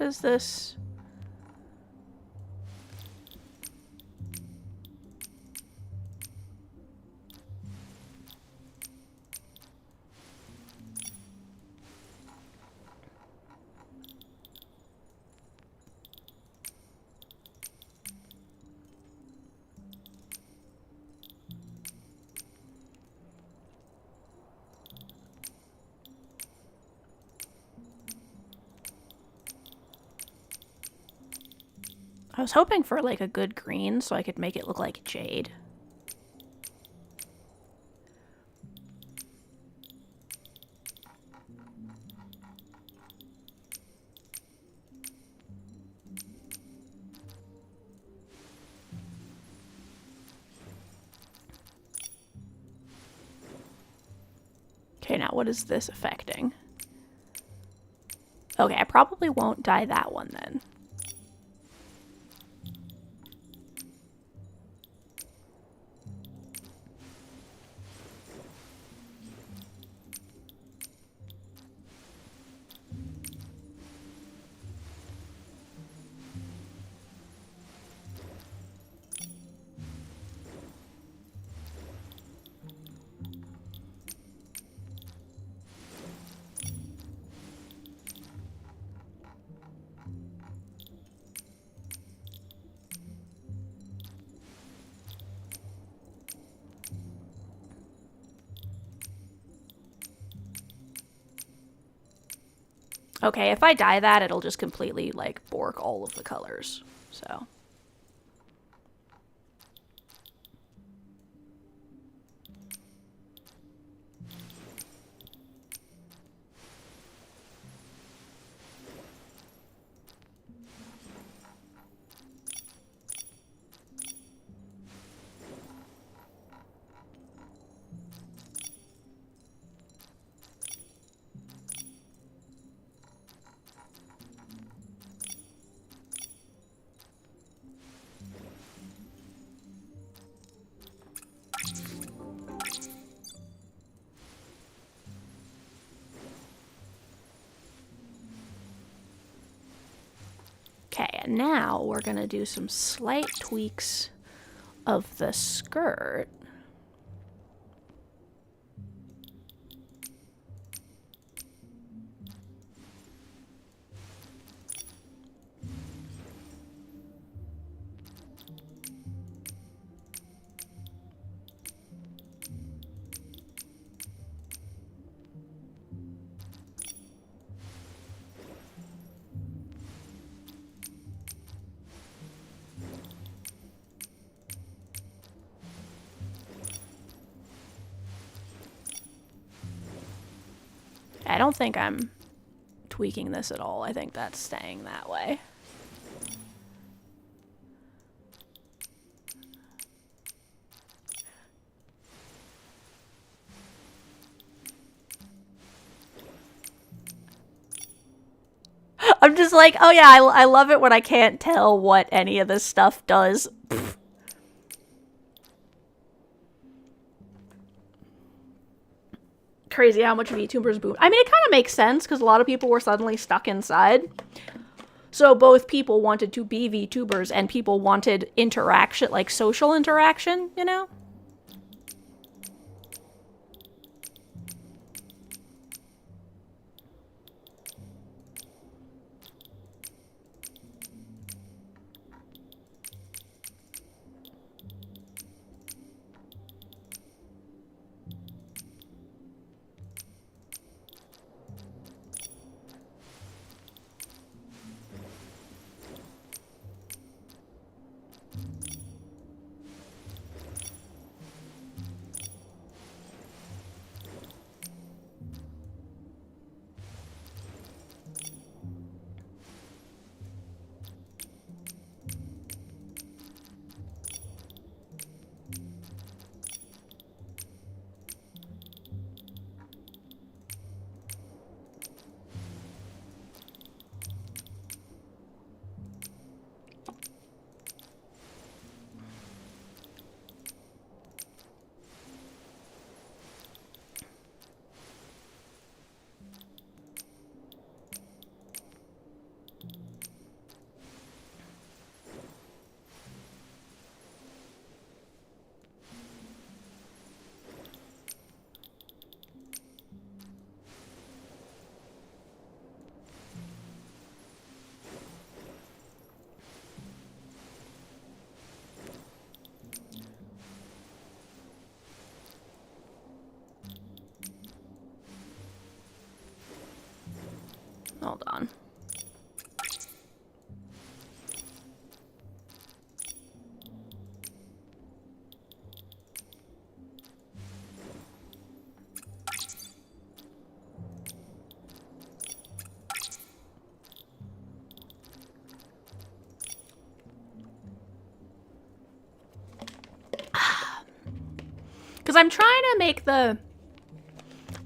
What is this? I was hoping for like a good green so I could make it look like jade. Okay, now what is this affecting? Okay, I probably won't dye that one then. Okay, if I dye that, it'll just completely, like, bork all of the colors, so. Okay, and now we're gonna do some slight tweaks of the skirt. I don't think I'm tweaking this at all. I think that's staying that way. I'm just like, oh yeah, I love it when I can't tell what any of this stuff does. Pfft. Crazy how much VTubers boom. I mean, it kind of makes sense because a lot of people were suddenly stuck inside. So both people wanted to be VTubers and people wanted interaction, like social interaction, you know? Hold on. Because I'm trying to make the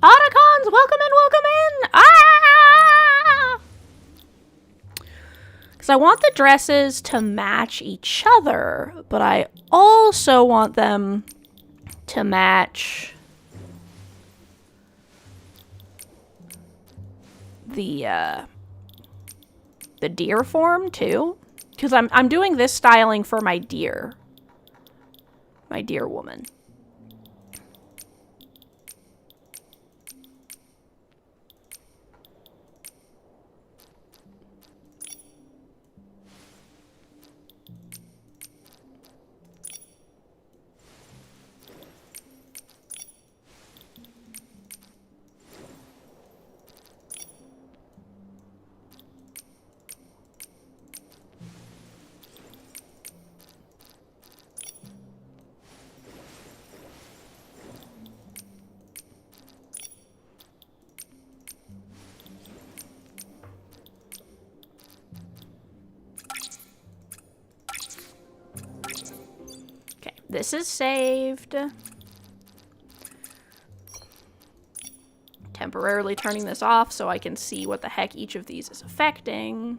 Otacons, welcome in! Ah! Because I want the dresses to match each other, but I also want them to match the deer form too. Because I'm doing this styling for my deer woman. This is saved. Temporarily turning this off so I can see what the heck each of these is affecting.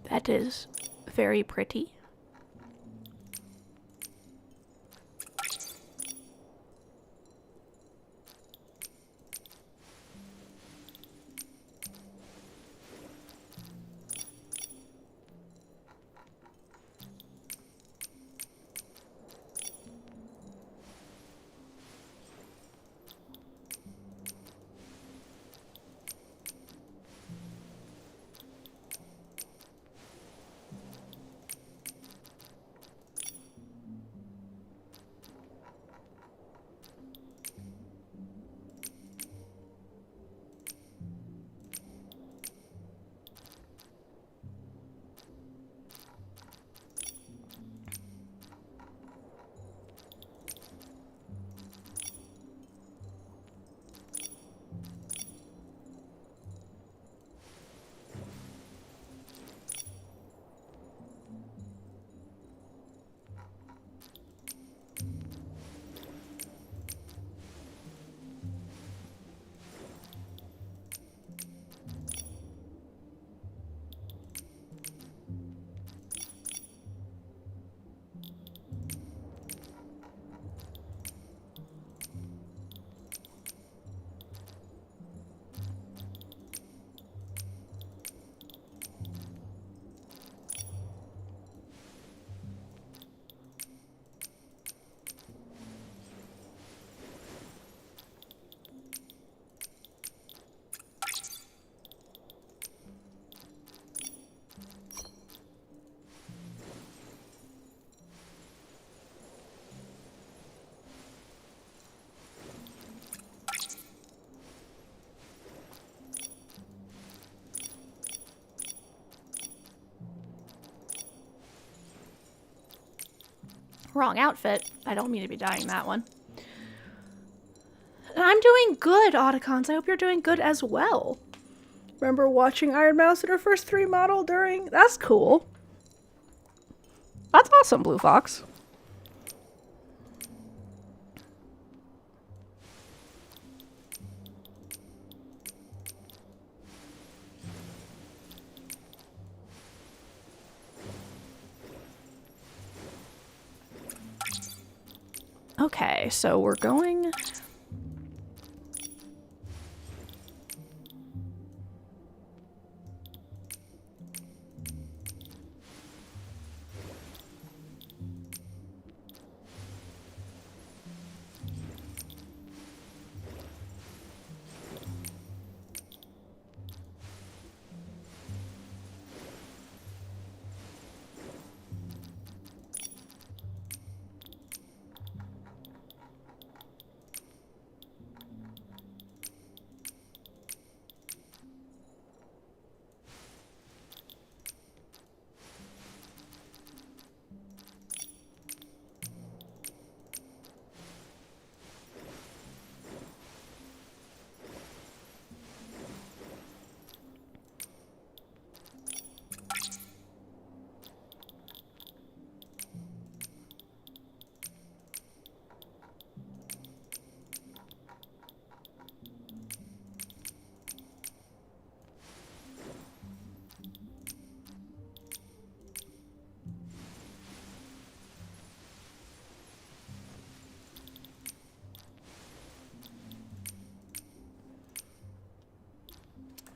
That is very pretty. Wrong outfit. I don't mean to be dyeing that one. I'm doing good, Otacons. I hope you're doing good as well. Remember watching Iron Mouse in her first 3 model during... That's cool. That's awesome, Blue Fox. Okay, so we're going...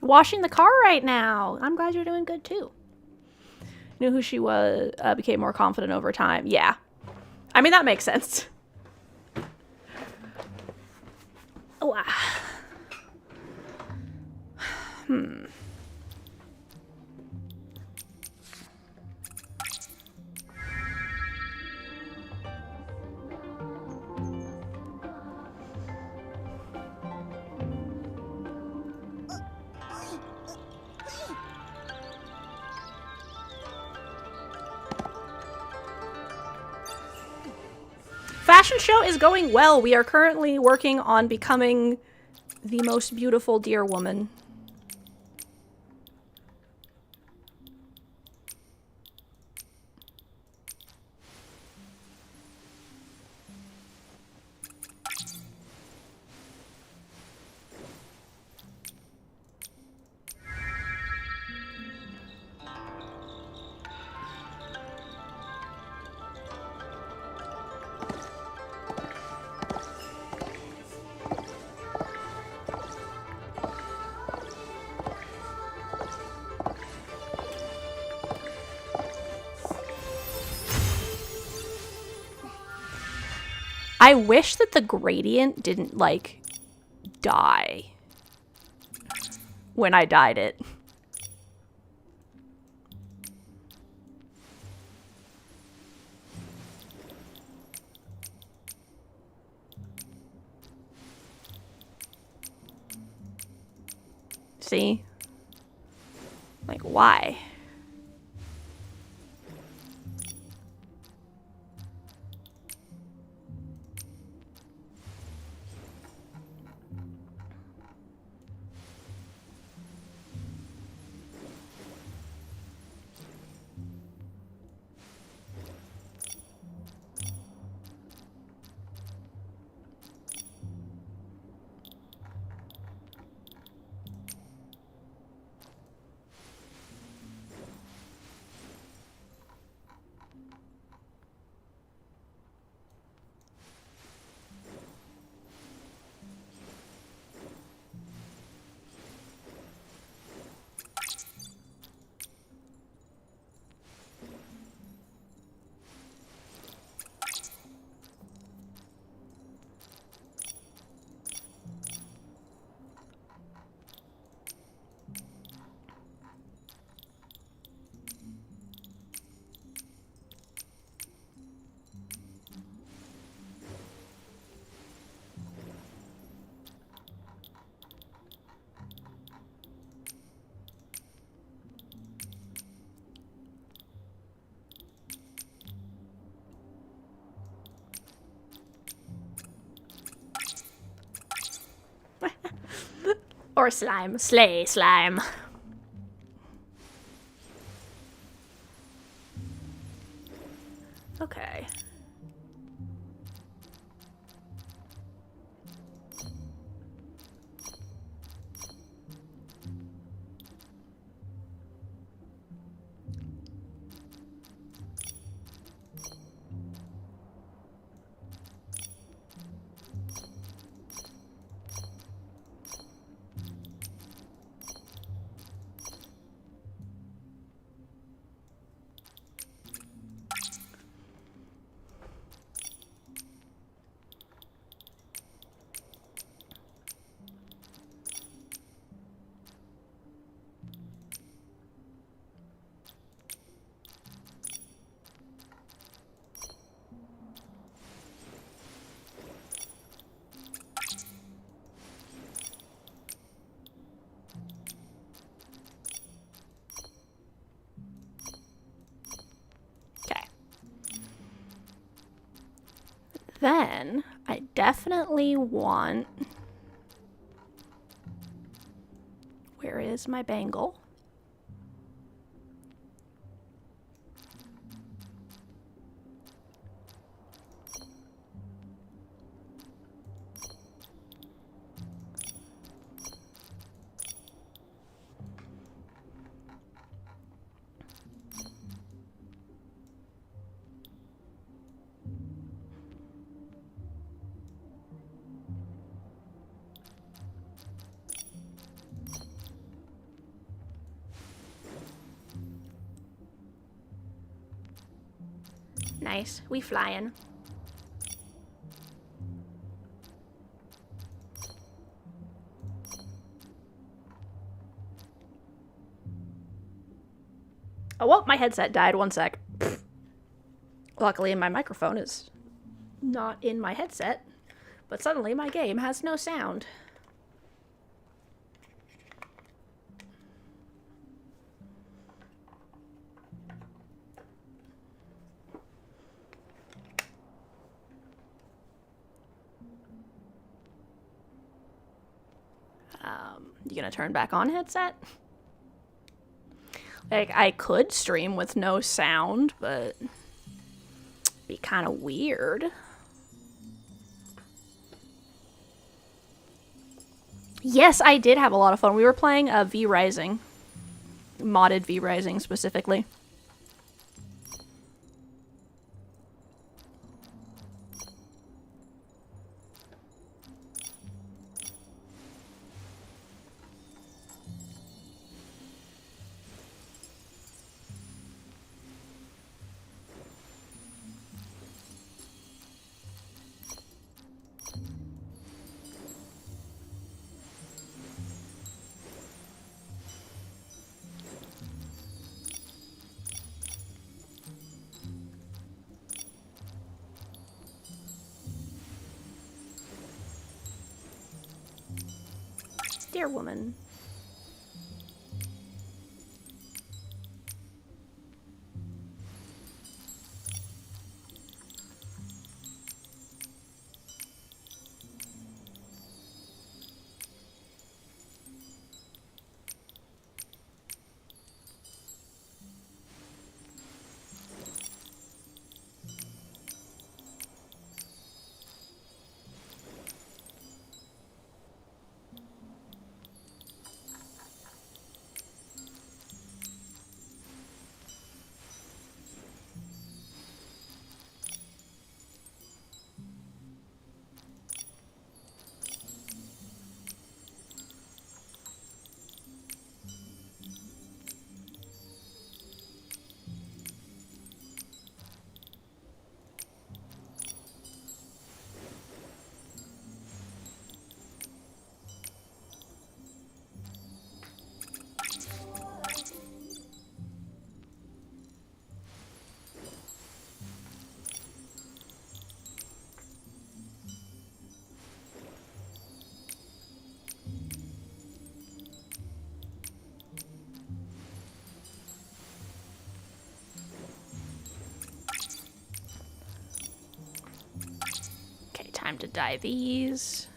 Washing the car right now. I'm glad you're doing good too. Knew who she was, became more confident over time. Yeah. I mean, that makes sense. Oh, Fashion show is going well. We are currently working on becoming the most beautiful deer woman. I wish that the gradient didn't, like, die when I dyed it. See? Like, why? Or slime. Slay slime. Okay. then I definitely want... Where is my bangle? Nice. We flying. Oh, well, my headset died. One sec. Luckily, my microphone is not in my headset, but suddenly my game has no sound. You gonna turn back on headset? Like, I could stream with no sound, but it'd be kind of weird. Yes, I did have a lot of fun. We were playing V Rising. Modded V Rising specifically. Dear woman. Time to dye these.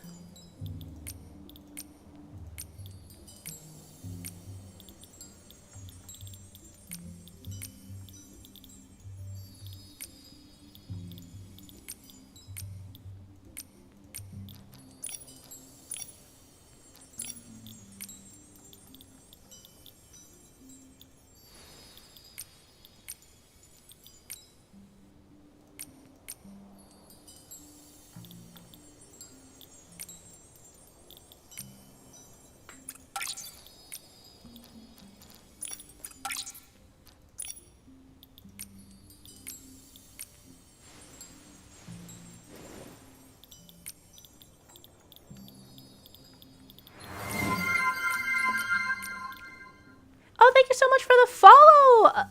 Oh, thank you so much for the follow.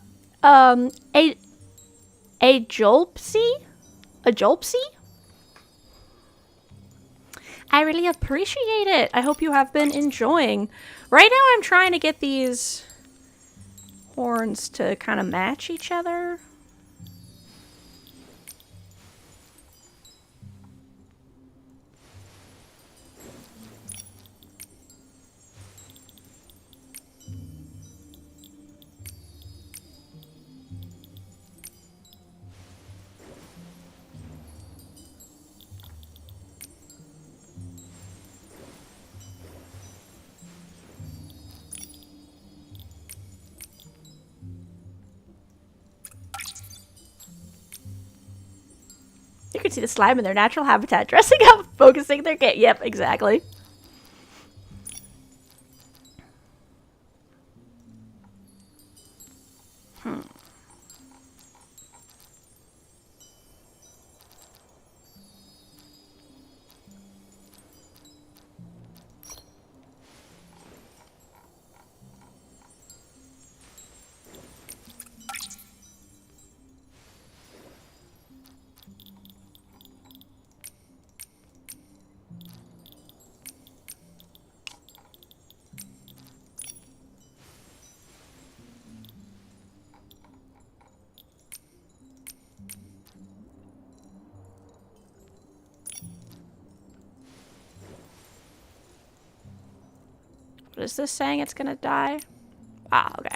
A Jolpsy? A Jolpsy? I really appreciate it. I hope you have been enjoying. Right now I'm trying to get these horns to kind of match each other. You can see the slime in their natural habitat, dressing up, focusing their game. Yep, exactly. What is this saying? It's gonna die? Ah, okay.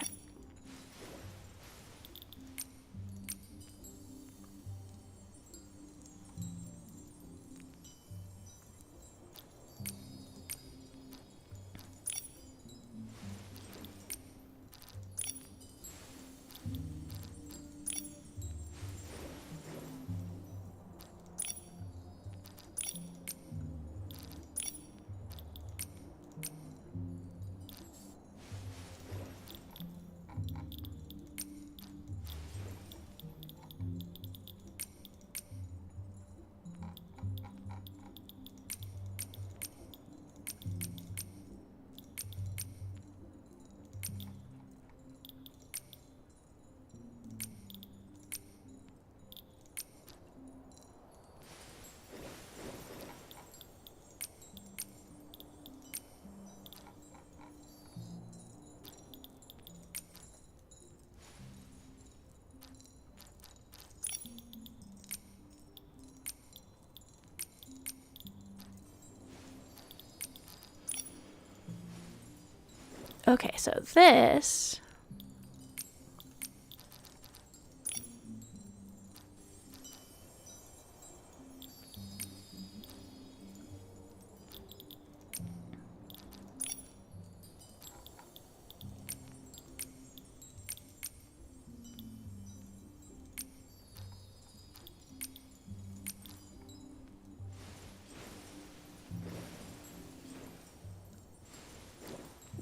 Okay, so this...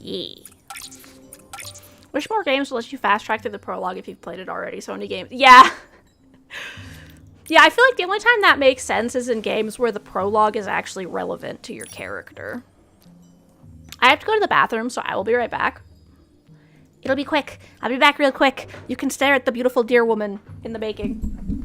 Yeah. Wish more games will let you fast track through the prologue if you've played it already. So many games. Yeah. Yeah, I feel like the only time that makes sense is in games where the prologue is actually relevant to your character. I have to go to the bathroom, so I will be right back. It'll be quick. I'll be back real quick. You can stare at the beautiful deer woman in the baking.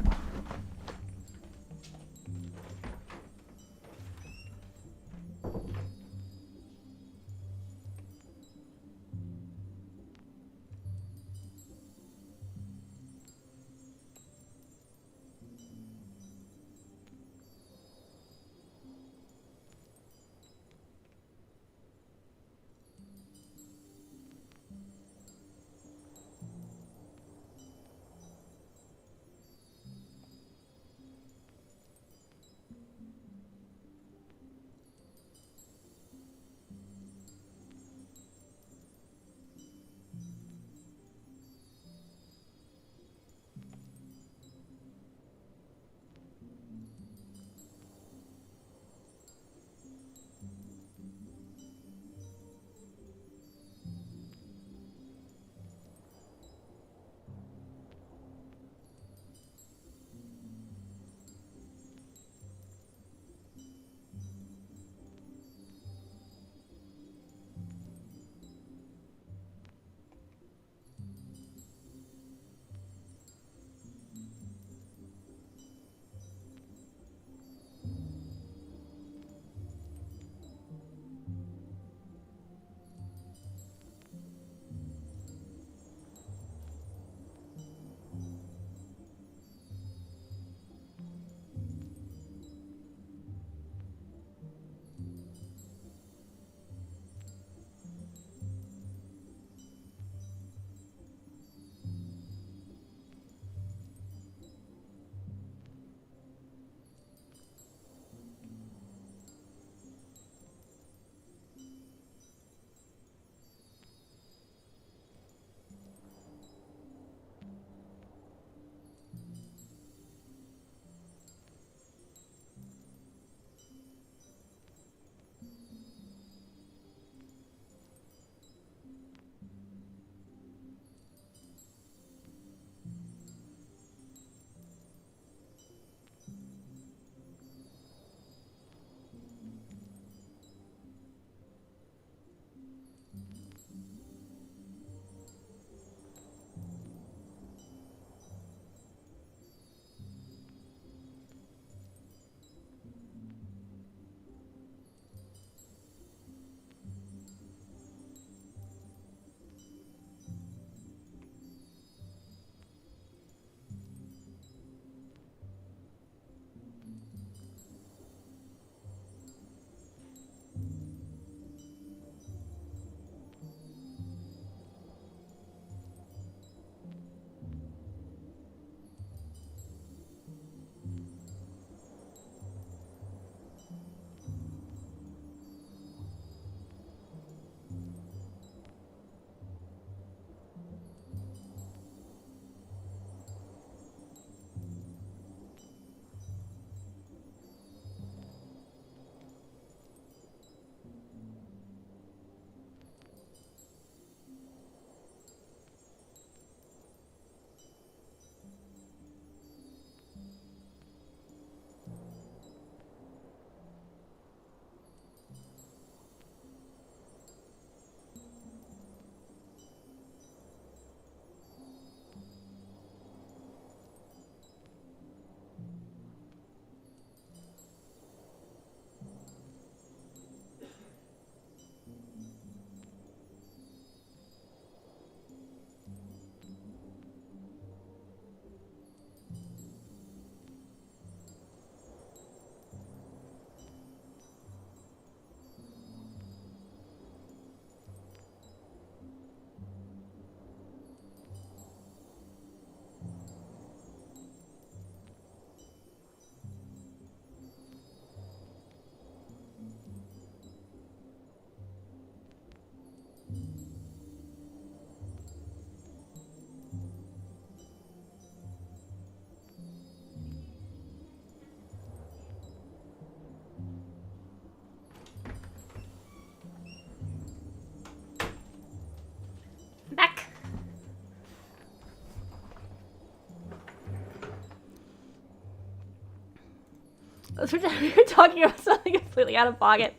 You're talking about something completely out of pocket.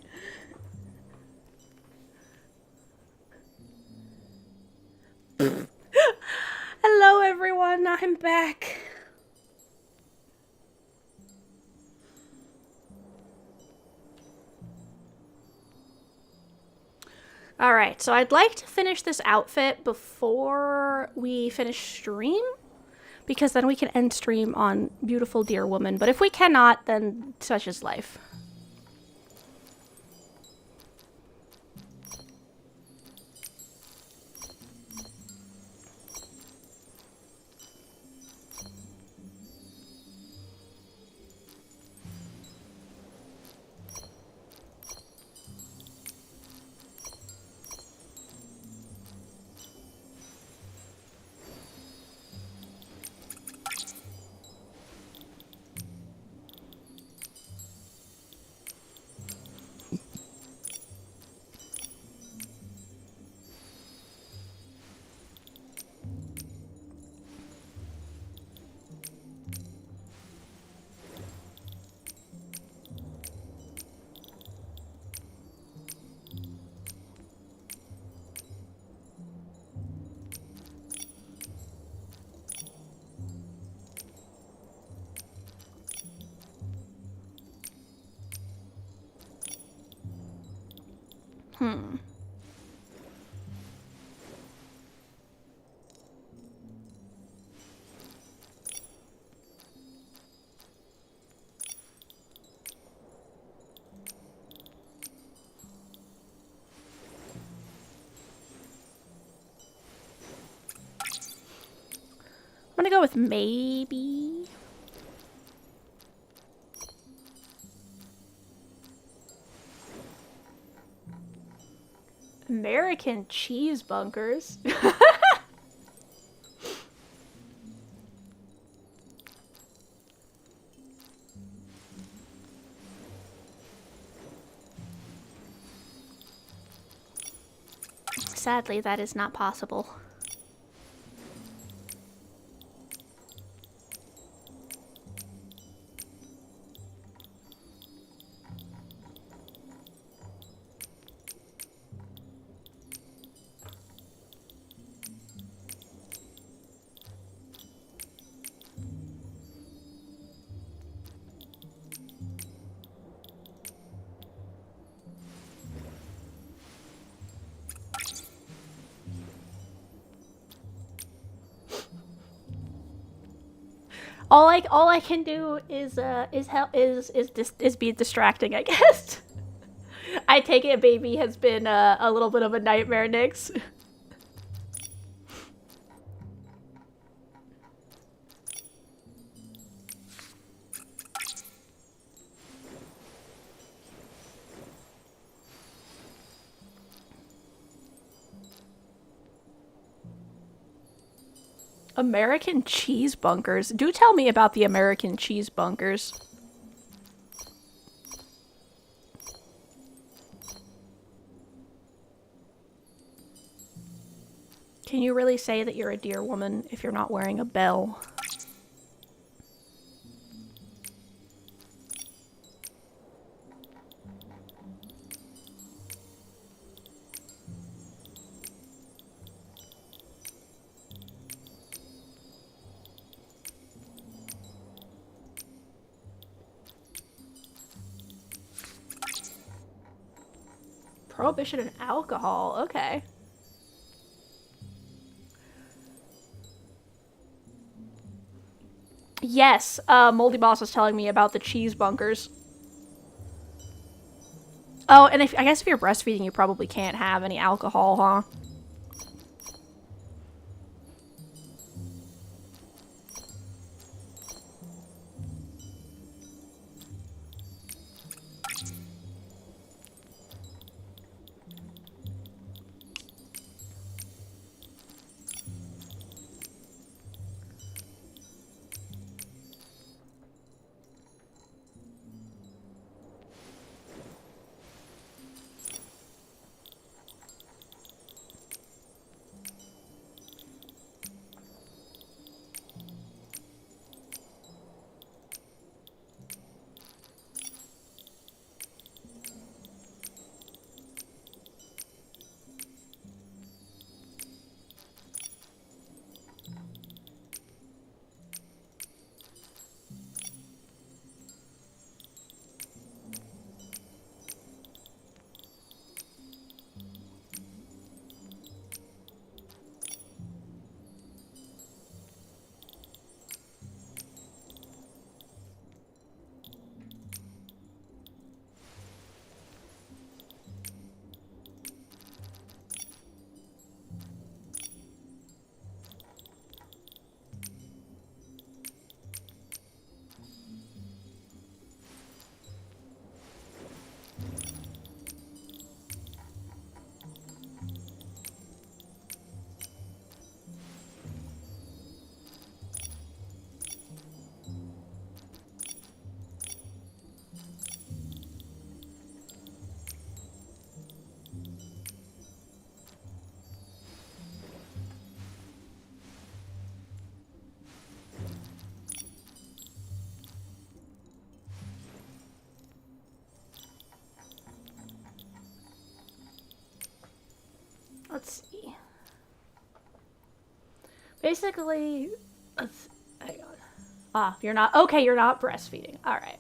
Hello everyone, I'm back. Alright, so I'd like to finish this outfit before we finish stream, because then we can end stream on beautiful dear woman, but if we cannot, then such is life. I'm gonna go with maybe. American cheese bunkers. Sadly, that is not possible. All I can do is be distracting, I guess. I take it baby has been a little bit of a nightmare, Nyx. American cheese bunkers. Do tell me about the American cheese bunkers. Can you really say that you're a dear woman if you're not wearing a bell? Prohibition in alcohol, okay. Yes, Moldy Boss was telling me about the cheese bunkers. Oh, and I guess if you're breastfeeding, you probably can't have any alcohol, huh? Let's see. Basically, hang on. Ah, you're not, okay, you're not breastfeeding. All right.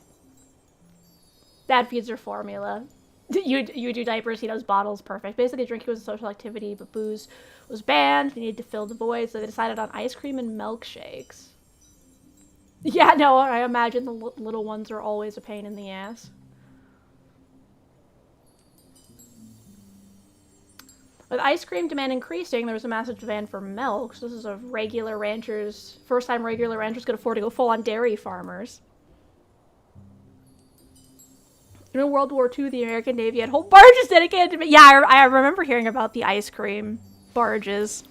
Dad feeds her formula. You do diapers, he does bottles, perfect. Basically, drinking was a social activity, but booze was banned. You needed to fill the void, so they decided on ice cream and milkshakes. Yeah, no, I imagine the little ones are always a pain in the ass. With ice cream demand increasing, there was a massive demand for milk. So this is a regular ranchers, first time regular ranchers could afford to go full on dairy farmers. In World War II, the American Navy had whole barges dedicated to... Yeah, I remember hearing about the ice cream barges.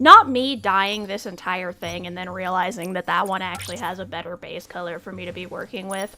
Not me dyeing this entire thing and then realizing that that one actually has a better base color for me to be working with.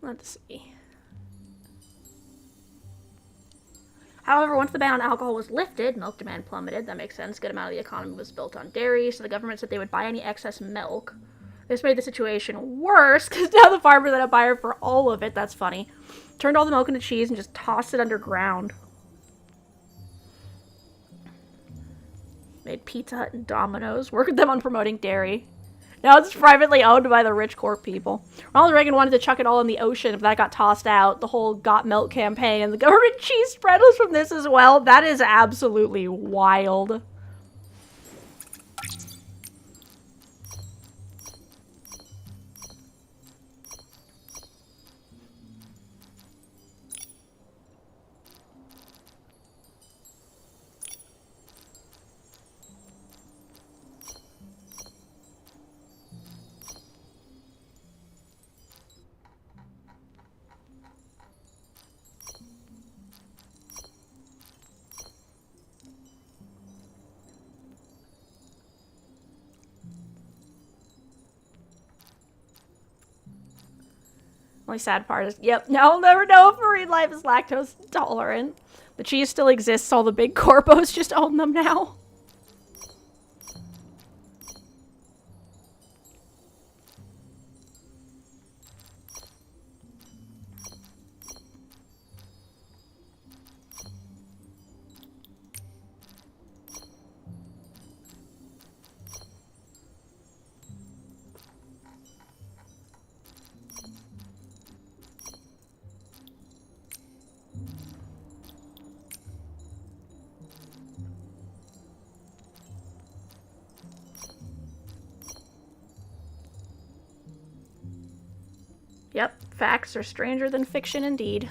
Let's see. However, once the ban on alcohol was lifted, milk demand plummeted. That makes sense. A good amount of the economy was built on dairy, so the government said they would buy any excess milk. This made the situation worse, because now the farmers had to buy for all of it. That's funny. Turned all the milk into cheese and just tossed it underground. Made Pizza Hut and Domino's. Worked with them on promoting dairy. Now it's privately owned by the rich corp people. Ronald Reagan wanted to chuck it all in the ocean if that got tossed out. The whole Got Milk campaign and the government cheese spread was from this as well. That is absolutely wild. Only sad part is, yep, now I'll never know if marine life is lactose intolerant. The cheese still exists, all the big corpos just own them now. Yep, facts are stranger than fiction indeed.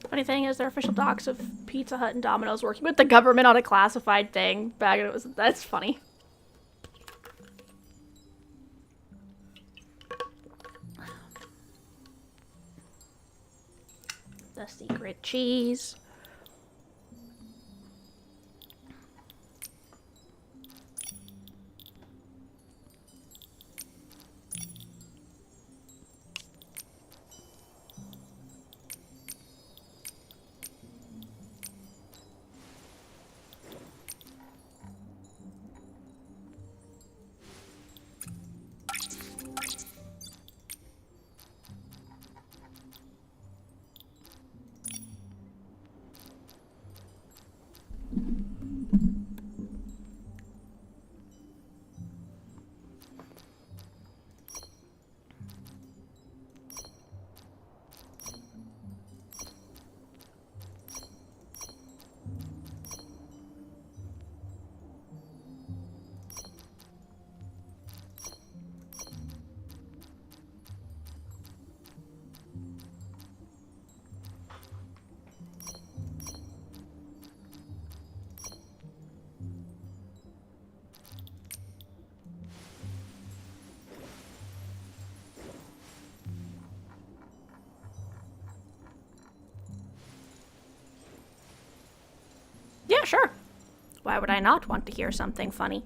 Funny thing is, there are official docs of Pizza Hut and Domino's working with the government on a classified thing. Back it was that's funny. The secret cheese. Yeah, sure. Why would I not want to hear something funny?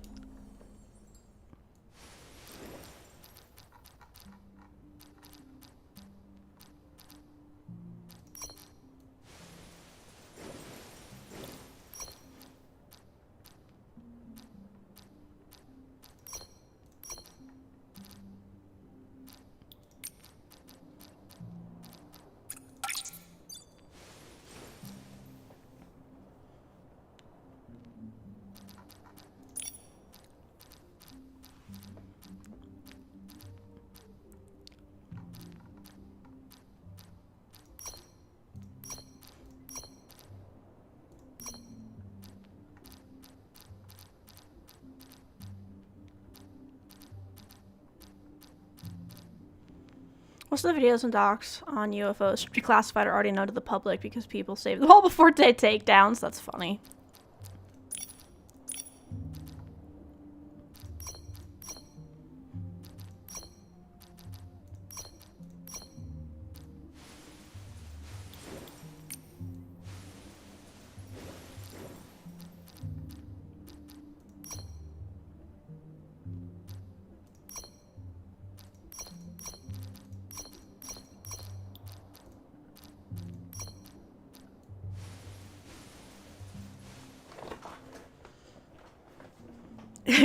Most of the videos and docs on UFOs declassified are already known to the public because people save them all before they takedowns. That's funny.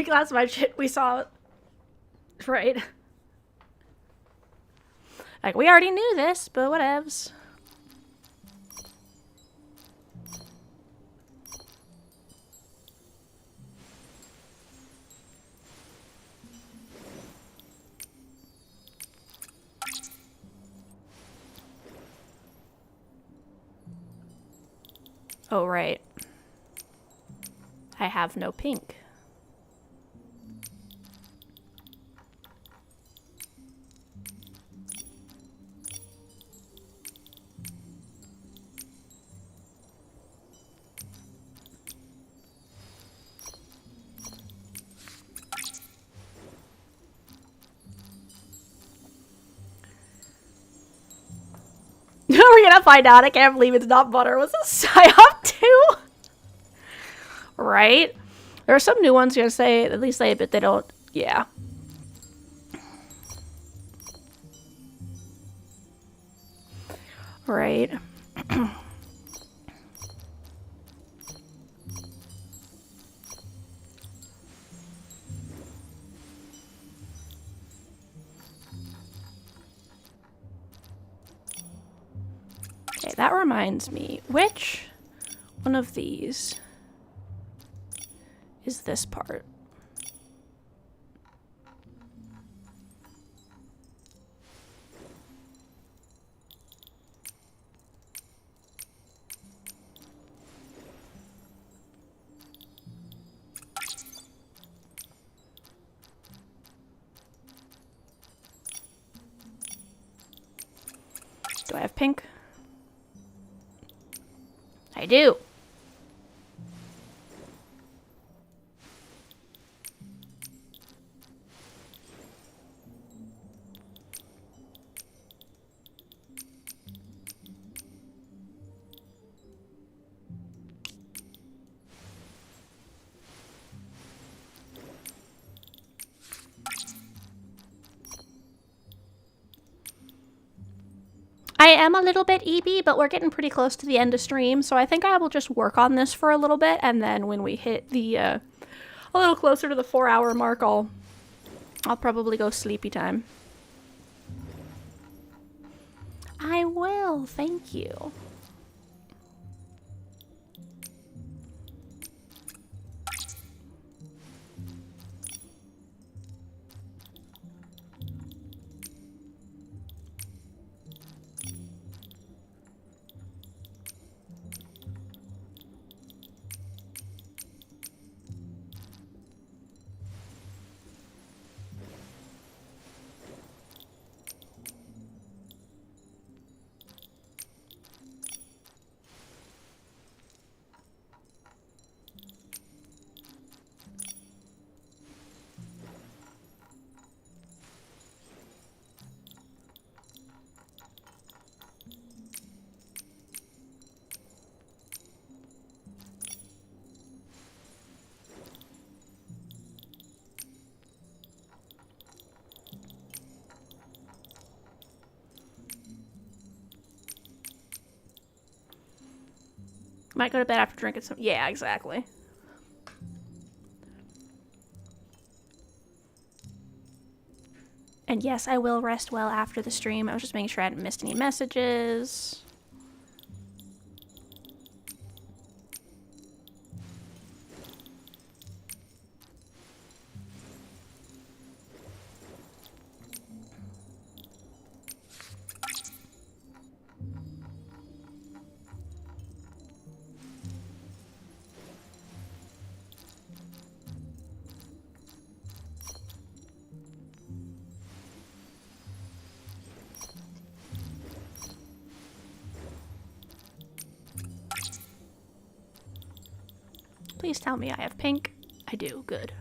That's my shit. We saw it. Right. Like, we already knew this, but whatevs. Oh, right. I have no pink. We're gonna find out. I can't believe it's not butter. What's this psyop too? Right? There are some new ones gonna say, at least they, but they don't. Yeah. Right. Okay, that reminds me. Which one of these is this part? Do I have pink? I do. I am a little bit EB, but we're getting pretty close to the end of stream, so I think I will just work on this for a little bit, and then when we hit the, a little closer to the 4-hour mark, I'll probably go sleepy time. I will, thank you. Might go to bed after drinking some. Yeah, exactly. And yes, I will rest well after the stream. I was just making sure I hadn't missed any messages. Please tell me I have pink. I do. Good.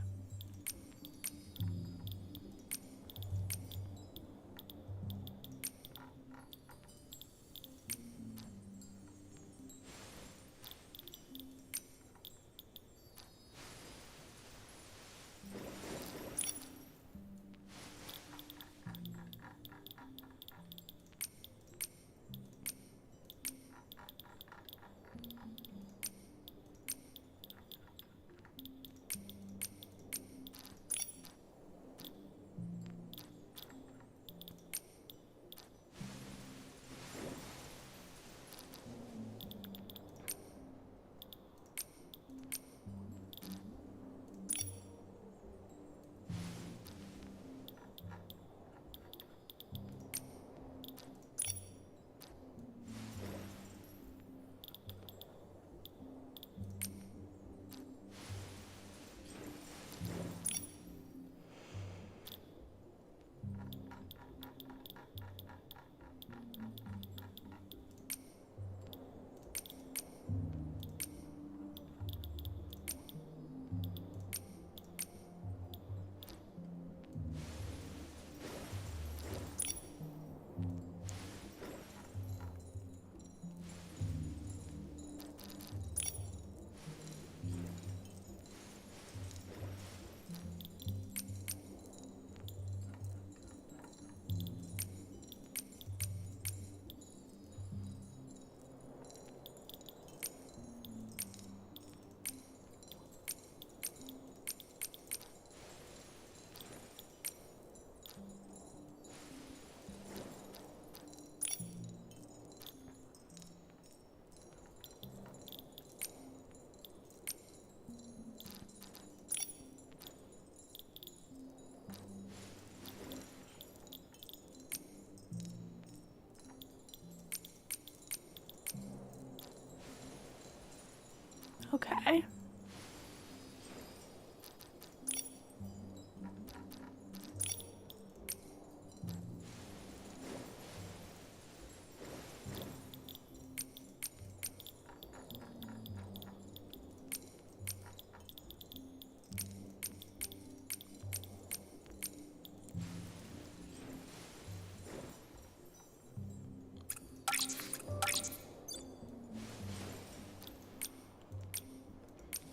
Okay.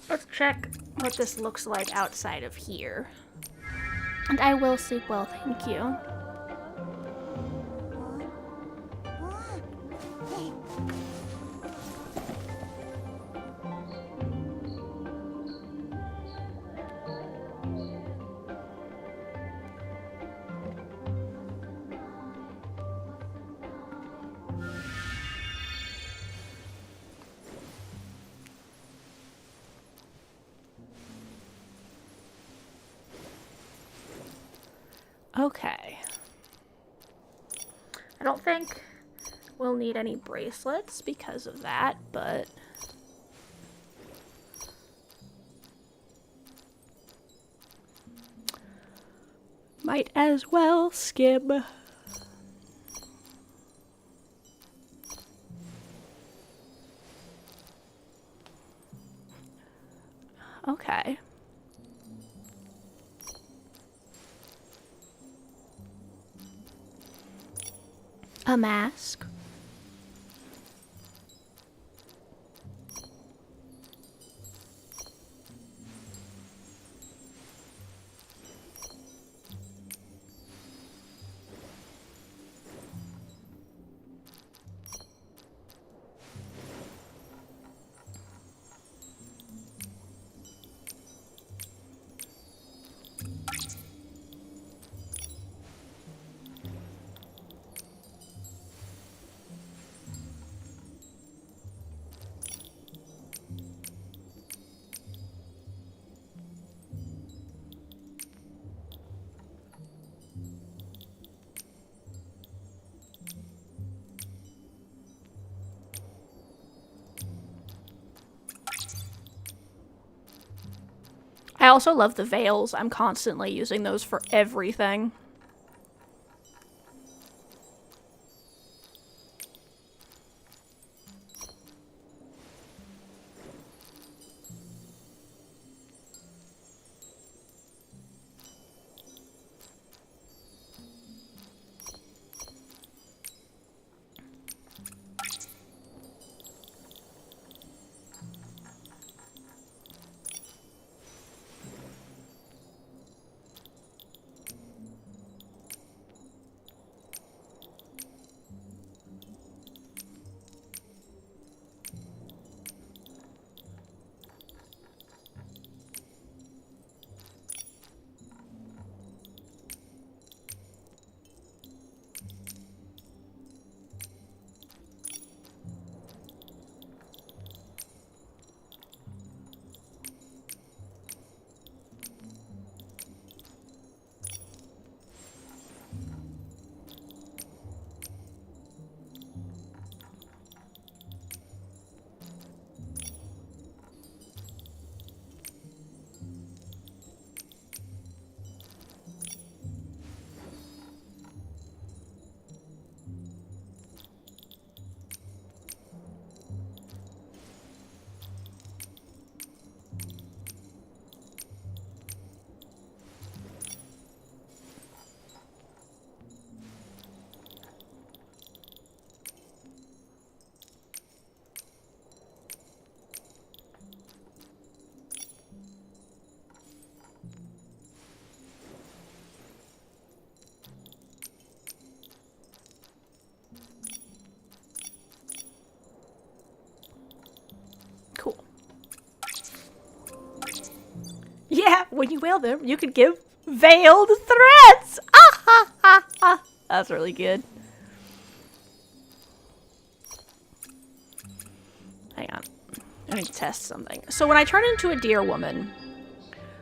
Let's check what this looks like outside of here. And I will sleep well, thank you. Okay. I don't think we'll need any bracelets because of that, but might as well skim. Okay. A mask. I also love the veils. I'm constantly using those for everything. When you wail them, you can give veiled threats. Ah ha ha ha. That's really good. Hang on. I need to test something. So when I turn into a deer woman,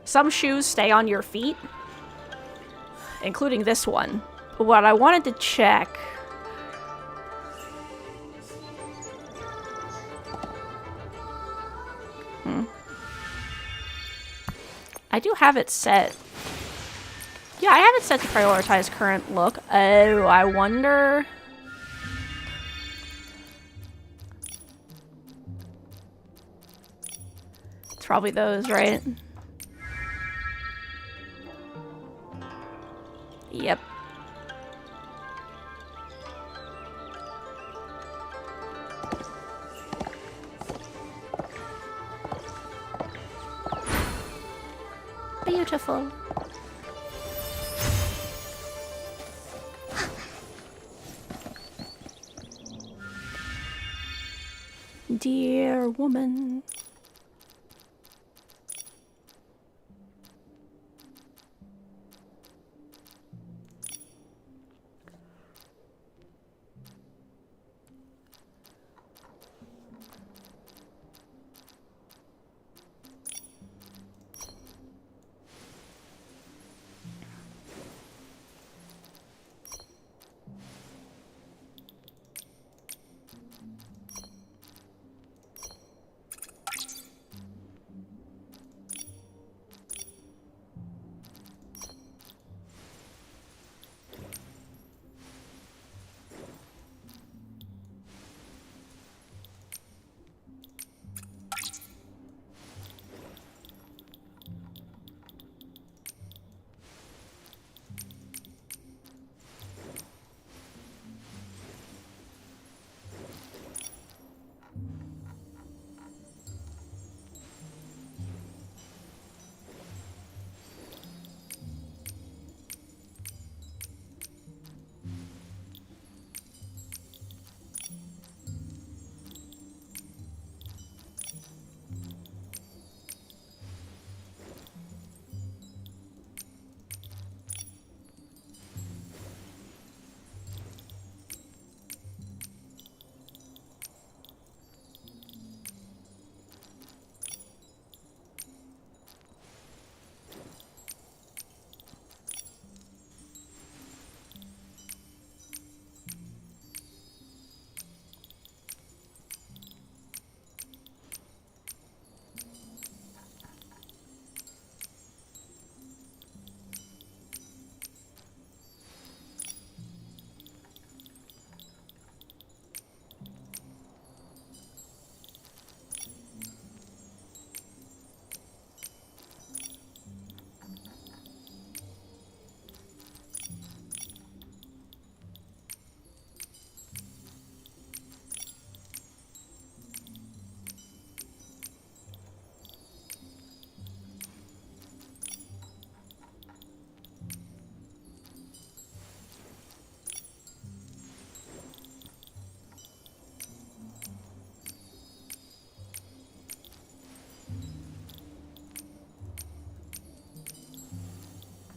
some shoes stay on your feet, including this one. But what I wanted to check... I do have it set. Yeah, I have it set to prioritize current look. Oh, I wonder... It's probably those, right? Yep. Beautiful. Dear woman.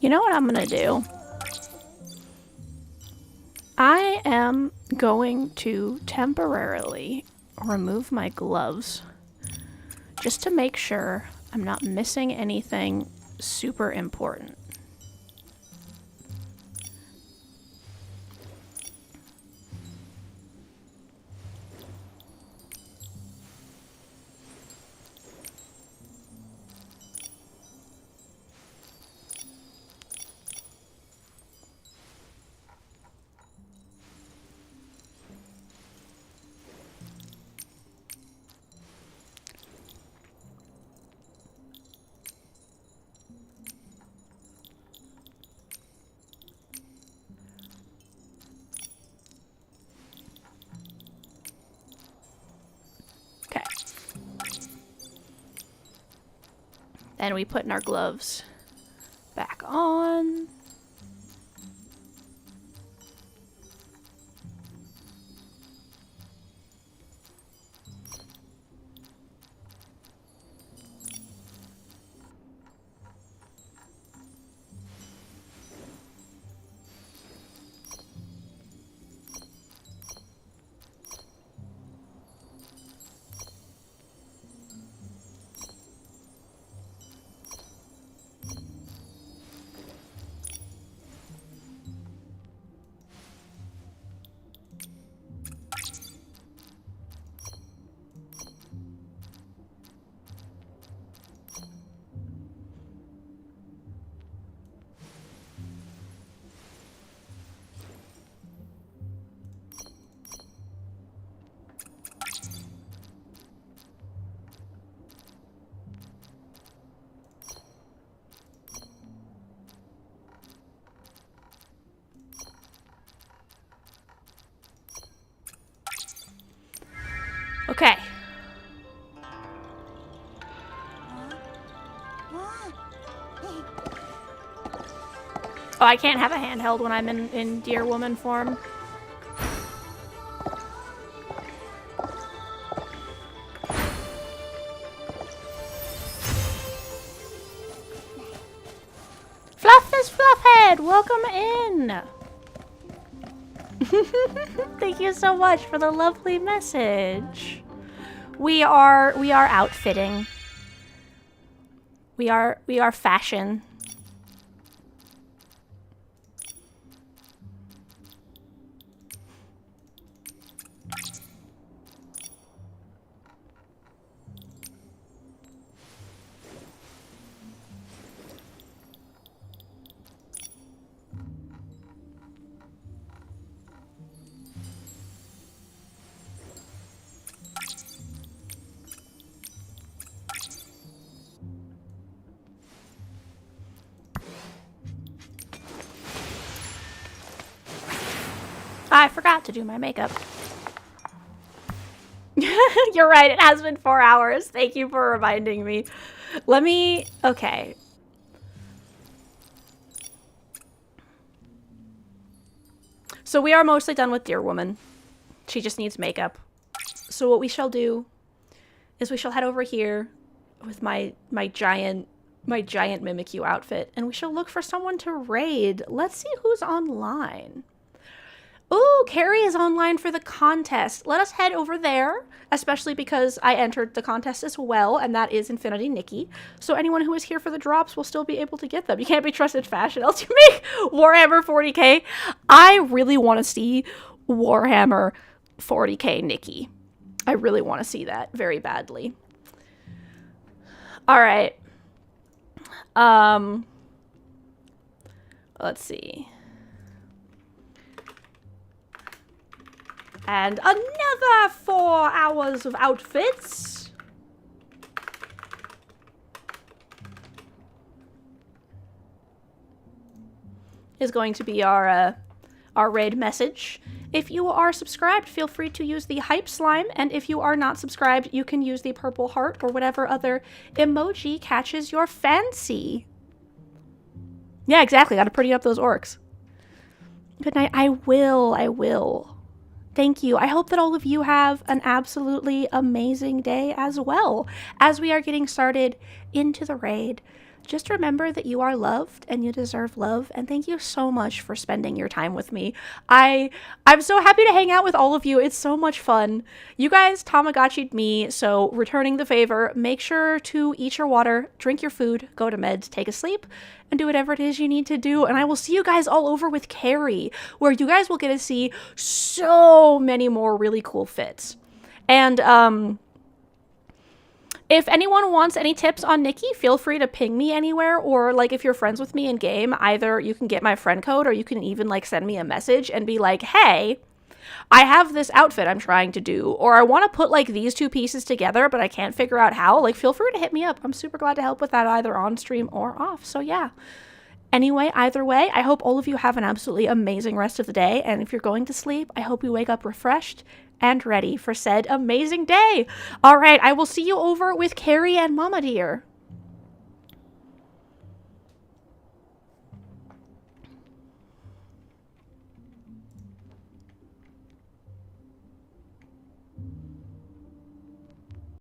You know what I'm gonna do? I am going to temporarily remove my gloves just to make sure I'm not missing anything super important. And we put in our gloves back on. Okay. Oh, I can't have a handheld when I'm in deer woman form. Fluffus Fluffhead, welcome in. Thank you so much for the lovely message. We are outfitting. We are fashion. I forgot to do my makeup. You're right, it has been 4 hours. Thank you for reminding me. Okay. So we are mostly done with Deer Woman. She just needs makeup. So what we shall do is we shall head over here with my giant Mimikyu outfit, and we shall look for someone to raid. Let's see who's online. Ooh, Carrie is online for the contest. Let us head over there, especially because I entered the contest as well, and that is Infinity Nikki. So anyone who is here for the drops will still be able to get them. You can't be trusted fashion else you make Warhammer 40k. I really want to see Warhammer 40k Nikki. I really want to see that very badly. All right. Let's see. And another 4 hours of outfits. Is going to be our raid message. If you are subscribed, feel free to use the hype slime, and if you are not subscribed, you can use the purple heart or whatever other emoji catches your fancy. Yeah, exactly. Gotta pretty up those orcs. Good night. I will. Thank you. I hope that all of you have an absolutely amazing day as well. As we are getting started into the raid, just remember that you are loved and you deserve love, and thank you so much for spending your time with me. I'm so happy to hang out with all of you. It's so much fun. You guys Tamagotchi'd me, so returning the favor, make sure to eat your water, drink your food, go to meds, take a sleep, and do whatever it is you need to do. And I will see you guys all over with Carrie, where you guys will get to see so many more really cool fits. And if anyone wants any tips on Nikki, feel free to ping me anywhere, or like if you're friends with me in game, either you can get my friend code or you can even like send me a message and be like, hey, I have this outfit I'm trying to do, or I want to put like these two pieces together, but I can't figure out how. Like, feel free to hit me up. I'm super glad to help with that either on stream or off. So yeah. Anyway, either way, I hope all of you have an absolutely amazing rest of the day. And if you're going to sleep, I hope you wake up refreshed and ready for said amazing day. All right, I will see you over with Carrie and Mama Deer.